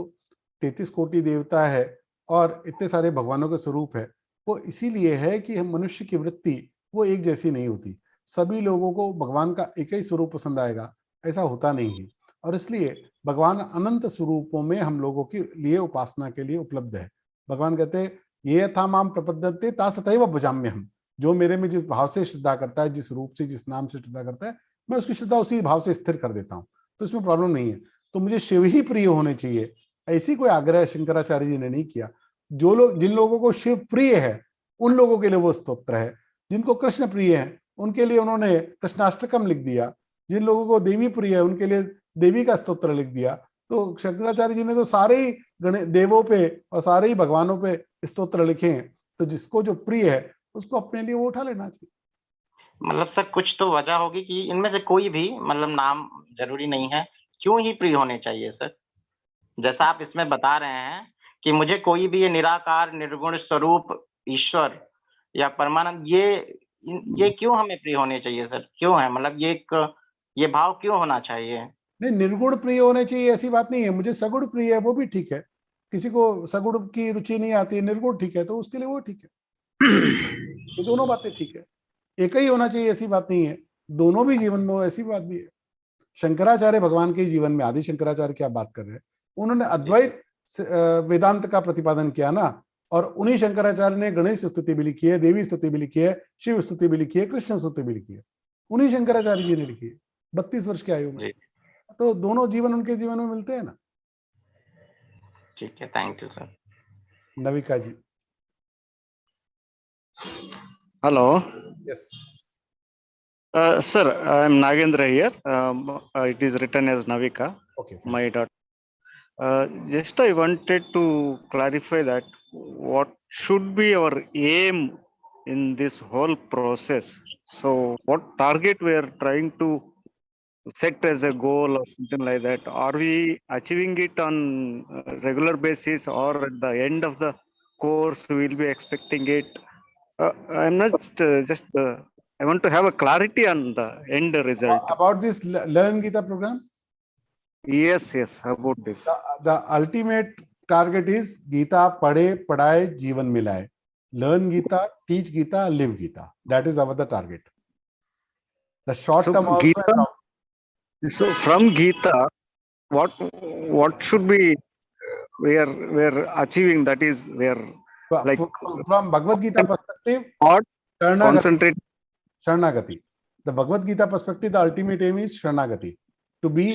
33 कोटि देवता है और इतने सारे भगवानों के स्वरूप है, वो इसीलिए है कि हम मनुष्य की वृत्ति वो एक जैसी नहीं होती। सभी लोगों को भगवान का एक ही स्वरूप पसंद आएगा, ऐसा होता नहीं है। और इसलिए भगवान अनंत स्वरूपों में हम लोगों के लिए उपासना के लिए उपलब्ध है। भगवान कहते हैं, ये था माम प्रपद्यते तास तथैव भजाम्य हम। जो मेरे में जिस भाव से श्रद्धा करता है, जिस रूप से, जिस नाम से श्रद्धा करता है, मैं उसकी श्रद्धा उसी भाव से स्थिर कर देता हूँ, तो इसमें प्रॉब्लम नहीं है। तो मुझे शिव ही प्रिय होने चाहिए, ऐसी कोई आग्रह शंकराचार्य जी ने नहीं किया। जिन लोगों को शिव प्रिय है उन लोगों के लिए वो स्तोत्र है, जिनको कृष्ण प्रिय है उनके लिए उन्होंने कृष्णाष्टकम लिख दिया, जिन लोगों को देवी प्रिय है उनके लिए देवी का स्तोत्र लिख दिया। तो शंकराचार्य जी ने तो सारे ही देवों पे और सारे ही भगवानों पे स्तोत्र लिखे हैं, तो जिसको जो प्रिय है उसको अपने लिए वो उठा लेना चाहिए। मतलब सर कुछ तो वजह होगी कि इनमें से कोई भी, मतलब नाम जरूरी नहीं है, क्यों ही प्रिय होने चाहिए सर? जैसा आप इसमें बता रहे हैं कि मुझे कोई भी ये निराकार निर्गुण स्वरूप ईश्वर या परमानंद, ये क्यों हमें प्रिय होने चाहिए सर? क्यों है, मतलब ये भाव क्यों होना चाहिए? नहीं, निर्गुण प्रिय होने चाहिए ऐसी बात नहीं है। मुझे सगुण प्रिय है, वो भी ठीक है। किसी को सगुण की रुचि नहीं आती है, निर्गुण ठीक है, तो उसके लिए वो ठीक है। ये दोनों बातें ठीक है, एक ही होना चाहिए ऐसी बात नहीं है। दोनों भी जीवन में ऐसी बात भी है। शंकराचार्य भगवान के जीवन में, आदि शंकराचार्य की आप बात कर रहे हैं, उन्होंने अद्वैत वेदांत का प्रतिपादन किया ना, और उन्हीं शंकराचार्य ने गणेश स्तुति भी लिखी है, देवी स्तुति भी लिखी है, शिव स्तुति भी लिखी है, कृष्ण स्तुति भी लिखी है, उन्हीं शंकराचार्य जी ने लिखी है 32 वर्ष की आयु में। तो दोनों जीवन उनके जीवन में मिलते हैं ना। ठीक है, thank you sir. Navika ji. Hello. Yes. Sir, I am Nagendra here. It is written as Navika. Okay. My daughter. Just I wanted to clarify that what should be our aim in this whole process. So, what target we are trying to set as a goal or something like that? Are we achieving it on a regular basis, or at the end of the course we will be expecting it? I'm not just. I want to have a clarity on the end result. About this Learn Geeta program? Yes, about this. The ultimate target is Geeta पढ़े पढ़ाए जीवन मिलाए. Learn Geeta, teach Geeta, live Geeta. That is our the target. The short term also. Geeta, so from Geeta, what should be we are achieving? That is where, like, from Bhagavad-Gītā perspective, Sharanagati. The Bhagavad-Gītā perspective, the ultimate aim is Sharanagati, to be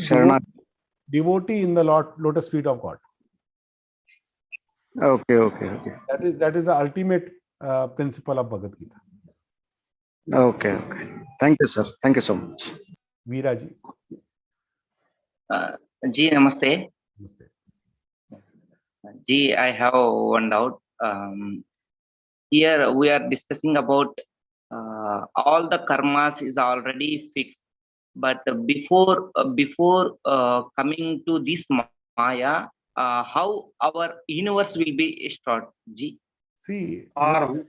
devotee in the lotus feet of God. Okay. That is the ultimate principle of Bhagavad-Gītā. Okay. Thank you, sir. Thank you so much. Veera ji. Ji, namaste. Namaste. Ji, I have one doubt. Here we are discussing about all the karmas is already fixed, but before coming to this Maya, how our universe will be started, Ji? See,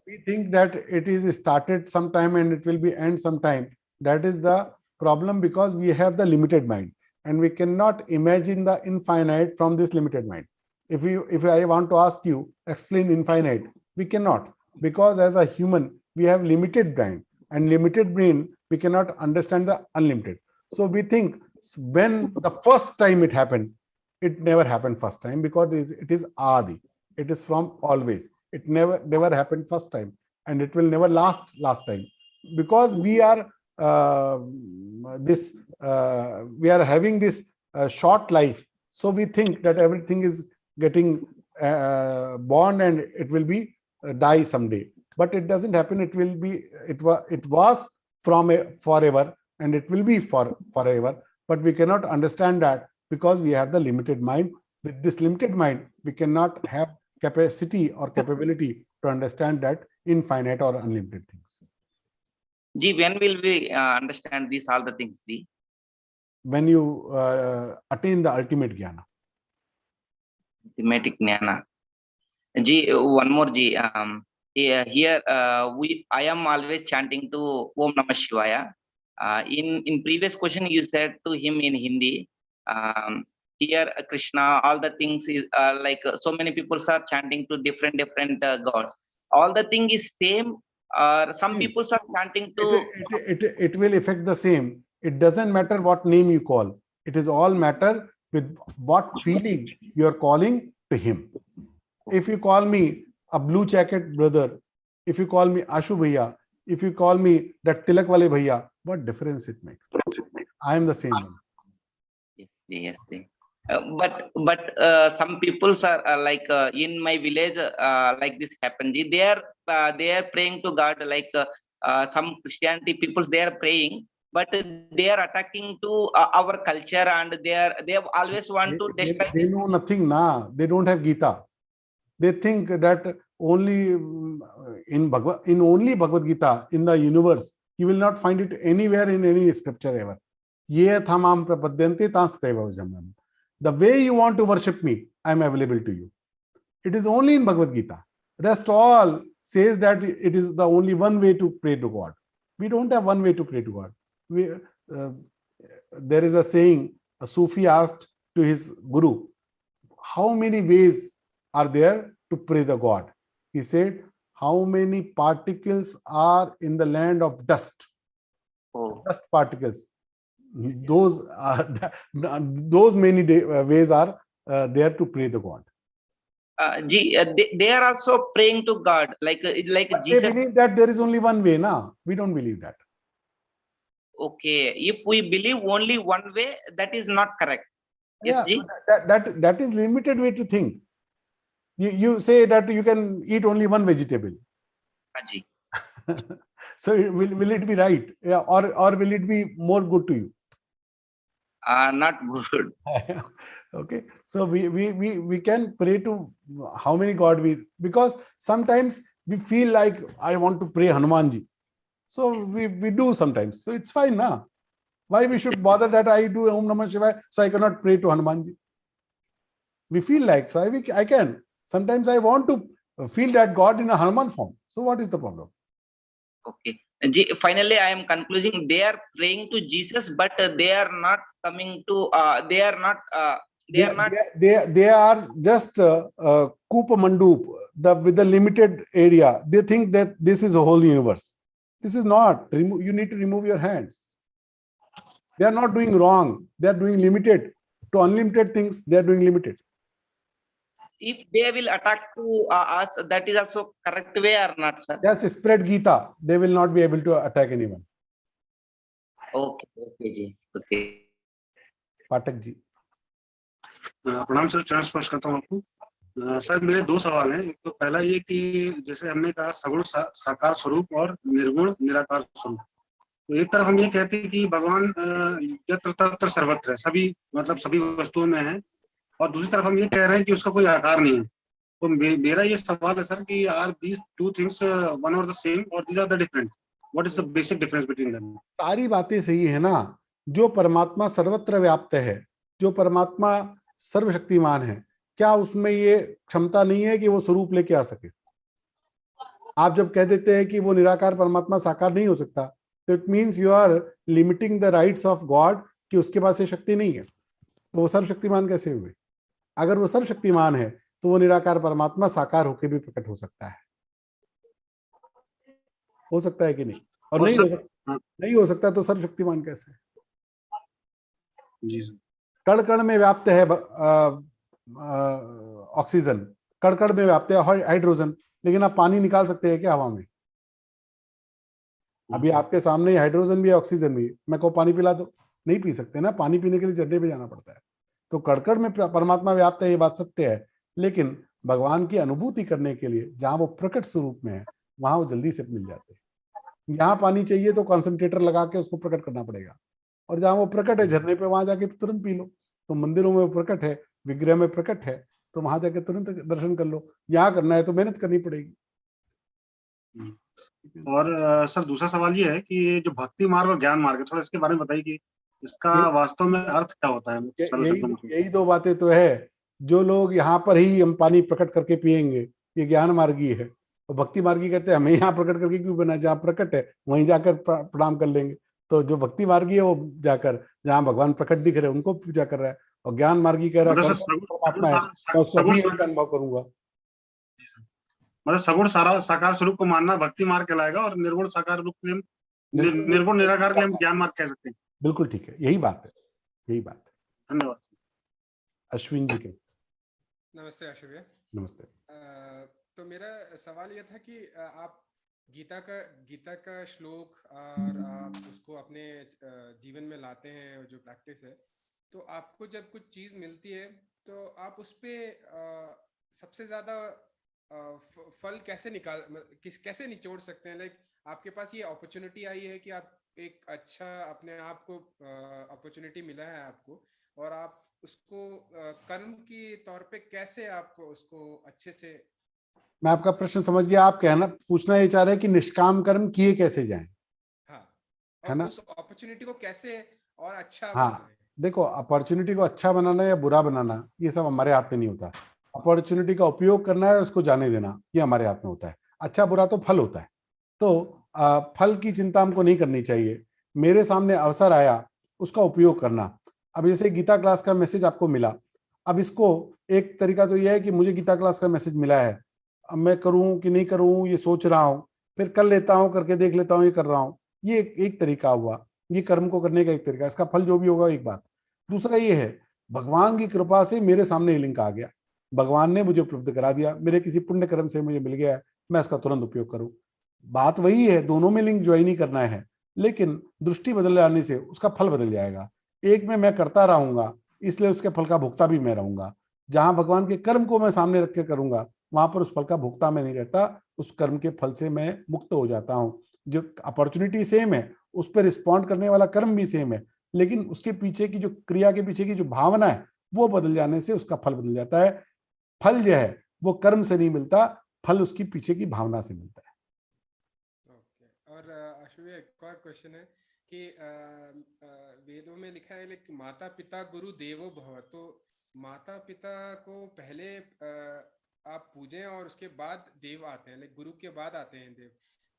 we think that it is started sometime and it will be end sometime. That is the problem, because we have the limited mind and we cannot imagine the infinite from this limited mind. If I want to ask you, explain infinite, we cannot, because as a human, we have limited brain, and limited brain, we cannot understand the unlimited. So we think when the first time it happened, it never happened first time, because it is Adi. It is from always. It never happened first time, and it will never last time, because we are we are having this short life. So we think that everything is getting born and it will be die someday, but it doesn't happen. It was from forever, and it will be forever, but we cannot understand that because we have the limited mind. With this limited mind, we cannot have capacity or capability to understand that infinite or unlimited things. Ji, when will we understand these all the things, Ji? When you attain the ultimate jnana. Ultimate jnana. Ji, one more, Ji. Here I am always chanting to Om Namah Shivaya. In previous question, you said to him in Hindi. Here Krishna, all the things is like so many people are chanting to different gods. All the thing is same, or some people are chanting to. It will affect the same. It doesn't matter what name you call. It is all matter with what feeling you are calling to him. If you call me a blue jacket brother, if you call me Ashu Bhaiya, if you call me that Tilak Wale Bhaiya, what difference it makes? I am the same one. Yes. But some people are like in my village like this happened. They are praying to God, like some Christianity people, they are praying, but they are attacking to our culture, and they always want to destroy. They know nothing, na. They don't have Geeta. They think that only in only Bhagavad Gita in the universe, you will not find it anywhere in any scripture ever. Ye thamam prapadyante tastateva jamam. The way you want to worship me, I am available to you. It is only in Bhagavad Gita. Rest all says that it is the only one way to pray to God. We don't have one way to pray to God. There is a saying, a Sufi asked to his guru, how many ways are there to pray the God? He said, how many particles are in the land of dust? Dust particles. Those many ways are there to pray the God. They are also praying to God, like but Jesus. They believe that there is only one way. Na, we don't believe that. Okay, if we believe only one way, that is not correct. Yeah, Yes, Ji? that is limited way to think. You say that you can eat only one vegetable. Ji. So will it be right? Yeah, or will it be more good to you? Not good. Okay, so we can pray to how many God because sometimes we feel like I want to pray Hanumanji. So we do sometimes. So it's fine, na? Why we should bother that I do Om Namah Shivaya, so I cannot pray to Hanumanji? We feel like, so I can. Sometimes I want to feel that God in a Hanuman form. So what is the problem? Okay. Finally, I am concluding. They are praying to Jesus, but they are not coming to. They are not. They are just Kupa Mandup, with the limited area. They think that this is a whole universe. This is not. You need to remove your hands. They are not doing wrong. They are doing limited. To unlimited things, they are doing limited. If they will attack to us, that is also correct way or not, sir? Yes, spread Geeta. They will not be able to attack anyone. Okay, Ji. Okay. Pathak Ji. प्रणाम sir, चरण स्पर्श करता हूँ आपको। Sir मेरे दो सवाल हैं। एक तो पहला ये कि जैसे हमने कहा सगुण साकार स्वरूप और निर्गुण निराकार स्वरूप, तो एक तरफ हम ये कहते हैं कि भगवान यत्र तत्र सर्वत्र है, सभी मतलब सभी वस्तुओं में है, और दूसरी तरफ हम ये कह रहे हैं कि उसका कोई आकार नहीं है। तो मेरा ये सवाल है सर कि are these two things one और द सेम और these are the different? What is the basic difference between them? सारी बातें सही है ना। जो परमात्मा सर्वत्र व्याप्त है, जो परमात्मा सर्वशक्तिमान है, क्या उसमें ये क्षमता नहीं है कि वो स्वरूप लेके आ सके? आप जब कह देते हैं कि वो निराकार परमात्मा साकार नहीं हो सकता, तो it means you are limiting the rights of God कि उसके पास ये शक्ति नहीं है। तो वो सर्वशक्तिमान कैसे हुए? अगर वो सर्वशक्तिमान है तो वो निराकार परमात्मा साकार होकर भी प्रकट हो सकता है कि नहीं? और नहीं हो सकता तो सर्वशक्तिमान कैसे? जी सर। कण कण में व्याप्त है ऑक्सीजन, कण कण में व्याप्त है हाइड्रोजन, लेकिन आप पानी निकाल सकते हैं क्या हवा में? अभी आपके सामने हाइड्रोजन भी है, ऑक्सीजन भी, मैं कहूँ पानी पिला दो, नहीं पी सकते ना, पानी पीने के लिए झरने पे जाना पड़ता है। तो कण में परमात्मा व्याप्त है, ये बात सत्य है, लेकिन भगवान की अनुभूति करने के लिए जहां वो प्रकट स्वरूप में है वहां वो जल्दी से मिल जाते हैं। यहाँ पानी चाहिए तो कॉन्सेंट्रेटर लगा के उसको प्रकट करना पड़ेगा, और जहां वो प्रकट है झरने पे वहां जाके तुरंत पी लो। तो मंदिरों में वो प्रकट है, विग्रह में प्रकट है, तो वहां जाके तुरंत दर्शन कर लो। यहाँ करना है तो मेहनत करनी पड़ेगी। और सर दूसरा सवाल ये है कि जो भक्ति मार्ग और ज्ञान मार्ग है, थोड़ा इसके बारे में बताइए कि इसका वास्तव में अर्थ क्या होता है? यही दो बातें तो है। जो लोग यहाँ पर ही हम पानी प्रकट करके पिएंगे, ये ज्ञान मार्गी है, और भक्ति मार्गी कहते हैं हमें यहाँ प्रकट करके क्यों बना, जहाँ प्रकट है वहीं जाकर प्रणाम कर लेंगे। तो जो भक्ति मार्गी है वो जाकर जहाँ भगवान प्रकट दिख रहे हैं उनको पूजा कर रहा है, और ज्ञान मार्गी कह रहा है परमात्मा है, मैं उसको भी एक अनुभव करूंगा। मतलब सगुण साकार स्वरूप को मानना भक्ति मार्ग कहलाएगा, और निर्गुण साकार रूप के निर्गुण निराकार के हम ज्ञान मार्ग कह सकते हैं। बिल्कुल ठीक है, यही बात है, यही बात है। धन्यवाद। अश्विन जी के। नमस्ते आशु भैया। नमस्ते। तो मेरा सवाल यह था कि आप गीता का श्लोक और आप उसको अपने जीवन में लाते हैं, जो प्रैक्टिस है, तो आपको जब कुछ चीज मिलती है तो आप उस पे सबसे ज्यादा फल कैसे कैसे निचोड़ सकते हैं? लाइक आपके पास ये अपॉर्चुनिटी आई है कि आप एक अच्छा अपने आप को अपॉर्चुनिटी मिला है आपको, और आप उसको कर्म के तौर पे कैसे आप उसको अच्छे से। मैं आपका प्रश्न समझ गया। आप पूछना ये चाह रहे हैं कि निष्काम कर्म किए कैसे जाएं? हाँ, है ना? उस अपॉर्चुनिटी को कैसे और अच्छा हाँ, देखो, अपॉर्चुनिटी को अच्छा बनाना या बुरा बनाना ये सब हमारे हाथ में नहीं होता। अपॉर्चुनिटी का उपयोग करना है, उसको जाने देना, ये हमारे हाथ में होता है। अच्छा बुरा तो फल होता है, तो फल की चिंता हमको नहीं करनी चाहिए। मेरे सामने अवसर आया, उसका उपयोग करना। अब जैसे गीता क्लास का मैसेज आपको मिला, अब इसको एक तरीका तो यह है कि मुझे गीता क्लास का मैसेज मिला है, अब मैं करूं कि नहीं करूं ये सोच रहा हूं, फिर कर लेता हूं, करके देख लेता हूं, ये कर रहा हूं। ये एक तरीका हुआ, ये कर्म को करने का एक तरीका। इसका फल जो भी होगा एक बात। दूसरा ये है, भगवान की कृपा से मेरे सामने लिंक आ गया, भगवान ने मुझे उपलब्ध करा दिया, मेरे किसी पुण्य कर्म से मुझे मिल गया है, मैं इसका तुरंत उपयोग करूं। बात वही है, दोनों में लिंक ज्वाइन ही करना है, लेकिन दृष्टि बदल जाने से उसका फल बदल जाएगा। एक में मैं करता रहूंगा, इसलिए उसके फल का भुगता भी मैं रहूंगा। जहां भगवान के कर्म को मैं सामने रख के करूंगा, वहां पर उस फल का भुगता मैं नहीं रहता, उस कर्म के फल से मैं मुक्त हो जाता हूं। जो अपॉर्चुनिटी सेम है, उस पर रिस्पॉन्ड करने वाला कर्म भी सेम है, लेकिन उसके पीछे की जो क्रिया के पीछे की जो भावना है वो बदल जाने से उसका फल बदल जाता है। फल जो है वो कर्म से नहीं मिलता, फल उसकी पीछे की भावना से मिलता है। और आशु एक और क्वेश्चन है कि वेदों में लिखा है लाइक माता पिता गुरु देवो भव, तो माता पिता को पहले आप पूजें और उसके बाद देव आते हैं, लाइक गुरु के बाद आते हैं देव।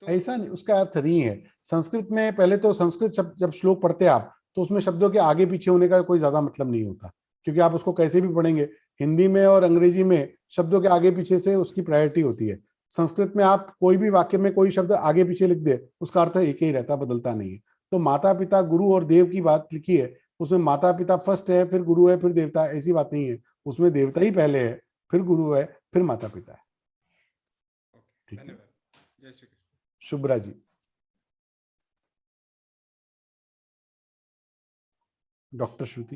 तो ऐसा नहीं, उसका अर्थ नहीं है। संस्कृत में पहले तो संस्कृत शब्द जब श्लोक पढ़ते आप तो उसमें शब्दों के आगे पीछे होने का कोई ज्यादा मतलब नहीं होता, क्योंकि आप उसको कैसे भी पढ़ेंगे। हिंदी में और अंग्रेजी में शब्दों के आगे पीछे से उसकी प्रायोरिटी होती है। संस्कृत में आप कोई भी वाक्य में कोई शब्द आगे पीछे लिख दे, उसका अर्थ एक ही रहता, बदलता नहीं है। तो माता पिता गुरु और देव की बात लिखी है, उसमें माता पिता फर्स्ट है, फिर गुरु है, फिर देवता, ऐसी बात नहीं है। उसमें देवता ही पहले है, फिर गुरु है, फिर माता पिता है। ठीक है, जय Shri Krishna. Shubhra ji. Doctor Shruti,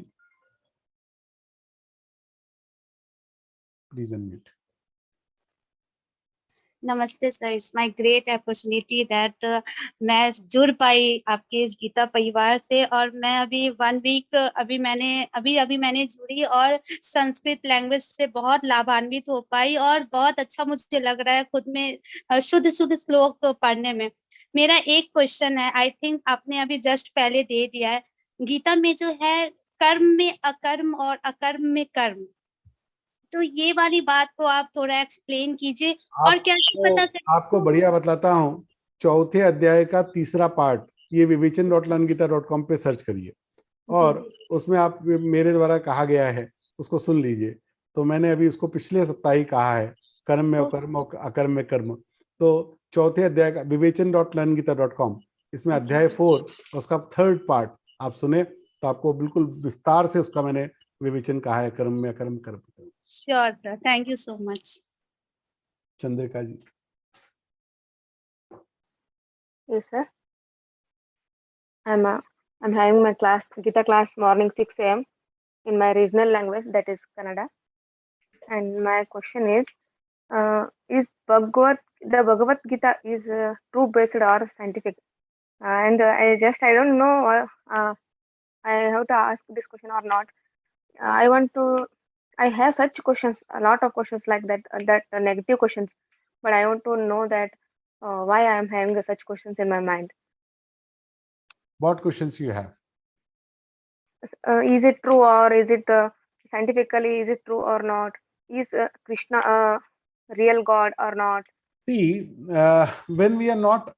please unmute. नमस्ते sir, it's my great opportunity that मैं जुड़ पाई आपके इस गीता परिवार से। और मैं अभी 1 वीक अभी मैंने जुड़ी और संस्कृत लैंग्वेज से बहुत लाभान्वित हो पाई, और बहुत अच्छा मुझे लग रहा है खुद में शुद्ध श्लोक पढ़ने में। मेरा एक क्वेश्चन है, आई थिंक आपने अभी जस्ट पहले दे दिया है। गीता में जो है कर्म में अकर्म और अकर्म में कर्म, तो ये वाली बात को आप थोड़ा एक्सप्लेन कीजिए। और क्या पता आपको बढ़िया बतलाता हूँ, 4थे अध्याय का 3रा पार्ट, ये vivichen.learngita.com पे सर्च करिए और उसमें आप मेरे द्वारा कहा गया है, उसको सुन लीजिए। तो मैंने अभी उसको पिछले सप्ताह ही कहा है, कर्म में कर्म और अकर्म में कर्म। तो चौथे अध्याय का vivachan.learngita.com, इसमें अध्याय 4 उसका 3rd पार्ट आप सुने तो आपको बिल्कुल विस्तार से उसका मैंने विवेचन कहा है, कर्म में अकर्म कर्म। Sure sir, thank you so much. Chandrika ji. Yes, sir. I'm having my class, Geeta class, morning 6 a.m. in my regional language, that is Kannada. And my question is the Bhagavad Gita is true based or scientific? And I don't know I have to ask this question or not. I have such questions, a lot of questions like that, negative questions, but I want to know that why I am having such questions in my mind. What questions you have? Is it true, or is it scientifically, is it true or not? Is Krishna a real God or not? See, when we are not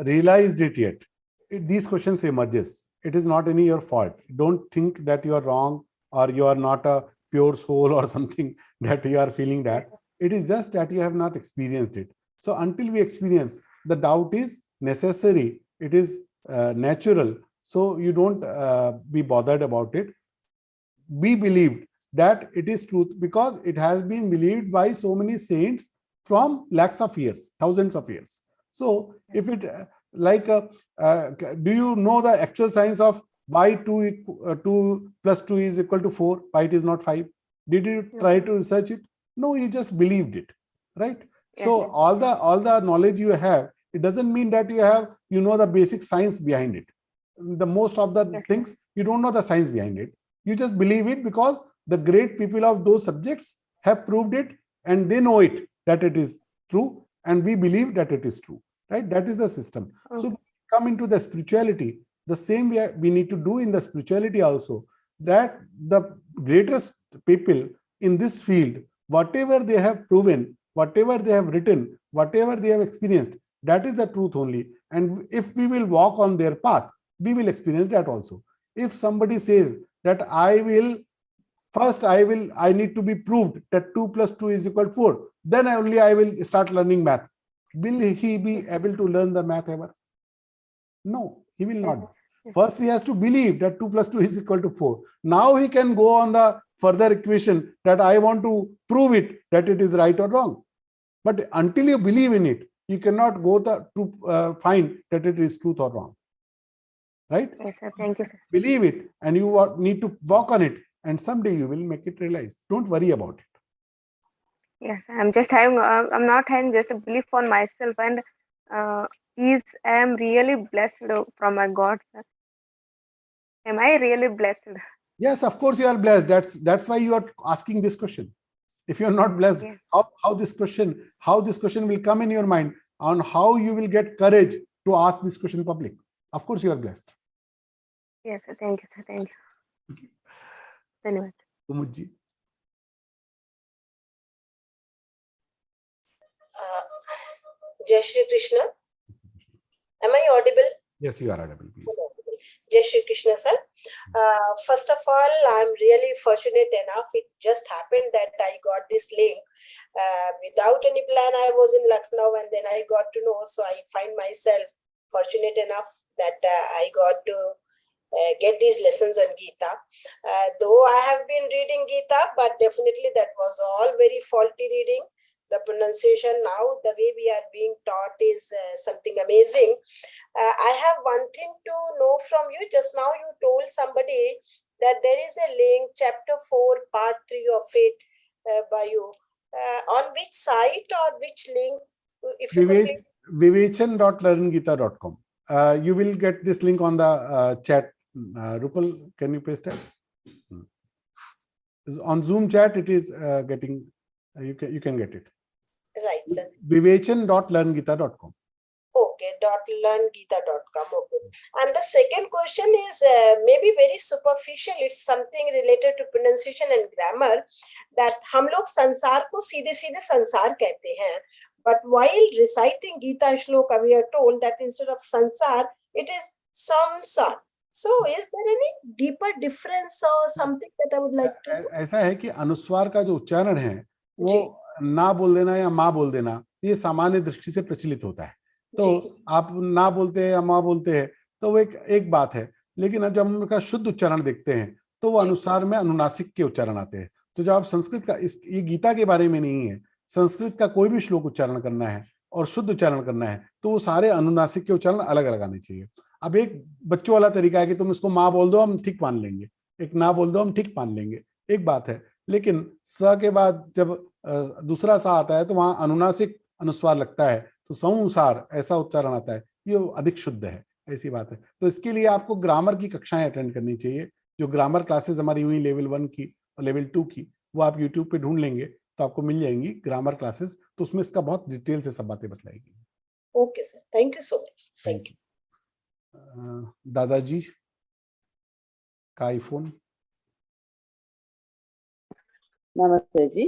realized it yet, these questions emerges. It is not any your fault. Don't think that you are wrong or you are not a pure soul or something that you are feeling that. It is just that you have not experienced it. So until we experience, the doubt is necessary. It is natural. So you don't be bothered about it. Be believed that it is truth because it has been believed by so many saints from lakhs of years, thousands of years. So if it do you know the actual science of why 2 plus 2 is equal to 4, why it is not 5? Did you try to research it? No, you just believed it, right? So all the knowledge you have, it doesn't mean that you know the basic science behind it. The most of the things you don't know the science behind it. You just believe it because the great people of those subjects have proved it and they know it that it is true, and we believe that it is true, right? That is the system. So we come into the spirituality, the same way we need to do in the spirituality also, that the greatest people in this field, whatever they have proven, whatever they have written, whatever they have experienced, that is the truth only. And if we will walk on their path, we will experience that also. If somebody says that I need to be proved that 2 plus 2 is equal to 4, then only I will start learning math. Will he be able to learn the math ever? No, he will not. First, he has to believe that 2 plus 2 is equal to 4. Now he can go on the further equation that I want to prove it, that it is right or wrong. But until you believe in it, you cannot go to find that it is truth or wrong. Right? Yes, sir. Thank you, sir. Believe it, and you need to walk on it, and someday you will make it realize. Don't worry about it. Yes, I'm not having just a belief on myself, and I am really blessed from my God, sir. Am I really blessed? Yes, of course you are blessed. That's why you are asking this question. If you are not blessed, how this question will come in your mind, on how you will get courage to ask this question in public. Of course you are blessed. Yes, sir. Thank you, sir. Thank you. Anyway. Kumudji. Jai Shri Krishna. Am I audible? Yes, you are audible, please. Jai Shri Krishna, sir. First of all, I'm really fortunate enough. It just happened that I got this link. Without any plan, I was in Lucknow and then I got to know. So I find myself fortunate enough that I got to get these lessons on Geeta. Though I have been reading Geeta, but definitely that was all very faulty reading. The pronunciation now, the way we are being taught is something amazing. I have one thing to know from you. Just now you told somebody that there is a link, chapter 4, part 3 of it by you. On which site or which link? If you could please... vivachan.learngita.com. You will get this link on the chat. Rupal, can you paste it? On Zoom chat, it is getting, you can get it. Right, sir. vivachan.learngita.com. Okay, .learngita.com. Okay. And the second question is maybe very superficial. It's something related to pronunciation and grammar. That हम लोग संसार को सीधे सीधे संसार कहते हैं. But while reciting Geeta shloka, we are told that instead of sansar, it is samsar. So is there any deeper difference or something that I would like to? ऐसा है कि अनुस्वार का जो उच्चारण है वो ना बोल देना या माँ बोल देना ये सामान्य दृष्टि से प्रचलित होता है। तो आप ना बोलते हैं या माँ बोलते हैं तो वो एक बात है, लेकिन जब हम उनका शुद्ध उच्चारण देखते हैं तो वो अनुसार में अनुनासिक के उच्चारण आते हैं। तो जब आप संस्कृत का ये गीता के बारे में नहीं है, संस्कृत का कोई भी श्लोक उच्चारण करना है और शुद्ध उच्चारण करना है तो वो सारे अनुनासिक के उच्चारण अलग अलग आने चाहिए। अब एक बच्चों वाला तरीका है कि तुम इसको माँ बोल दो हम ठीक मान लेंगे, एक ना बोल दो हम ठीक मान लेंगे, एक बात है। लेकिन स के बाद जब दूसरा सा आता है तो वहां अनुनासिक अनुस्वार लगता है तो संसार ऐसा उच्चारण आता है, ये अधिक शुद्ध है, ऐसी बात है। तो इसके लिए आपको ग्रामर की कक्षाएं अटेंड करनी चाहिए। जो ग्रामर क्लासेस हमारी हुई लेवल 1 की और लेवल 2 की, वो आप यूट्यूब पे ढूंढ लेंगे तो आपको मिल जाएंगी ग्रामर क्लासेस, तो उसमें इसका बहुत डिटेल से सब बातें बतलाएगी। Okay sir, thank you so much. Thank you. दादाजी का आईफोन। नमस्ते जी।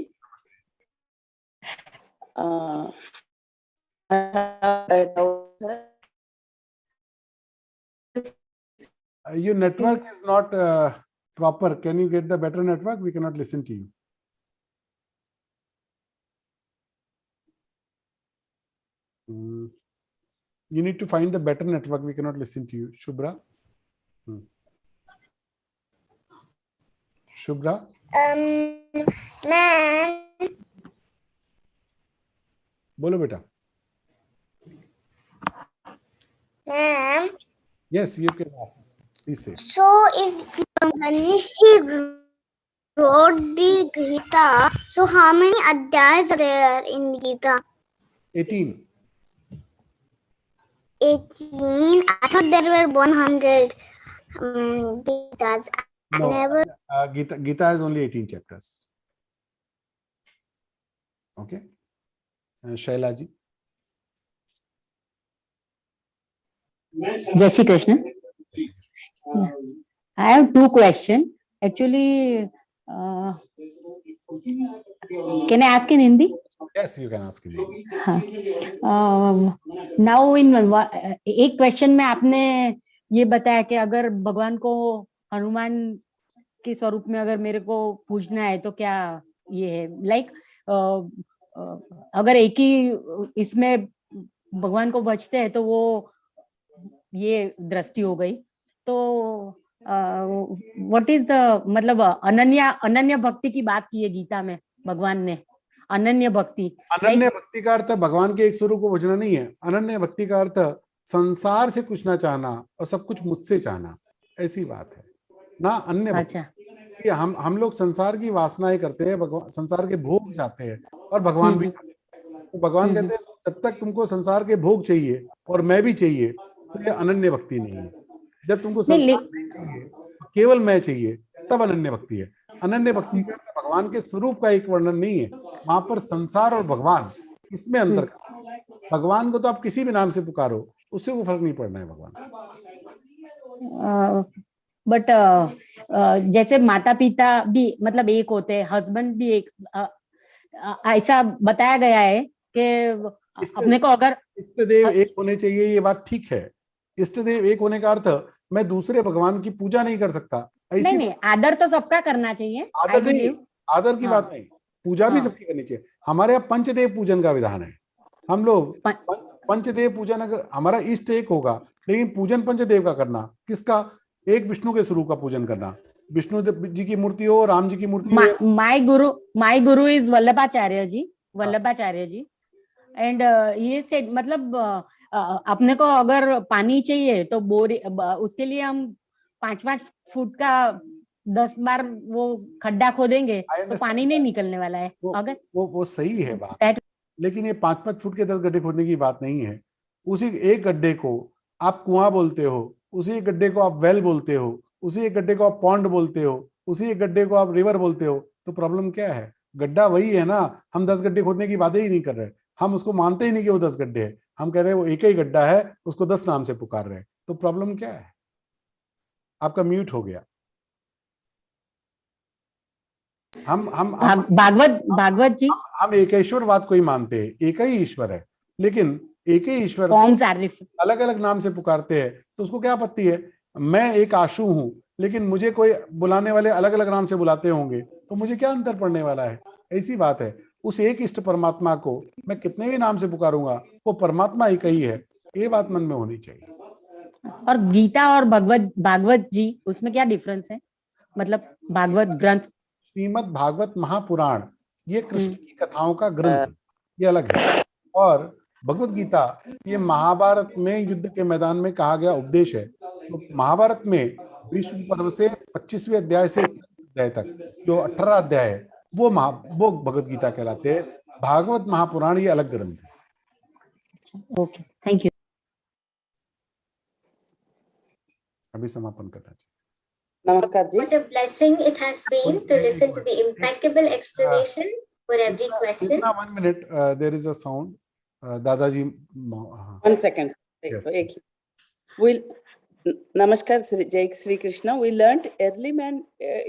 Your network is not proper. Can you get the better network? We cannot listen to you. You need to find the better network. We cannot listen to you. Shubhra. Shubhra. Ma'am. बोलो बेटा. Ma'am. Yes, you can ask. Please say. So if Manishi wrote the Geeta, so how many adhyayas are there in Geeta? 18. 18. I thought there were 100 Geetas. No, Geeta has only 18 chapters. Okay. Shaila ji. Jai Shri Krishna. I have two questions. Actually, can I ask in Hindi? Yes, you can ask in Hindi. Now in एक question में आपने ये बताया कि अगर भगवान को हनुमान के स्वरूप में अगर मेरे को पूजना है तो क्या ये है, लाइक अगर एक ही इसमें भगवान को बचते हैं तो वो ये दृष्टि हो गई। तो व्हाट इज द मतलब अनन्य भक्ति की बात की है गीता में भगवान ने, अनन्य भक्ति। अनन्य भक्ति का अर्थ भगवान के एक स्वरूप को भजना नहीं है। अनन्य भक्ति का अर्थ संसार से कुछ ना चाहना और सब कुछ मुझसे चाहना, ऐसी बात है ना अन्य। अच्छा। हम लोग संसार की वासनाएं करते हैं, भगवान संसार के भोग चाहते हैं और भगवान भी। तो भगवान कहते हैं जब तक तुमको संसार के भोग चाहिए और मैं भी चाहिए तो ये अनन्य भक्ति नहीं है। जब तुमको संसार नहीं चाहिए, केवल मैं चाहिए, तब अनन्य भक्ति है। अनन्य भक्ति का भगवान के स्वरूप का एक वर्णन नहीं है, वहां पर संसार और भगवान इसमें अंतर। भगवान को तो आप किसी भी नाम से पुकारो, उससे वो फर्क नहीं पड़ना है भगवान। बट जैसे माता पिता भी मतलब एक होते हैं, हस्बैंड भी एक, ऐसा बताया गया है कि अपने को अगर इष्ट देव एक होने चाहिए, ये बात ठीक है। इष्ट देव एक होने का अर्थ मैं दूसरे भगवान की पूजा नहीं कर सकता, ऐसी नहीं, आदर तो सबका करना चाहिए। आदर नहीं, आदर की बात नहीं, पूजा भी सबकी करनी चाहिए। हमारे यहाँ पंचदेव पूजन का विधान है। हम लोग पंचदेव पूजन, अगर हमारा इष्ट एक होगा लेकिन पूजन पंचदेव का करना, किसका? एक विष्णु के स्वरूप का पूजन करना, विष्णु जी की मूर्ति हो, राम जी की मूर्ति हो। My guru is Vallabhacharya ji, Vallabhacharya ji. And ये से मतलब अपने को अगर पानी चाहिए तो बोरी, उसके लिए हम 5-5 फुट का 10 बार वो खड्डा खोदेंगे तो पानी नहीं निकलने वाला है। अगर वो सही है बात, लेकिन ये 5-5 फुट के 10 गड्ढे खोदने की बात नहीं है। उसी एक गड्ढे को आप कुआं बोलते हो, उसी एक गड्ढे को आप वेल बोलते हो, उसी एक गड्ढे को आप पॉन्ड बोलते हो, उसी एक गड्ढे को आप रिवर बोलते हो, तो प्रॉब्लम क्या है? गड्ढा वही है ना। हम 10 गड्ढे खोदने की बातें ही नहीं कर रहे, हम उसको मानते ही नहीं कि वो 10 गड्ढे है। हम कह रहे हैं वो एक ही गड्ढा है, उसको 10 नाम से पुकार रहे हैं, तो प्रॉब्लम क्या है? आपका म्यूट हो गया। हम भागवत जी, हम एकेश्वरवाद को ही मानते हैं, एक ही ईश्वर है, लेकिन एक ही ईश्वर अलग अलग नाम से पुकारते हैं, तो उसको क्या आपत्ति है? मैं एक आशु हूं, लेकिन मुझे कोई बुलाने वाले अलग अलग नाम से बुलाते होंगे, तो मुझे क्या अंतर पड़ने वाला है? ऐसी बात है। उस एक इष्ट परमात्मा को मैं कितने भी नाम से पुकारूंगा, वो परमात्मा एक ही है, ये बात मन में होनी चाहिए। और गीता और भागवत जी, उसमें क्या डिफरेंस है? मतलब भागवत ग्रंथ, श्रीमद् भागवत महापुराण, ये कृष्ण की कथाओं का ग्रंथ, ये अलग है। और भगवत गीता, ये महाभारत में युद्ध के मैदान में कहा गया उपदेश है। तो महाभारत में विश्व पर्व से 25वें अध्याय से 31 अध्याय तक जो 18 अध्याय है, वो भगवत गीता कहलाते हैं। भागवत महापुराण ये अलग ग्रंथ है। Okay, thank you. अभी समापन करना चाहिए। Namaskar ji. What a blessing it has been to listen to the impeccable explanation for every question. One minute, there is a sound. Dadaji. 1 second. Yes. Namaskar, Jai Sri Krishna. We learned early man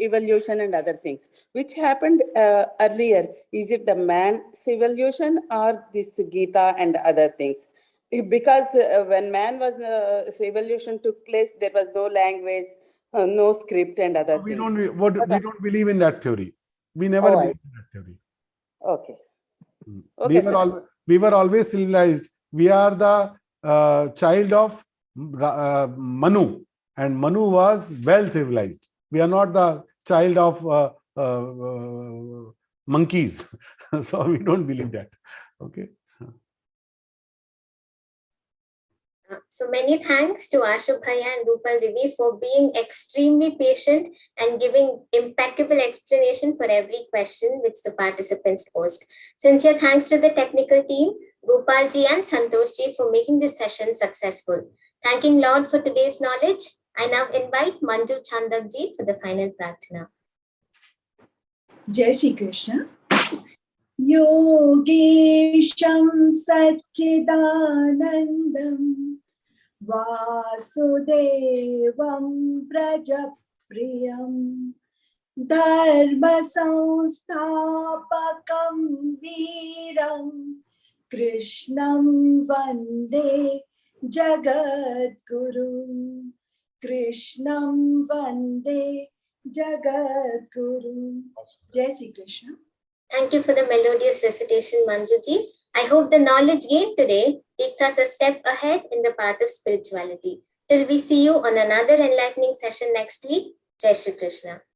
evolution and other things. Which happened earlier? Is it the man's evolution or this Geeta and other things? Because when man was evolution took place, there was no language, no script and other We things. don't believe in that theory. We never believed in that theory. Okay. Okay, we were always civilized. We are the child of Manu, and Manu was well civilized. We are not the child of monkeys. So we don't believe that. Okay. So many thanks to Ashu Bhaiya and Rupal Didi for being extremely patient and giving impeccable explanation for every question which the participants posed. Sincere thanks to the technical team, Gopal ji and Santosh ji, for making this session successful. Thanking Lord for today's knowledge, I now invite Manju Chandak ji for the final prarthana. Jai Shri Krishna. Yogesham Satchidanandam Vasudevam Prajapriyam Dharma Samstapakam Veeram Krishnam Vande Jagadguru. Krishnam Vande Jagadguru. Jai Shri Krishna. Thank you for the melodious recitation, Manjuji. I hope the knowledge gained today takes us a step ahead in the path of spirituality. Till we see you on another enlightening session next week. Jai Shri Krishna.